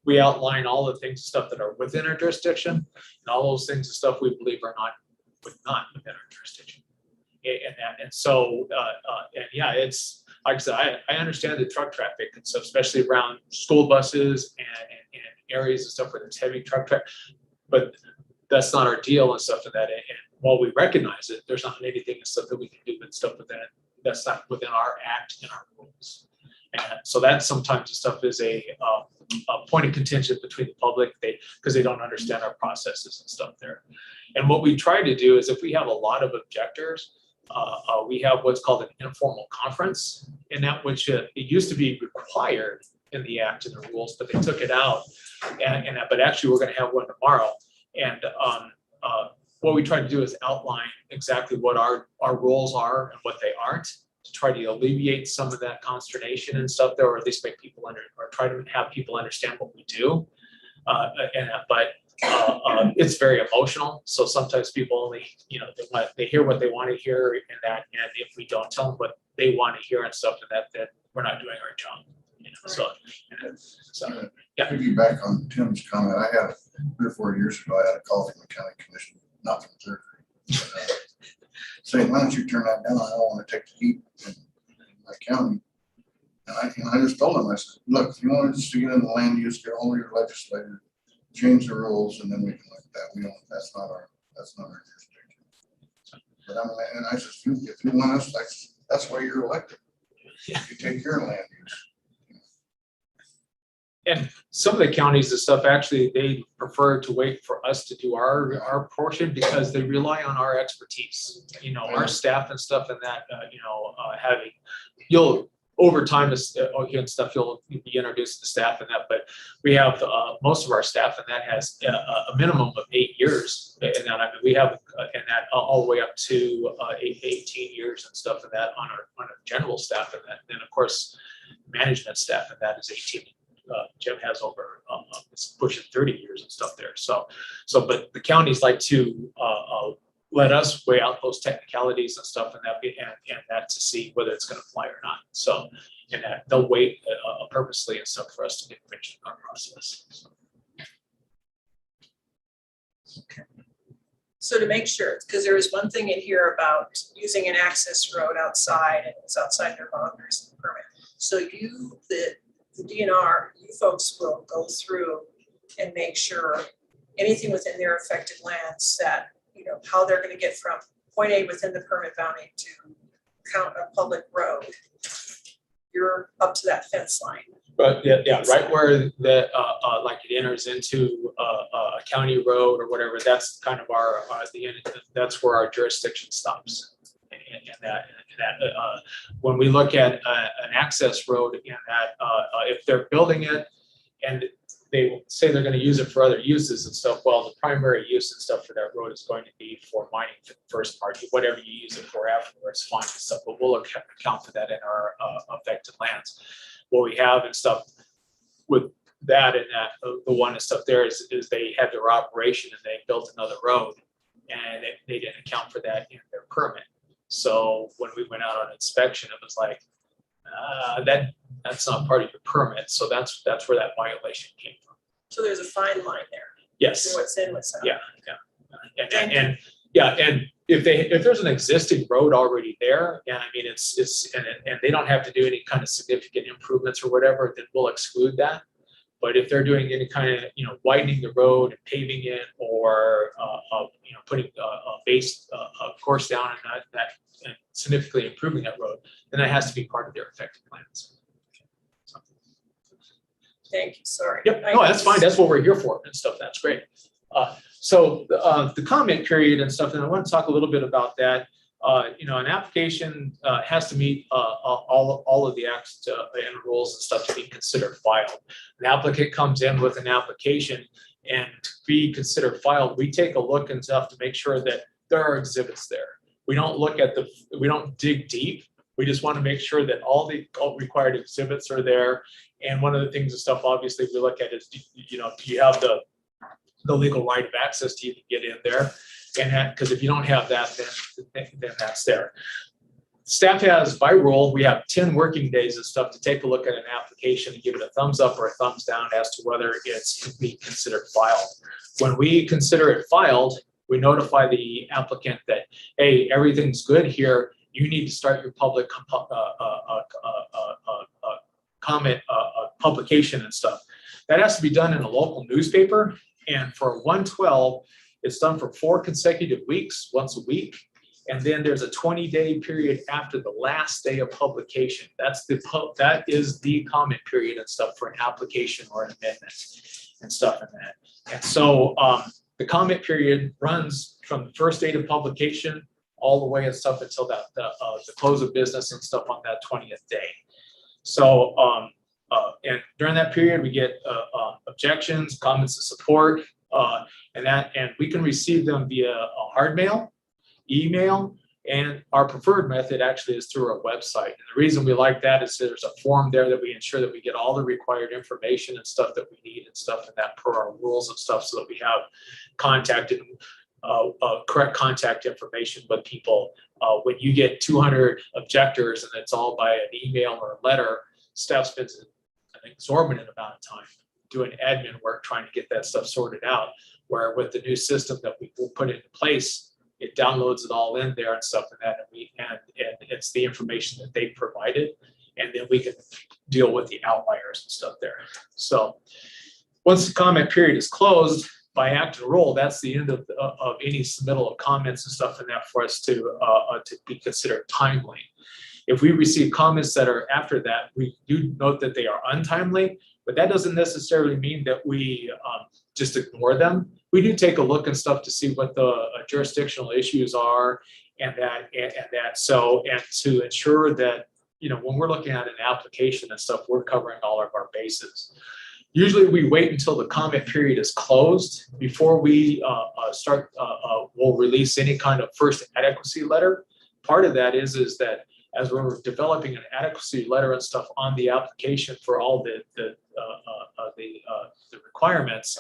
we outline all the things and stuff that are within our jurisdiction, and all those things and stuff we believe are not within our jurisdiction. It's like I said, I understand the truck traffic and stuff, especially around school buses and areas and stuff where there's heavy truck traffic, but that's not our deal and stuff like that. And while we recognize it, there's not anything and stuff that we can do and stuff with that. That's not within our act and our rules. And so that sometimes the stuff is a point of contention between the public, because they don't understand our processes and stuff there. And what we try to do is, if we have a lot of objectors, we have what's called an informal conference, in that which it used to be required in the act and the rules, but they took it out. But actually, we're going to have one tomorrow. And what we try to do is outline exactly what our rules are and what they aren't, to try to alleviate some of that consternation and stuff there, or at least make people or try to have people understand what we do. But it's very emotional. So sometimes people only, they hear what they want to hear, and if we don't tell them what they want to hear and stuff, then we're not doing our job. Yeah. Piggyback on Tim's comment, I had 3 or 4 years ago, I had a call from the county commission, not from Third Creek, saying, why don't you turn that down? I don't want to take the heat in my county. And I just told him, I said, look, if you want us to get in the land use, get all your legislators, change the rules, and then we can look at that. That's not our jurisdiction. But I'm, and I said, if you want us, that's why you're elected. You take care of land use. And some of the counties and stuff, actually, they prefer to wait for us to do our portion because they rely on our expertise. You know, our staff and stuff and that, having, over time and stuff, you'll be introduced to staff and that, but we have most of our staff and that has a minimum of 8 years. And that, I mean, we have and that all the way up to 18 years and stuff and that on our general staff and that. Then of course, management staff and that is 18. Jim has over it's pushing 30 years and stuff there. So but the counties like to let us weigh out those technicalities and stuff and that to see whether it's going to fly or not. So and that they'll wait purposely and stuff for us to get finished in our process. So. Okay. So to make sure, because there is one thing in here about using an access road outside and it's outside their boundaries of the permit. So the DNR, you folks will go through and make sure anything within their affected lands that, you know, how they're going to get from point A within the permit boundary to count a public road. You're up to that fence line. But yeah, right where the like it enters into a county road or whatever, that's kind of our that's where our jurisdiction stops. When we look at an access road in that, if they're building it and they say they're going to use it for other uses and stuff, well, the primary use and stuff for that road is going to be for mining for the first part. Whatever you use it for afterwards, fine and stuff, but we'll account for that in our affected lands. What we have and stuff with that and that, the one and stuff there is they had their operation and they built another road and they didn't account for that in their permit. So when we went out on inspection, it was like, that's not part of your permit. So that's where that violation came from. So there's a fine line there. Yes. What's in, what's out. Yeah. And if there's an existing road already there, and I mean and they don't have to do any kind of significant improvements or whatever, then we'll exclude that. But if they're doing any kind of widening the road and paving it, or putting a base course down and that and significantly improving that road, then that has to be part of their affected plans. So. Thank you. Sorry. Yep. No, that's fine. That's what we're here for and stuff. That's great. So the comment period and stuff, and I want to talk a little bit about that. An application has to meet all of the acts and rules and stuff to be considered filed. An applicant comes in with an application, and to be considered filed, we take a look and stuff to make sure that there are exhibits there. We don't look at we don't dig deep. We just want to make sure that all the required exhibits are there. And one of the things and stuff, obviously, we look at is, do you have the legal right of access to even get in there? And because if you don't have that, then that's there. Staff has, by rule, we have 10 working days and stuff to take a look at an application and give it a thumbs up or a thumbs down as to whether it's to be considered filed. When we consider it filed, we notify the applicant that, hey, everything's good here. You need to start your public comment publication and stuff. That has to be done in a local newspaper. And for 112, it's done for 4 consecutive weeks, once a week. And then there's a 20-day period after the last day of publication. That is the comment period and stuff for an application or an amendment and stuff in that. And so the comment period runs from the first date of publication all the way and stuff until the close of business and stuff on that 20th day. So and during that period, we get objections, comments of support, and we can receive them via a hard mail, email, and our preferred method actually is through our website. And the reason we like that is there's a form there that we ensure that we get all the required information and stuff that we need and stuff, and that per our rules and stuff, so that we have correct contact information with people. When you get 200 objectors and it's all by an email or a letter, staff spends an exorbitant amount of time doing admin work trying to get that stuff sorted out. Where with the new system that we will put into place, it downloads it all in there and stuff, and it's the information that they provided, and then we can deal with the outliers and stuff there. So once the comment period is closed, by act and roll, that's the end of any submittal of comments and stuff in that for us to be considered timely. If we receive comments that are after that, we do note that they are untimely, but that doesn't necessarily mean that we just ignore them. We do take a look and stuff to see what the jurisdictional issues are and to ensure that, you know, when we're looking at an application and stuff, we're covering all of our bases. Usually we wait until the comment period is closed before we we'll release any kind of first adequacy letter. Part of that is that as we're developing an adequacy letter and stuff on the application for all the requirements,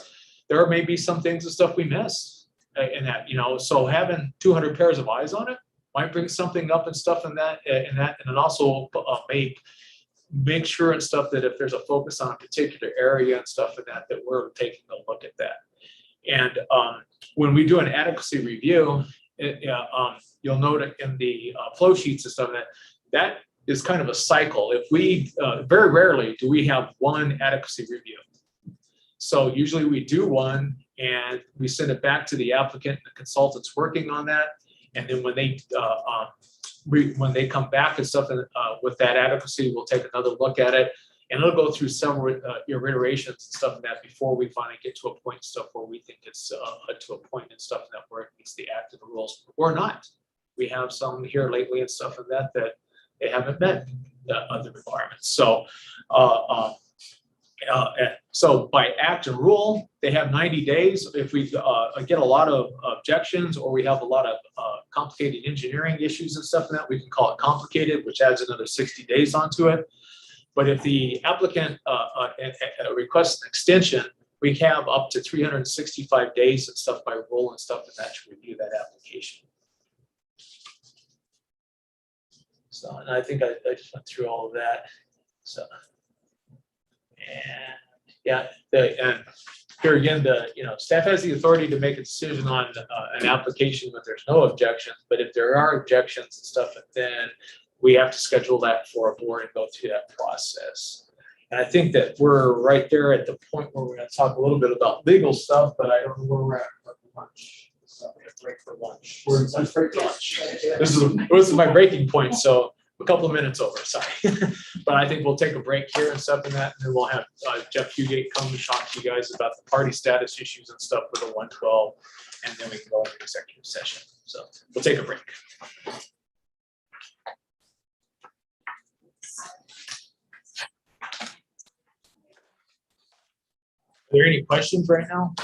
there may be some things and stuff we miss in that, you know, so having 200 pairs of eyes on it might bring something up and stuff in that, and it also make sure and stuff that if there's a focus on a particular area and stuff in that we're taking a look at that. And when we do an adequacy review, you'll note it in the flow sheets and stuff that is kind of a cycle. If we very rarely do we have one adequacy review. So usually we do one and we send it back to the applicant and the consultants working on that. And then when they come back and stuff with that adequacy, we'll take another look at it. And it'll go through several iterations and stuff like that before we finally get to a point and stuff where we think it's to a point and stuff that where it meets the act of the rules or not. We have some here lately and stuff like that they haven't met the other requirements. So so by act and rule, they have 90 days. If we get a lot of objections or we have a lot of complicated engineering issues and stuff like that, we can call it complicated, which adds another 60 days onto it. But if the applicant requests an extension, we have up to 365 days and stuff by rule and stuff and that to review that application. So, and I think I just went through all of that. So, and yeah, and here again, staff has the authority to make a decision on an application when there's no objections. But if there are objections and stuff, then we have to schedule that for a board and go through that process. And I think that we're right there at the point where we're going to talk a little bit about legal stuff, but I don't know where we're at for lunch. So we have to break for lunch. Let's break for lunch. This is my breaking point. So a couple of minutes over, sorry. But I think we'll take a break here and stuff and that, and then we'll have Jeff Hugate come and talk to you guys about the party status issues and stuff with the 112, and then we can go into executive session. So we'll take a break. Are there any questions right now?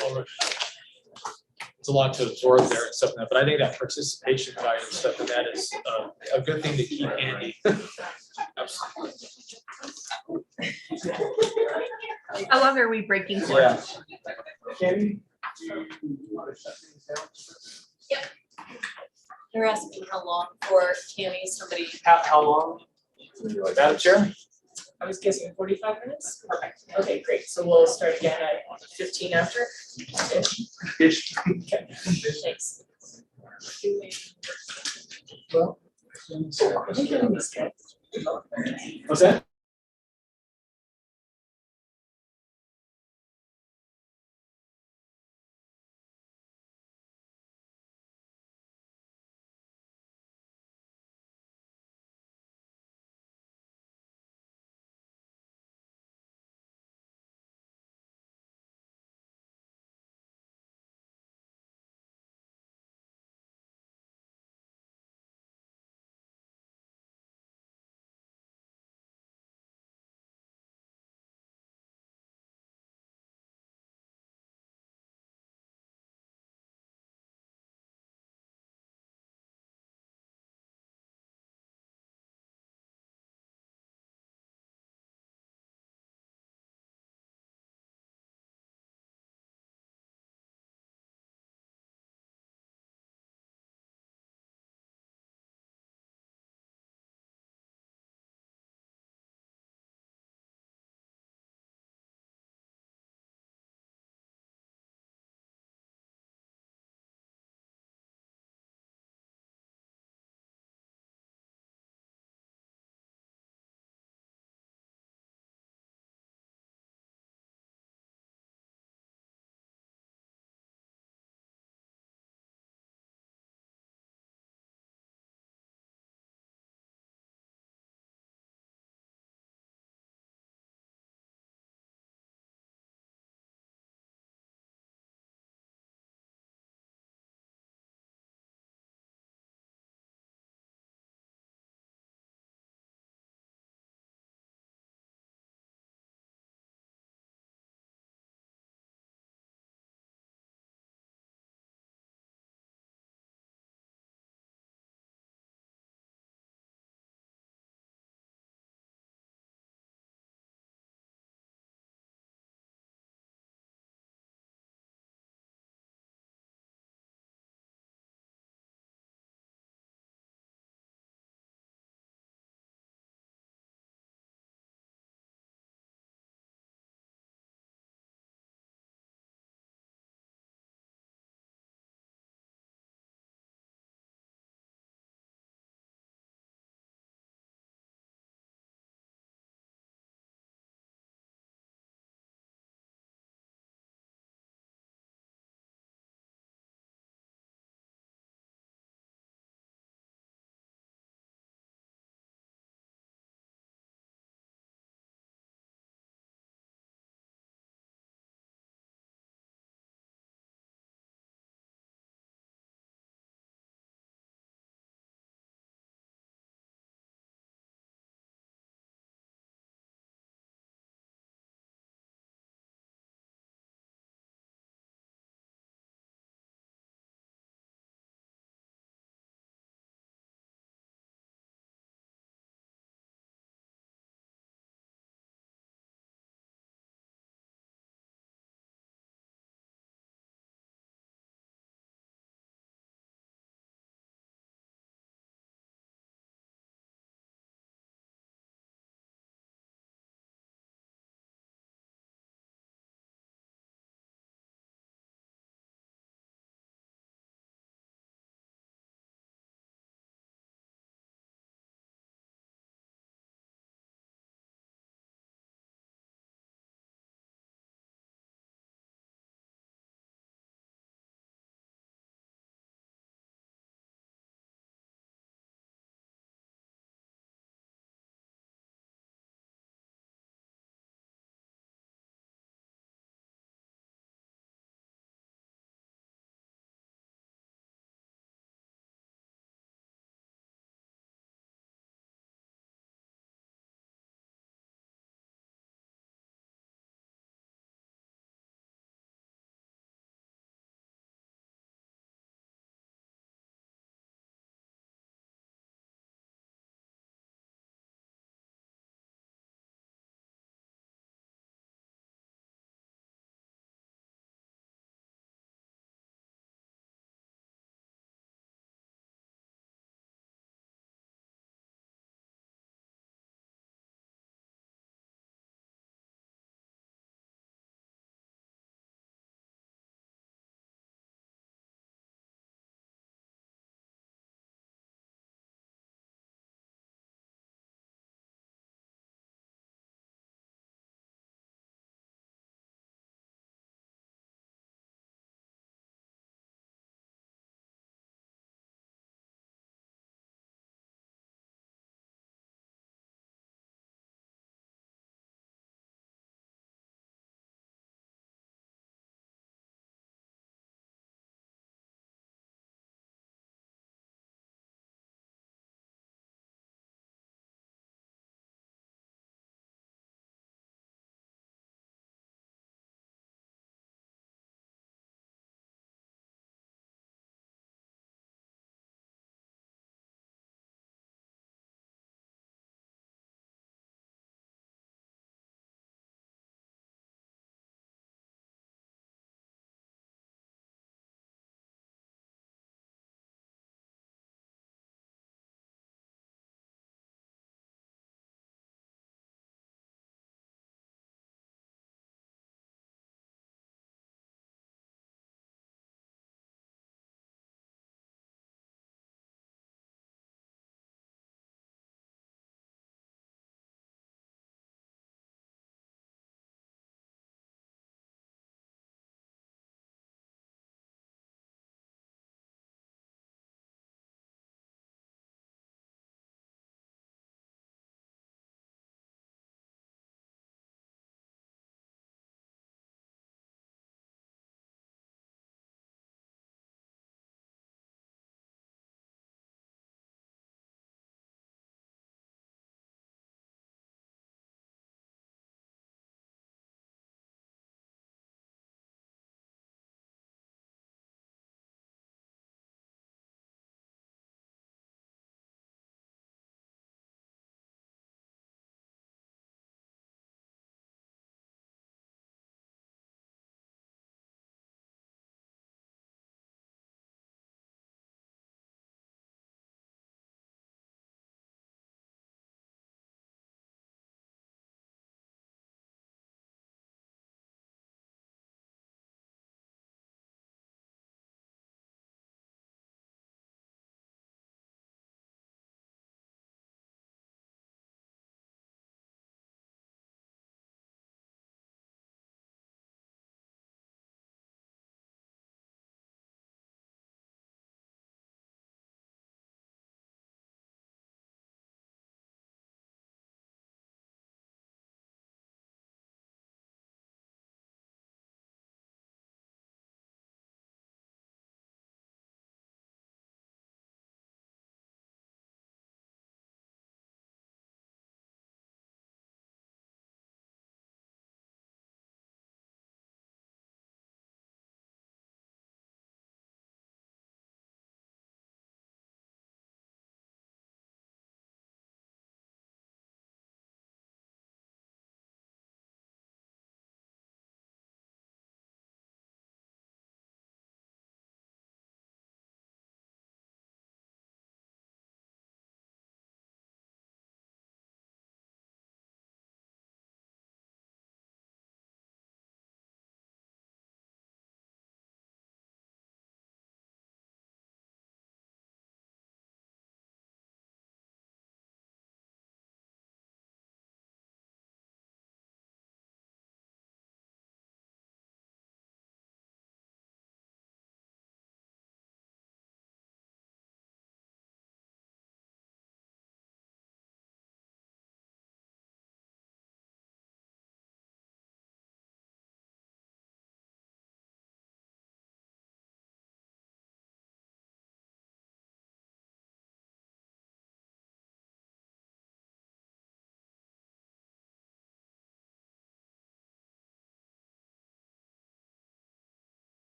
It's a lot to absorb there and stuff like that, but I think that participation guide and stuff and that is a good thing to keep handy. Absolutely. How long are we breaking for? Yeah. Yep. They're asking how long for Tammy, somebody. How long? Madam Chair? I was guessing 45 minutes. Perfect. Okay, great. So we'll start again at 15 after. Ish. Okay. Thanks. Well, I think you're in this guy. What's that?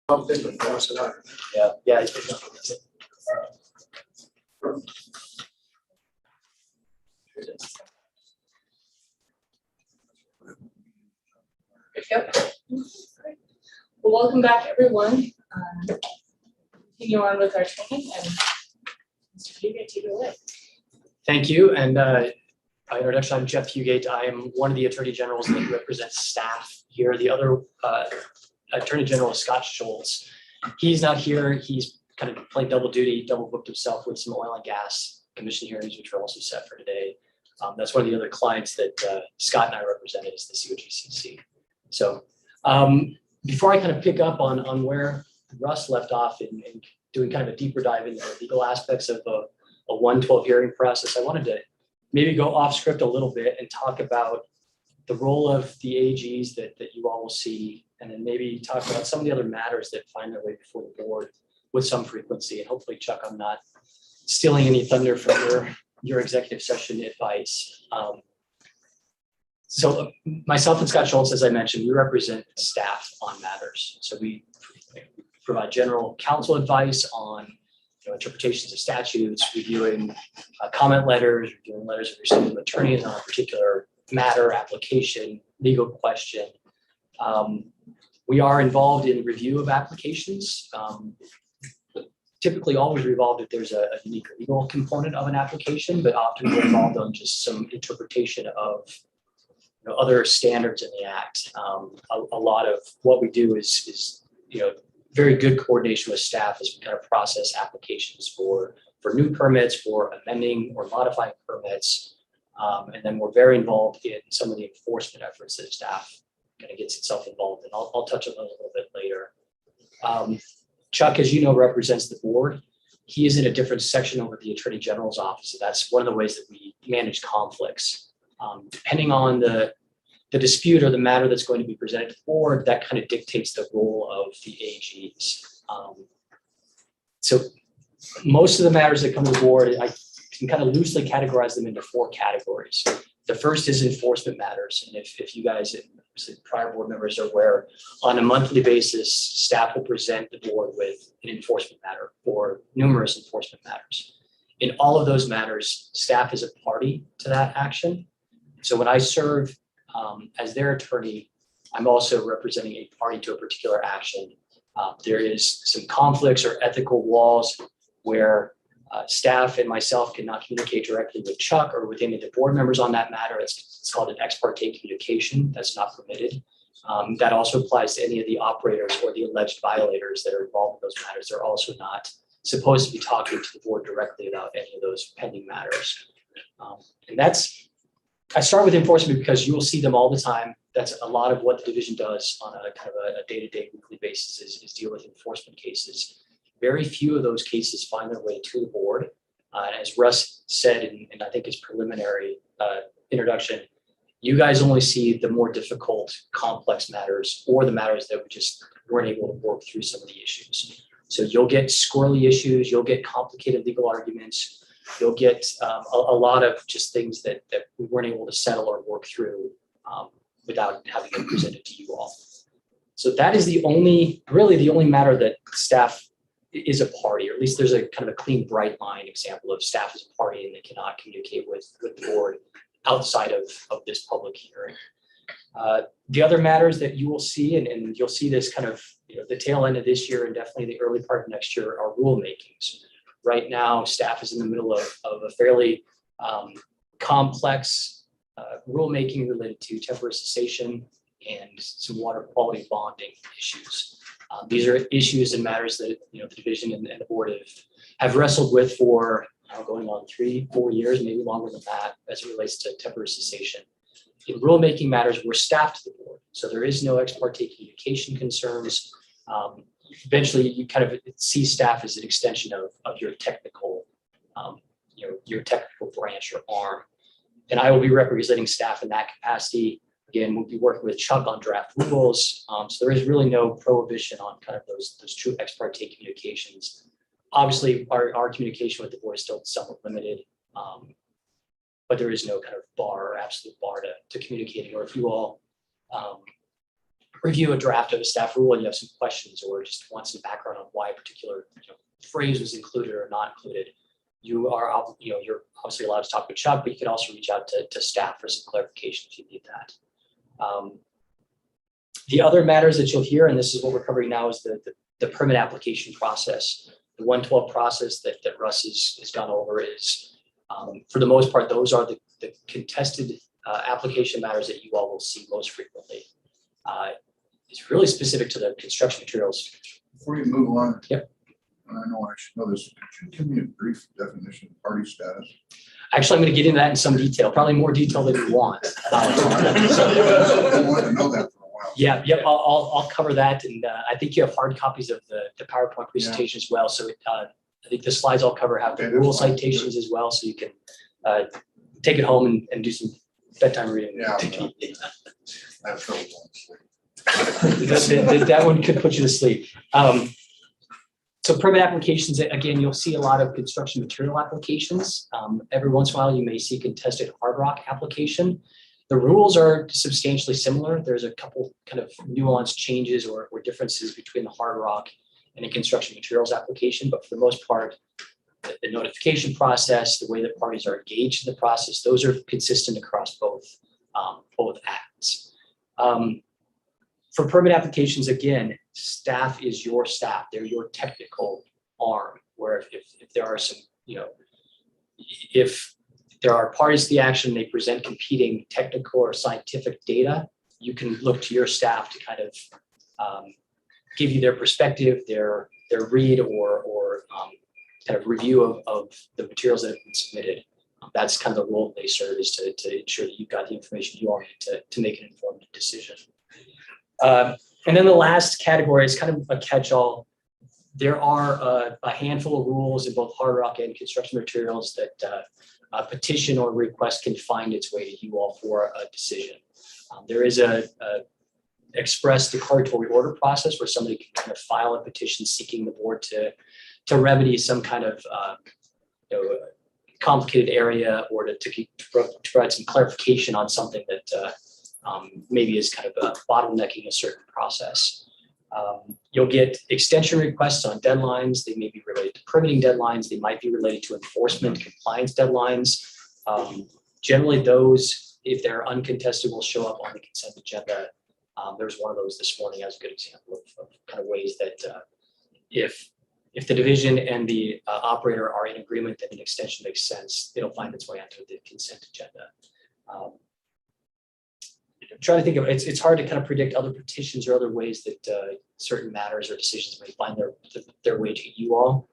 Bumped into before, so not. Yeah. Yep. Well, welcome back, everyone. Continue on with our training and Mr. Fugate, take it away. Thank you. And by introduction, I'm Jeff Fugate. I am one of the Attorney Generals that represents staff here. The other Attorney General is Scott Schultz. He's not here. He's kind of played double duty, double booked himself with some oil and gas commission hearings, which are also set for today. That's one of the other clients that Scott and I represented is the COGCC. So before I kind of pick up on where Russ left off in doing kind of a deeper dive into the legal aspects of a 112 hearing process, I wanted to maybe go off script a little bit and talk about the role of the AGs that you all will see, and then maybe talk about some of the other matters that find their way before the board with some frequency. And hopefully, Chuck, I'm not stealing any thunder from your executive session advice. So myself and Scott Schultz, as I mentioned, we represent staff on matters. So we provide general counsel advice on interpretations of statutes, reviewing comment letters, reviewing letters of received from attorneys on a particular matter, application, legal question. We are involved in review of applications. Typically always involved if there's a unique legal component of an application, but often we're involved on just some interpretation of other standards in the Act. A lot of what we do is very good coordination with staff as we kind of process applications for new permits, for amending or modifying permits. And then we're very involved in some of the enforcement efforts that staff kind of gets itself involved in. I'll touch on that a little bit later. Chuck, as you know, represents the board. He is in a different section over at the Attorney General's office. So that's one of the ways that we manage conflicts. Depending on the dispute or the matter that's going to be presented to the board, that kind of dictates the role of the AGs. So most of the matters that come to the board, I can kind of loosely categorize them into 4 categories. The first is enforcement matters. And if you guys, prior board members are aware, on a monthly basis, staff will present the board with an enforcement matter or numerous enforcement matters. In all of those matters, staff is a party to that action. So when I serve as their attorney, I'm also representing a party to a particular action. There is some conflicts or ethical walls where staff and myself cannot communicate directly with Chuck or with any of the board members on that matter. It's called an ex parte communication. That's not permitted. That also applies to any of the operators or the alleged violators that are involved in those matters. They're also not supposed to be talking to the board directly about any of those pending matters. And I start with enforcement because you will see them all the time. That's a lot of what the division does on a kind of a day-to-day weekly basis is deal with enforcement cases. Very few of those cases find their way to the board. As Russ said, and I think his preliminary introduction, you guys only see the more difficult, complex matters or the matters that we just weren't able to work through some of the issues. So you'll get squirrely issues, you'll get complicated legal arguments, you'll get a lot of just things that we weren't able to settle or work through without having them presented to you all. So that is really the only matter that staff is a party, or at least there's a kind of a clean, bright line example of staff as a party and they cannot communicate with the board outside of this public hearing. The other matters that you will see, and you'll see this kind of the tail end of this year and definitely the early part of next year, are rulemakings. Right now, staff is in the middle of a fairly complex rulemaking related to temporary cessation and some water quality bonding issues. These are issues and matters that the division and the board have wrestled with for going on 3-4 years, maybe longer than that, as it relates to temporary cessation. In rulemaking matters, we're staff to the board, so there is no ex parte communication concerns. Eventually, you kind of see staff as an extension of your technical, your technical branch or arm. And I will be representing staff in that capacity. Again, we'll be working with Chuck on draft rules. So there is really no prohibition on kind of those true ex parte communications. Obviously, our communication with the board is still somewhat limited, but there is no kind of bar or absolute bar to communicating. Or if you all review a draft of a staff rule and you have some questions or just want some background on why a particular phrase was included or not included, you're obviously allowed to talk with Chuck, but you can also reach out to staff for some clarification if you need that. The other matters that you'll hear, and this is what we're covering now, is the permit application process. The 112 process that Russ has gone over is, for the most part, those are the contested application matters that you all will see most frequently. It's really specific to the construction materials. Before you move on. Yep. And I know I should know this, could you give me a brief definition of party status? Actually, I'm going to get into that in some detail, probably more detail than you want. I wanted to know that for a while. Yeah, yep, I'll cover that, and I think you have hard copies of the PowerPoint presentation as well. So I think the slides I'll cover have the rule citations as well, so you can take it home and do some bedtime reading. Yeah. I have trouble going to sleep. That one could put you to sleep. So permit applications, again, you'll see a lot of construction material applications. Every once in a while, you may see contested hard rock application. The rules are substantially similar. There's a couple kind of nuanced changes or differences between the hard rock and a construction materials application, but for the most part, the notification process, the way that parties are engaged in the process, those are consistent across both acts. For permit applications, again, staff is your staff. They're your technical arm, where if there are some, if there are parties to the action, they present competing technical or scientific data, you can look to your staff to kind of give you their perspective, their read or kind of review of the materials that have been submitted. That's kind of the role they serve, is to ensure that you've got the information you all need to make an informed decision. And then the last category is kind of a catch-all. There are a handful of rules in both hard rock and construction materials that a petition or request can find its way to you all for a decision. There is a express declaratory order process where somebody can kind of file a petition seeking the board to remedy some kind of complicated area, or to provide some clarification on something that maybe is kind of bottlenecking a certain process. You'll get extension requests on deadlines. They may be related to permitting deadlines. They might be related to enforcement compliance deadlines. Generally, those, if they're uncontested, will show up on the consent agenda. There's one of those this morning as a good example of kind of ways that if the division and the operator are in agreement that an extension makes sense, it'll find its way onto the consent agenda. I'm trying to think of, it's hard to kind of predict other petitions or other ways that certain matters or decisions may find their way to you all.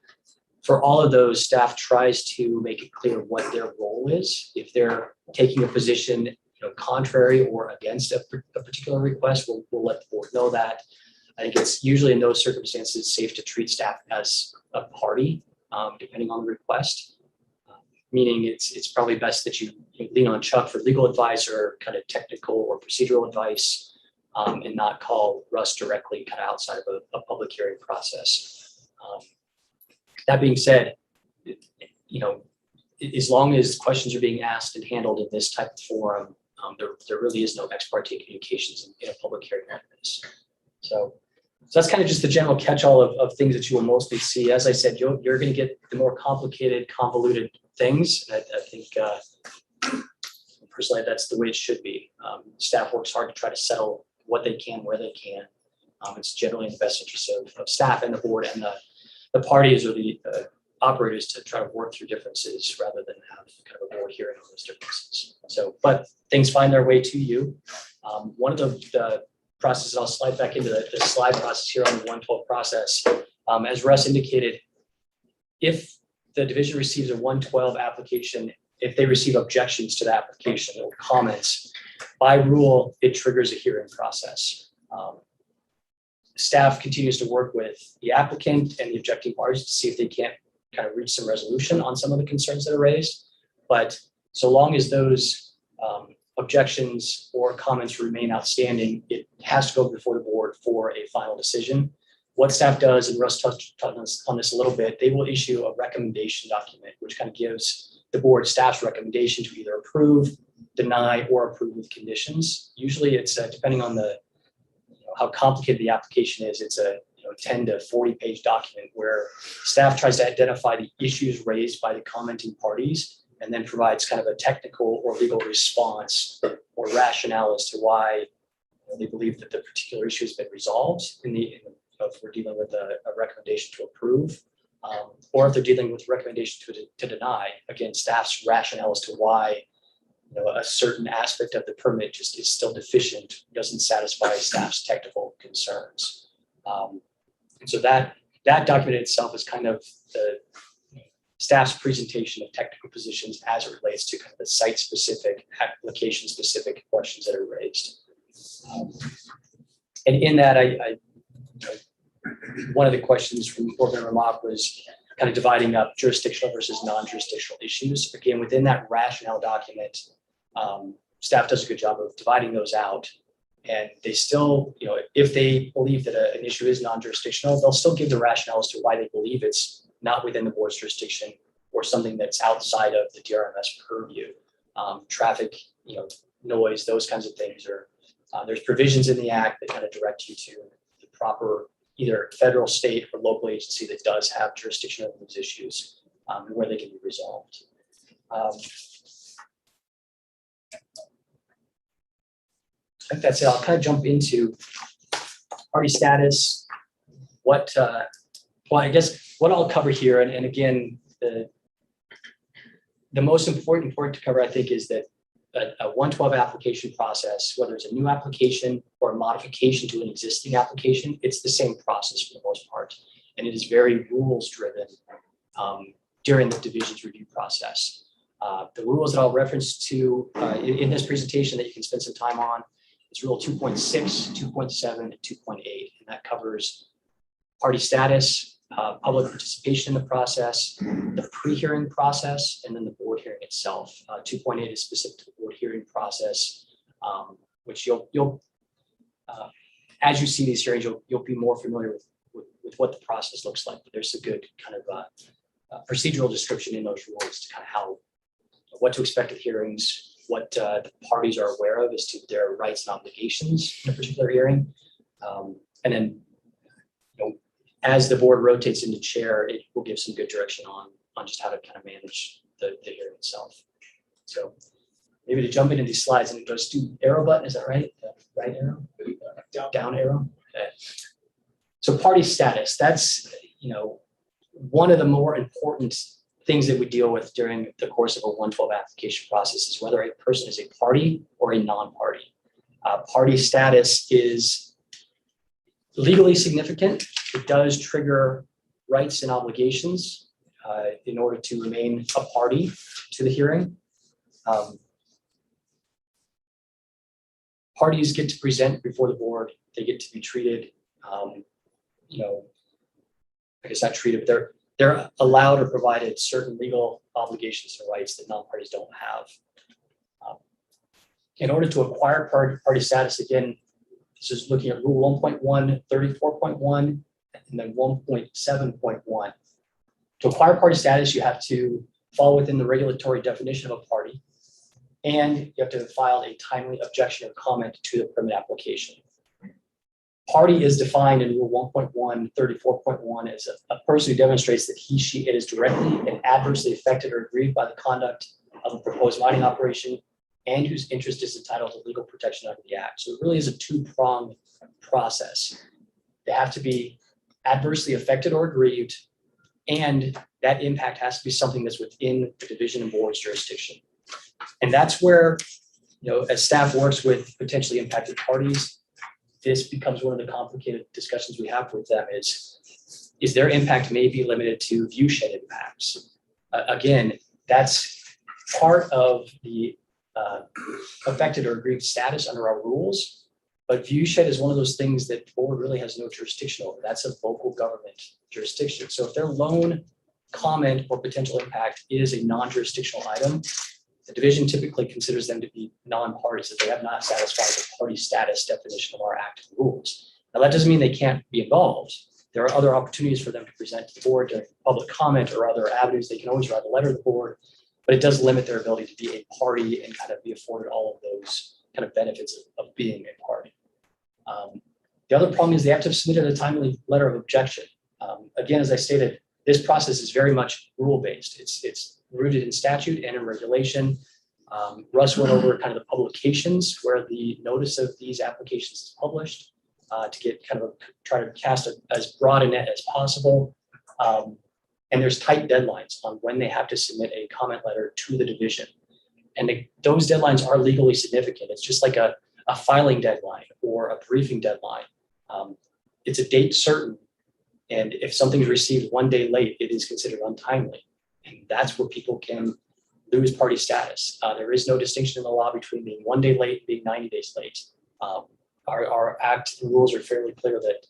For all of those, staff tries to make it clear what their role is. If they're taking a position contrary or against a particular request, we'll let the board know that. I think it's usually in those circumstances safe to treat staff as a party, depending on the request. Meaning it's probably best that you lean on Chuck for legal advice or kind of technical or procedural advice, and not call Russ directly kind of outside of a public hearing process. That being said, as long as questions are being asked and handled in this type of forum, there really is no ex parte communications in a public hearing like this. So that's kind of just the general catch-all of things that you will mostly see. As I said, you're going to get the more complicated, convoluted things. I think personally, that's the way it should be. Staff works hard to try to settle what they can, where they can. It's generally in the best interest of staff and the board and the parties or the operators to try to work through differences rather than have kind of a board hearing on those differences. So, but things find their way to you. One of the processes, I'll slide back into the slide process here on the 112 process. As Russ indicated, if the division receives a 112 application, if they receive objections to the application or comments, by rule, it triggers a hearing process. Staff continues to work with the applicant and the objecting parties to see if they can't kind of reach some resolution on some of the concerns that are raised. But so long as those objections or comments remain outstanding, it has to go before the board for a final decision. What staff does, and Russ touched on this a little bit, they will issue a recommendation document, which kind of gives the board staff's recommendation to either approve, deny, or approve with conditions. Usually it's depending on the how complicated the application is. It's a 10 to 40 page document where staff tries to identify the issues raised by the commenting parties and then provides kind of a technical or legal response or rationale as to why they believe that the particular issue has been resolved if we're dealing with a recommendation to approve, or if they're dealing with a recommendation to deny. Again, staff's rationale as to why a certain aspect of the permit just is still deficient, doesn't satisfy staff's technical concerns. And so that document itself is kind of the staff's presentation of technical positions as it relates to kind of the site-specific, application-specific questions that are raised. And in that, one of the questions from Board Member Mock was kind of dividing up jurisdictional versus non-jurisdictional issues. Again, within that rationale document, staff does a good job of dividing those out. And they still, if they believe that an issue is non-jurisdictional, they'll still give the rationale as to why they believe it's not within the board's jurisdiction or something that's outside of the DRMS purview. Traffic, noise, those kinds of things are. There's provisions in the act that kind of direct you to the proper either federal, state, or local agency that does have jurisdiction over those issues and where they can be resolved. I think that's it. I'll kind of jump into party status. Well, I guess what I'll cover here, and again, the most important point to cover, I think, is that a 112 application process, whether it's a new application or a modification to an existing application, it's the same process for the most part. And it is very rules driven during the division's review process. The rules that I'll reference to in this presentation that you can spend some time on is Rule 2.6, 2.7, and 2.8. And that covers party status, public participation in the process, the pre-hearing process, and then the board hearing itself. 2.8 is specific to the board hearing process, which you'll as you see these hearings, you'll be more familiar with what the process looks like. But there's a good kind of procedural description in those rules to kind of what to expect at hearings, what the parties are aware of as to their rights and obligations in a particular hearing, and then as the board rotates into chair, it will give some good direction on just how to kind of manage the hearing itself. So maybe to jump into these slides and just do arrow button, is that right? Right arrow? Down arrow? Okay. So party status, that's, one of the more important things that we deal with during the course of a 112 application process is whether a person is a party or a non-party. Party status is legally significant. It does trigger rights and obligations in order to remain a party to the hearing. Parties get to present before the board. They get to be treated, I guess not treated, but they're allowed or provided certain legal obligations and rights that non-parties don't have. In order to acquire party status, again, this is looking at Rule 1.1, 34.1, and then 1.7.1. To acquire party status, you have to fall within the regulatory definition of a party, and you have to have filed a timely objection or comment to the permit application. Party is defined in Rule 1.1, 34.1 as a person who demonstrates that he, she, it is directly and adversely affected or aggrieved by the conduct of a proposed mining operation and whose interest is entitled to legal protection under the Act. So it really is a two-pronged process. They have to be adversely affected or aggrieved, and that impact has to be something that's within the division and board's jurisdiction. And that's where, as staff works with potentially impacted parties, this becomes one of the complicated discussions we have with them is their impact may be limited to viewshed impacts. Again, that's part of the affected or aggrieved status under our rules, but viewshed is one of those things that the board really has no jurisdiction over. That's a local government jurisdiction. So if their lone comment or potential impact is a non-jurisdictional item, the division typically considers them to be non-parties if they have not satisfied the party status definition of our active rules. Now, that doesn't mean they can't be involved. There are other opportunities for them to present to the board during public comment or other avenues. They can always write a letter to the board, but it does limit their ability to be a party and kind of be afforded all of those kind of benefits of being a party. The other problem is they have to have submitted a timely letter of objection. Again, as I stated, this process is very much rule-based. It's rooted in statute and in regulation. Russ went over kind of the publications where the notice of these applications is published to get kind of try to cast as broad a net as possible. And there's tight deadlines on when they have to submit a comment letter to the division. And those deadlines are legally significant. It's just like a filing deadline or a briefing deadline. It's a date certain. And if something's received one day late, it is considered untimely. And that's where people can lose party status. There is no distinction in the law between being one day late and being 90 days late. Our act rules are fairly clear that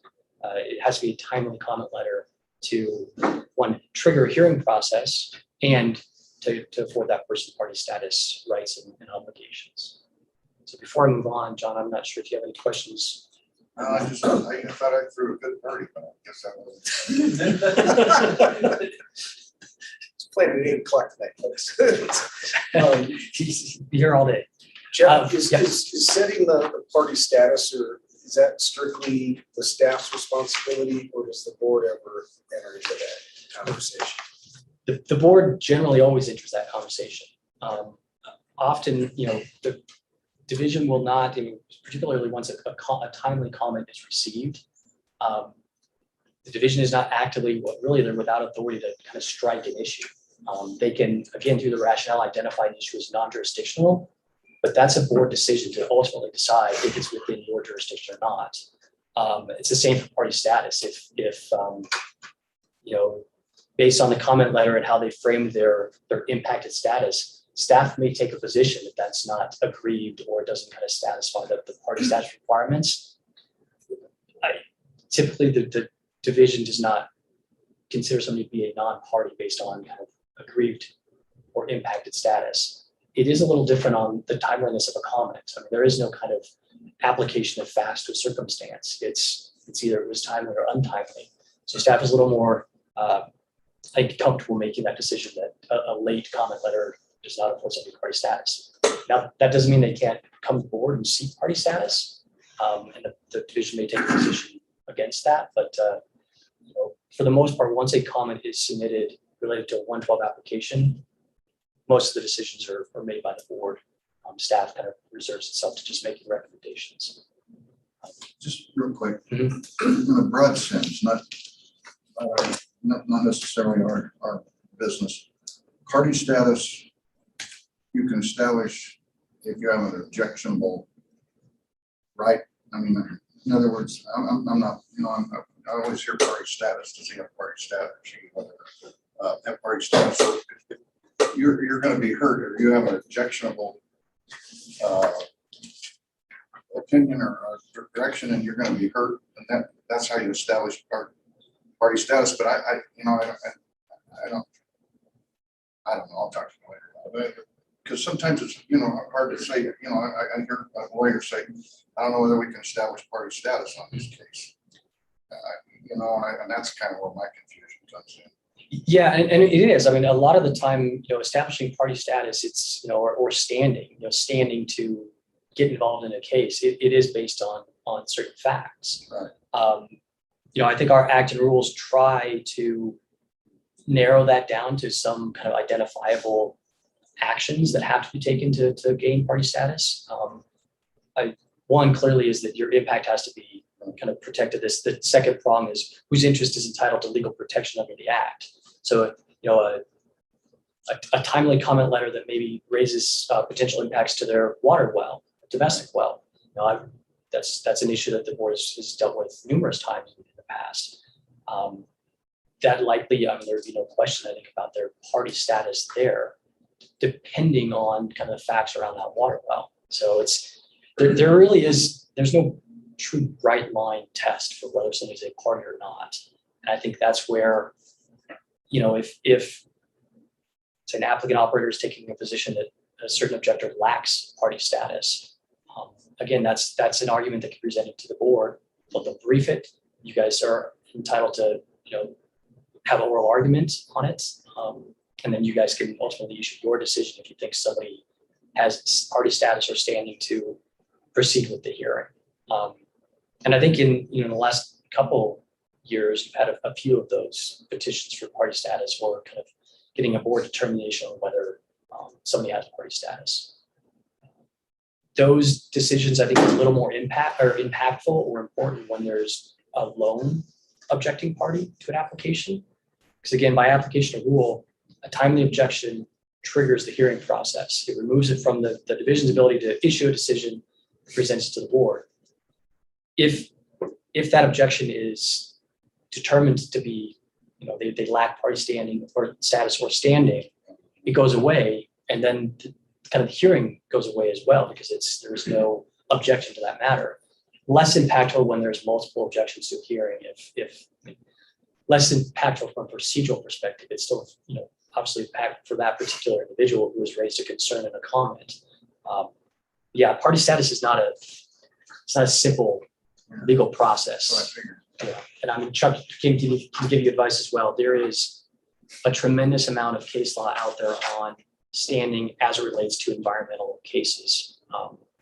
it has to be a timely comment letter to, one, trigger a hearing process and to afford that person party status rights and obligations. So before I move on, John, I'm not sure if you have any questions. I thought I threw a good party, but I guess that wasn't. It's playing at 8 o'clock tonight, folks. Be here all day. Jeff, Yeah. is setting the party status, or is that strictly the staff's responsibility, or does the board ever enter into that conversation? The board generally always enters that conversation. Often, the division will not, particularly once a timely comment is received, the division is not actively, they're without authority to kind of strike an issue. They can, again, through the rationale, identify the issue as non-jurisdictional, but that's a board decision to ultimately decide if it's within your jurisdiction or not. It's the same for party status. If based on the comment letter and how they framed their impacted status, staff may take a position that that's not aggrieved or it doesn't kind of satisfy the party status requirements. Typically, the division does not consider somebody to be a non-party based on kind of aggrieved or impacted status. It is a little different on the timeliness of a comment. I mean, there is no kind of application of facts to a circumstance. It's either it was timely or untimely. So staff is a little more comfortable making that decision that a late comment letter does not afford somebody party status. Now, that doesn't mean they can't come to the board and seek party status, and the division may take a position against that. But for the most part, once a comment is submitted related to a 112 application, most of the decisions are made by the board. Staff kind of reserves itself to just making recommendations. Just real quick, in a broad sense, not necessarily our business. Party status, you can establish if you have an objectionable right. I mean, in other words, I'm not, I always hear party status to think of party status. Have party status. So if you're going to be hurt or you have an objectionable opinion or direction, and you're going to be hurt, and that's how you establish party status. But I don't know. I'll talk to you later. Because sometimes it's hard to say. I hear a lawyer say, I don't know whether we can establish party status on this case. And that's kind of where my confusion comes in. Yeah, and it is. I mean, a lot of the time, establishing party status, it's or standing, standing to get involved in a case. It is based on certain facts. Right. I think our act and rules try to narrow that down to some kind of identifiable actions that have to be taken to gain party status. One clearly is that your impact has to be kind of protected. The second prong is whose interest is entitled to legal protection under the act. So, a timely comment letter that maybe raises potential impacts to their water well, domestic well. That's an issue that the board has dealt with numerous times in the past. That likely, there would be no question, I think, about their party status there, depending on kind of the facts around that water well. So there really is, there's no true right line test for whether somebody's a party or not. And I think that's where, if say an applicant operator is taking a position that a certain objector lacks party status, again, that's an argument that can be presented to the board. They'll brief it. You guys are entitled to, have an oral argument on it. And then you guys can ultimately issue your decision if you think somebody has party status or standing to proceed with the hearing. And I think in, the last couple years, you've had a few of those petitions for party status or kind of getting a board determination on whether somebody has party status. Those decisions, I think, are a little more impactful or important when there's a lone objecting party to an application. Because again, by application of rule, a timely objection triggers the hearing process. It removes it from the division's ability to issue a decision, presents it to the board. If that objection is determined to be, they lack party standing or status or standing, it goes away, and then kind of the hearing goes away as well because there's no objection to that matter. Less impactful when there's multiple objections to a hearing. If less impactful from a procedural perspective, it's still obviously impactful for that particular individual who has raised a concern and a comment. Yeah, party status is not a simple legal process. Yeah. And I mean, Chuck can give you advice as well. There is a tremendous amount of case law out there on standing as it relates to environmental cases.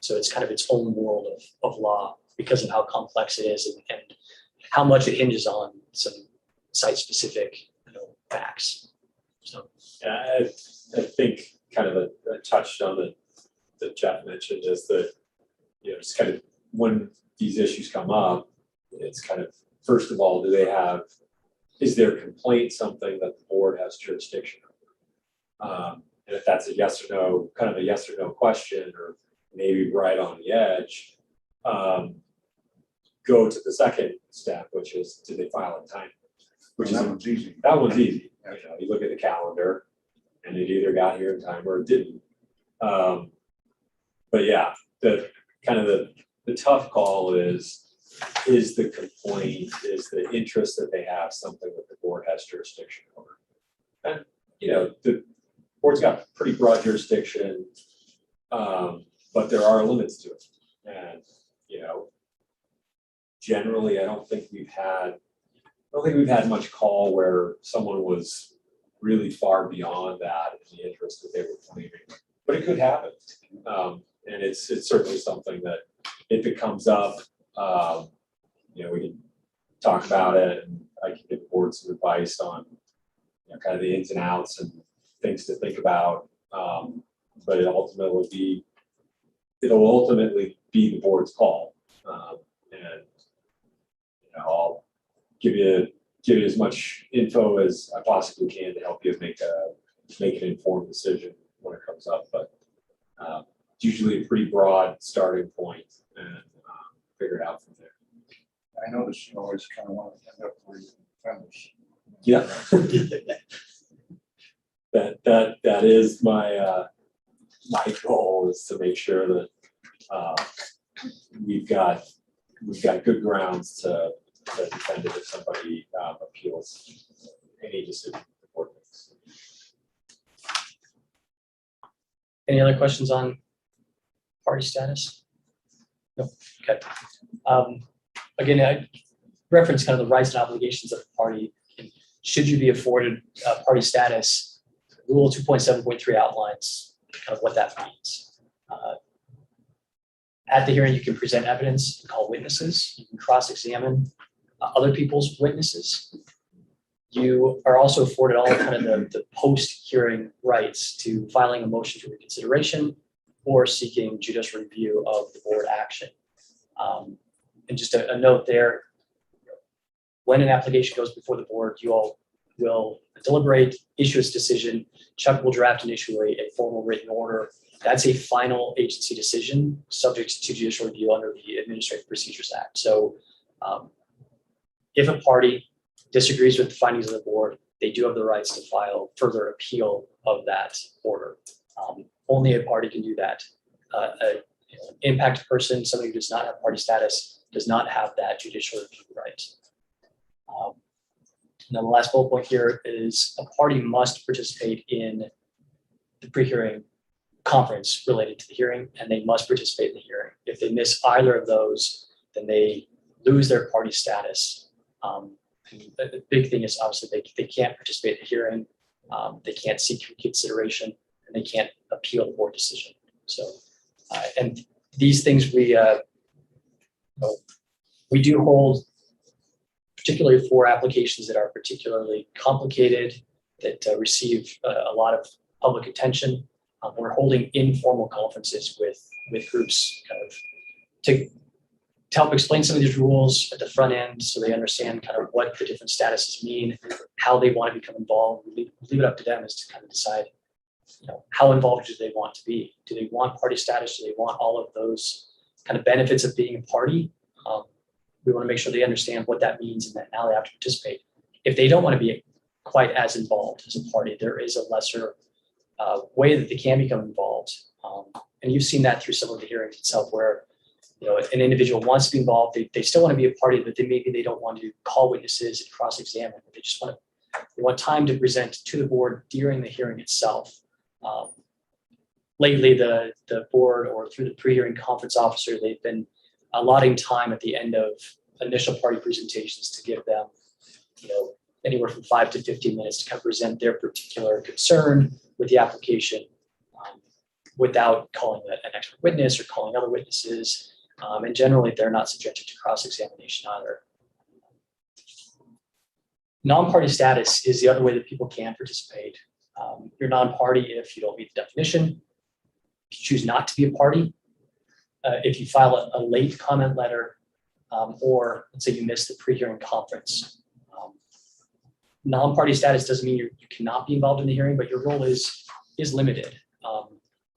So it's kind of its own world of law because of how complex it is and how much it hinges on some site-specific facts. So yeah, I think kind of a touch on that Jeff mentioned is that it's kind of when these issues come up, it's kind of first of all, is their complaint something that the board has jurisdiction over? And if that's a yes or no, kind of a yes or no question, or maybe right on the edge, go to the second step, which is, did they file in time? That one's easy. That one's easy. You look at the calendar, and it either got here in time or it didn't. But yeah, the tough call is the complaint, is the interest that they have something that the board has jurisdiction over? And the board's got pretty broad jurisdiction, but there are limits to it. And generally, I don't think we've had much call where someone was really far beyond that in the interest that they were claiming. But it could happen, and it's certainly something that if it comes up, we can talk about it, and I can give the board some advice on kind of the ins and outs and things to think about. But it'll ultimately be the board's call, and I'll give you as much info as I possibly can to help you make an informed decision when it comes up. But it's usually a pretty broad starting point, and figure it out from there. I notice you always kind of want to end up where you finish. Yeah. that is my goal, is to make sure that we've got good grounds to defend it if somebody appeals any decision the board makes. any other questions on party status? No. Okay. Again, I reference kind of the rights and obligations of the party. Should you be afforded party status, Rule 2.7.3 outlines kind of what that means. At the hearing, you can present evidence and call witnesses. You can cross-examine other people's witnesses. You are also afforded all kind of the post-hearing rights to filing a motion for reconsideration or seeking judicial review of the board action. And just a note there, when an application goes before the board, you all will deliberate, issue its decision. Chuck will draft and issue a formal written order. That's a final agency decision subject to judicial review under the Administrative Procedures Act. So if a party disagrees with the findings of the board, they do have the rights to file further appeal of that order. Only a party can do that. An impacted person, somebody who does not have party status, does not have that judicial review right. And then the last bullet point here is a party must participate in the pre-hearing conference related to the hearing, and they must participate in the hearing. If they miss either of those, then they lose their party status. The big thing is obviously they can't participate in the hearing, they can't seek reconsideration, and they can't appeal the board decision. So, and these things we We do hold, particularly for applications that are particularly complicated, that receive a lot of public attention. We're holding informal conferences with groups kind of to help explain some of these rules at the front end so they understand kind of what the different statuses mean, how they want to become involved. We leave it up to them as to kind of decide, how involved do they want to be? Do they want party status? Do they want all of those kind of benefits of being a party? We want to make sure they understand what that means and that now they have to participate. If they don't want to be quite as involved as a party, there is a lesser way that they can become involved. And you've seen that through some of the hearings itself where an individual wants to be involved, they still want to be a party, but maybe they don't want to call witnesses and cross-examine. They just want time to present to the board during the hearing itself. Lately, the board or through the pre-hearing conference officer, they've been allotting time at the end of initial party presentations to give them, anywhere from 5 to 15 minutes to kind of present their particular concern with the application without calling an expert witness or calling other witnesses. And generally, they're not subjected to cross-examination either. Non-party status is the other way that people can participate. You're non-party if you don't meet the definition, if you choose not to be a party, if you file a late comment letter, or let's say you missed the pre-hearing conference. Non-party status doesn't mean you cannot be involved in the hearing, but your role is limited.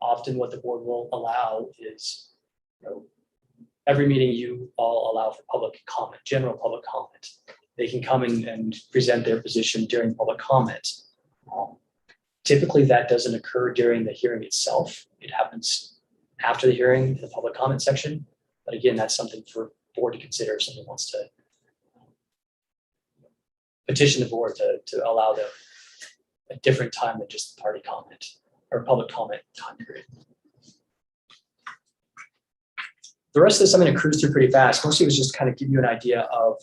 Often what the board will allow is, every meeting you all allow for public comment, general public comment. They can come in and present their position during public comment. Typically, that doesn't occur during the hearing itself. It happens after the hearing in the public comment section. But again, that's something for the board to consider if someone wants to petition the board to allow them a different time than just the party comment or public comment time period. The rest of this I'm going to cruise through pretty fast. Mostly it was just kind of give you an idea of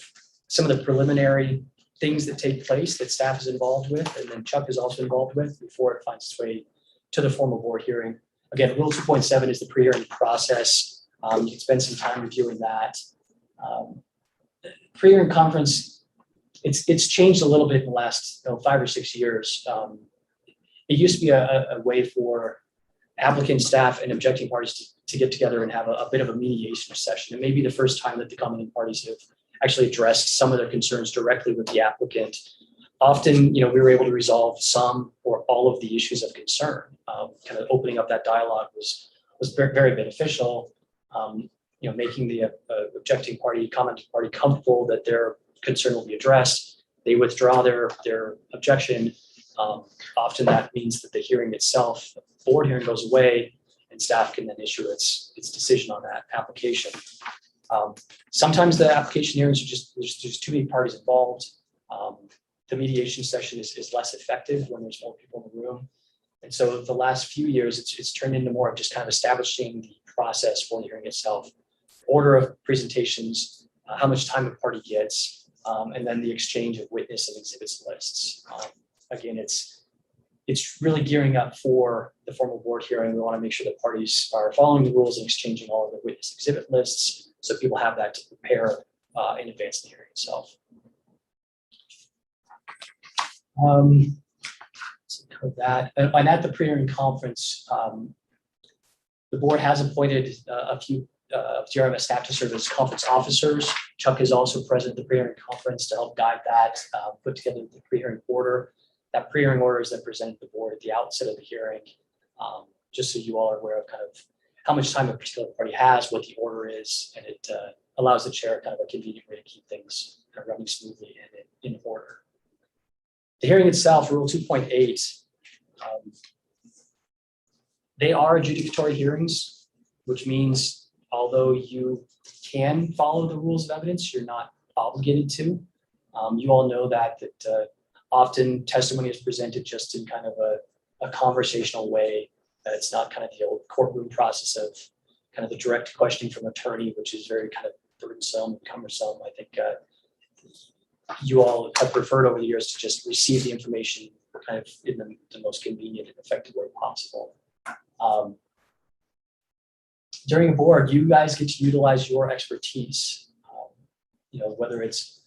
some of the preliminary things that take place that staff is involved with, and then Chuck is also involved with before it finds its way to the formal board hearing. Again, Rule 2.7 is the pre-hearing process. You can spend some time reviewing that. Pre-hearing conference, it's changed a little bit in the last 5 or 6 years. It used to be a way for applicant, staff, and objecting parties to get together and have a bit of a mediation session. It may be the first time that the commenting parties have actually addressed some of their concerns directly with the applicant. Often, we were able to resolve some or all of the issues of concern. Kind of opening up that dialogue was very, very beneficial. Making the objecting party, commenting party comfortable that their concern will be addressed. They withdraw their objection. Often that means that the hearing itself, the board hearing, goes away, and staff can then issue its decision on that application. Sometimes the application hearings are there's too many parties involved. The mediation session is less effective when there's more people in the room. And so the last few years, it's turned into more of just kind of establishing the process for the hearing itself, order of presentations, how much time a party gets, and then the exchange of witness and exhibits lists. Again, it's really gearing up for the formal board hearing. We want to make sure that parties are following the rules and exchanging all of the witness exhibit lists, so people have that to prepare in advance of the hearing itself. So that, and at the pre-hearing conference, the board has appointed a few GRMS staff to serve as conference officers. Chuck is also present at the pre-hearing conference to help guide that, put together the pre-hearing order. That pre-hearing order is then presented to the board at the outset of the hearing, just so you all are aware of kind of how much time a particular party has, what the order is, and it allows the chair kind of a convenient way to keep things kind of running smoothly and in order. The hearing itself, Rule 2.8, they are adjudicatory hearings, which means although you can follow the rules of evidence, you're not obligated to. You all know that often testimony is presented just in kind of a conversational way. It's not kind of the old courtroom process of kind of the direct questioning from attorney, which is very kind of burdensome and cumbersome. I think you all have preferred over the years to just receive the information kind of in the most convenient and effective way possible. During a board, you guys get to utilize your expertise. whether it's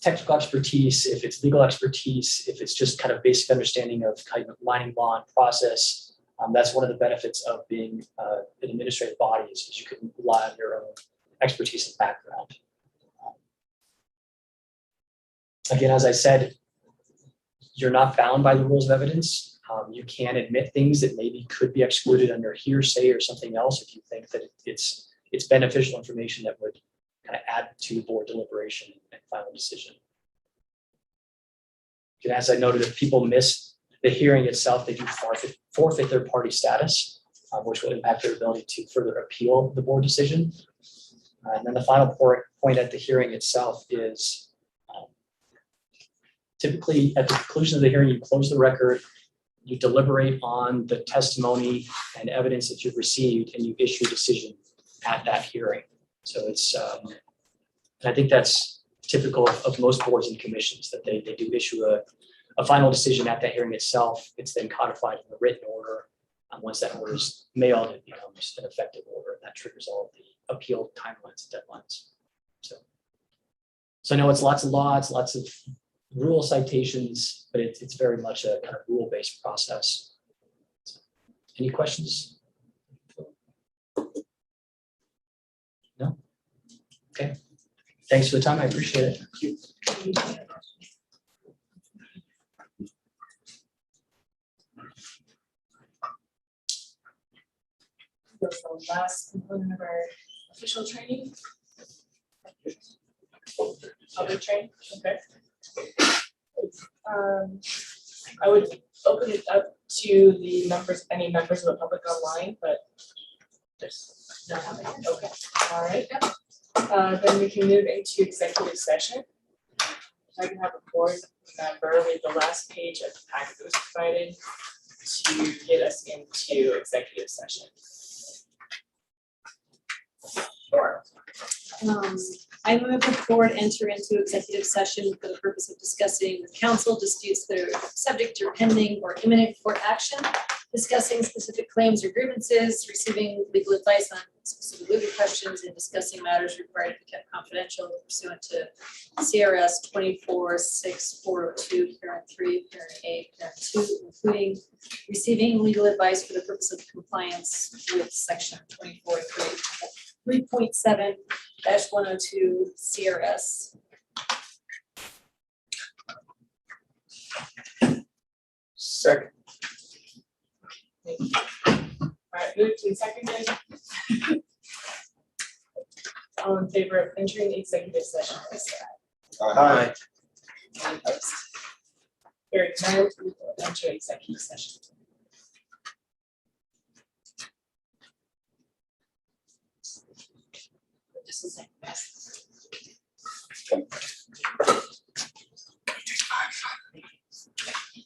technical expertise, if it's legal expertise, if it's just kind of basic understanding of kind of mining law and process. That's one of the benefits of being an administrative body is you can rely on your own expertise and background. Again, as I said, you're not bound by the rules of evidence. You can admit things that maybe could be excluded under hearsay or something else if you think that it's beneficial information that would kind of add to board deliberation and final decision. And as I noted, if people miss the hearing itself, they do forfeit their party status, which will impact their ability to further appeal the board decision. And then the final point at the hearing itself is typically at the conclusion of the hearing, you close the record, you deliberate on the testimony and evidence that you've received, and you issue a decision at that hearing. So it's, and I think that's typical of most boards and commissions, that they do issue a final decision at that hearing itself. It's then codified in a written order. Once that order is mailed, it becomes an effective order, and that triggers all of the appeal timelines and deadlines. So I know it's lots of law, it's lots of rule citations, but it's very much a kind of rule-based process. Any questions? No? Okay. Thanks for the time. I appreciate it. The last component of our official training. Public training, okay. I would open it up to the members, any members of the public online, but there's not having it. Okay, all right. Then we can move into executive session. If I can have a board member read the last page of the packet that was provided to get us into executive session. Sure. I move the board enter into executive session for the purpose of discussing with counsel disputes that are subject to pending or imminent court action, discussing specific claims or grievances, receiving legal advice on specific legal questions, and discussing matters required to be kept confidential pursuant to CRS 24-6402, parent 3, parent A, parent 2, including receiving legal advice for the purpose of compliance with section 3.7-102 CRS. Second. All right, moved and seconded. All in favor of entering the executive session, please say Aye. aye. Any opposed? Hearing none, we will enter executive session. Just a second.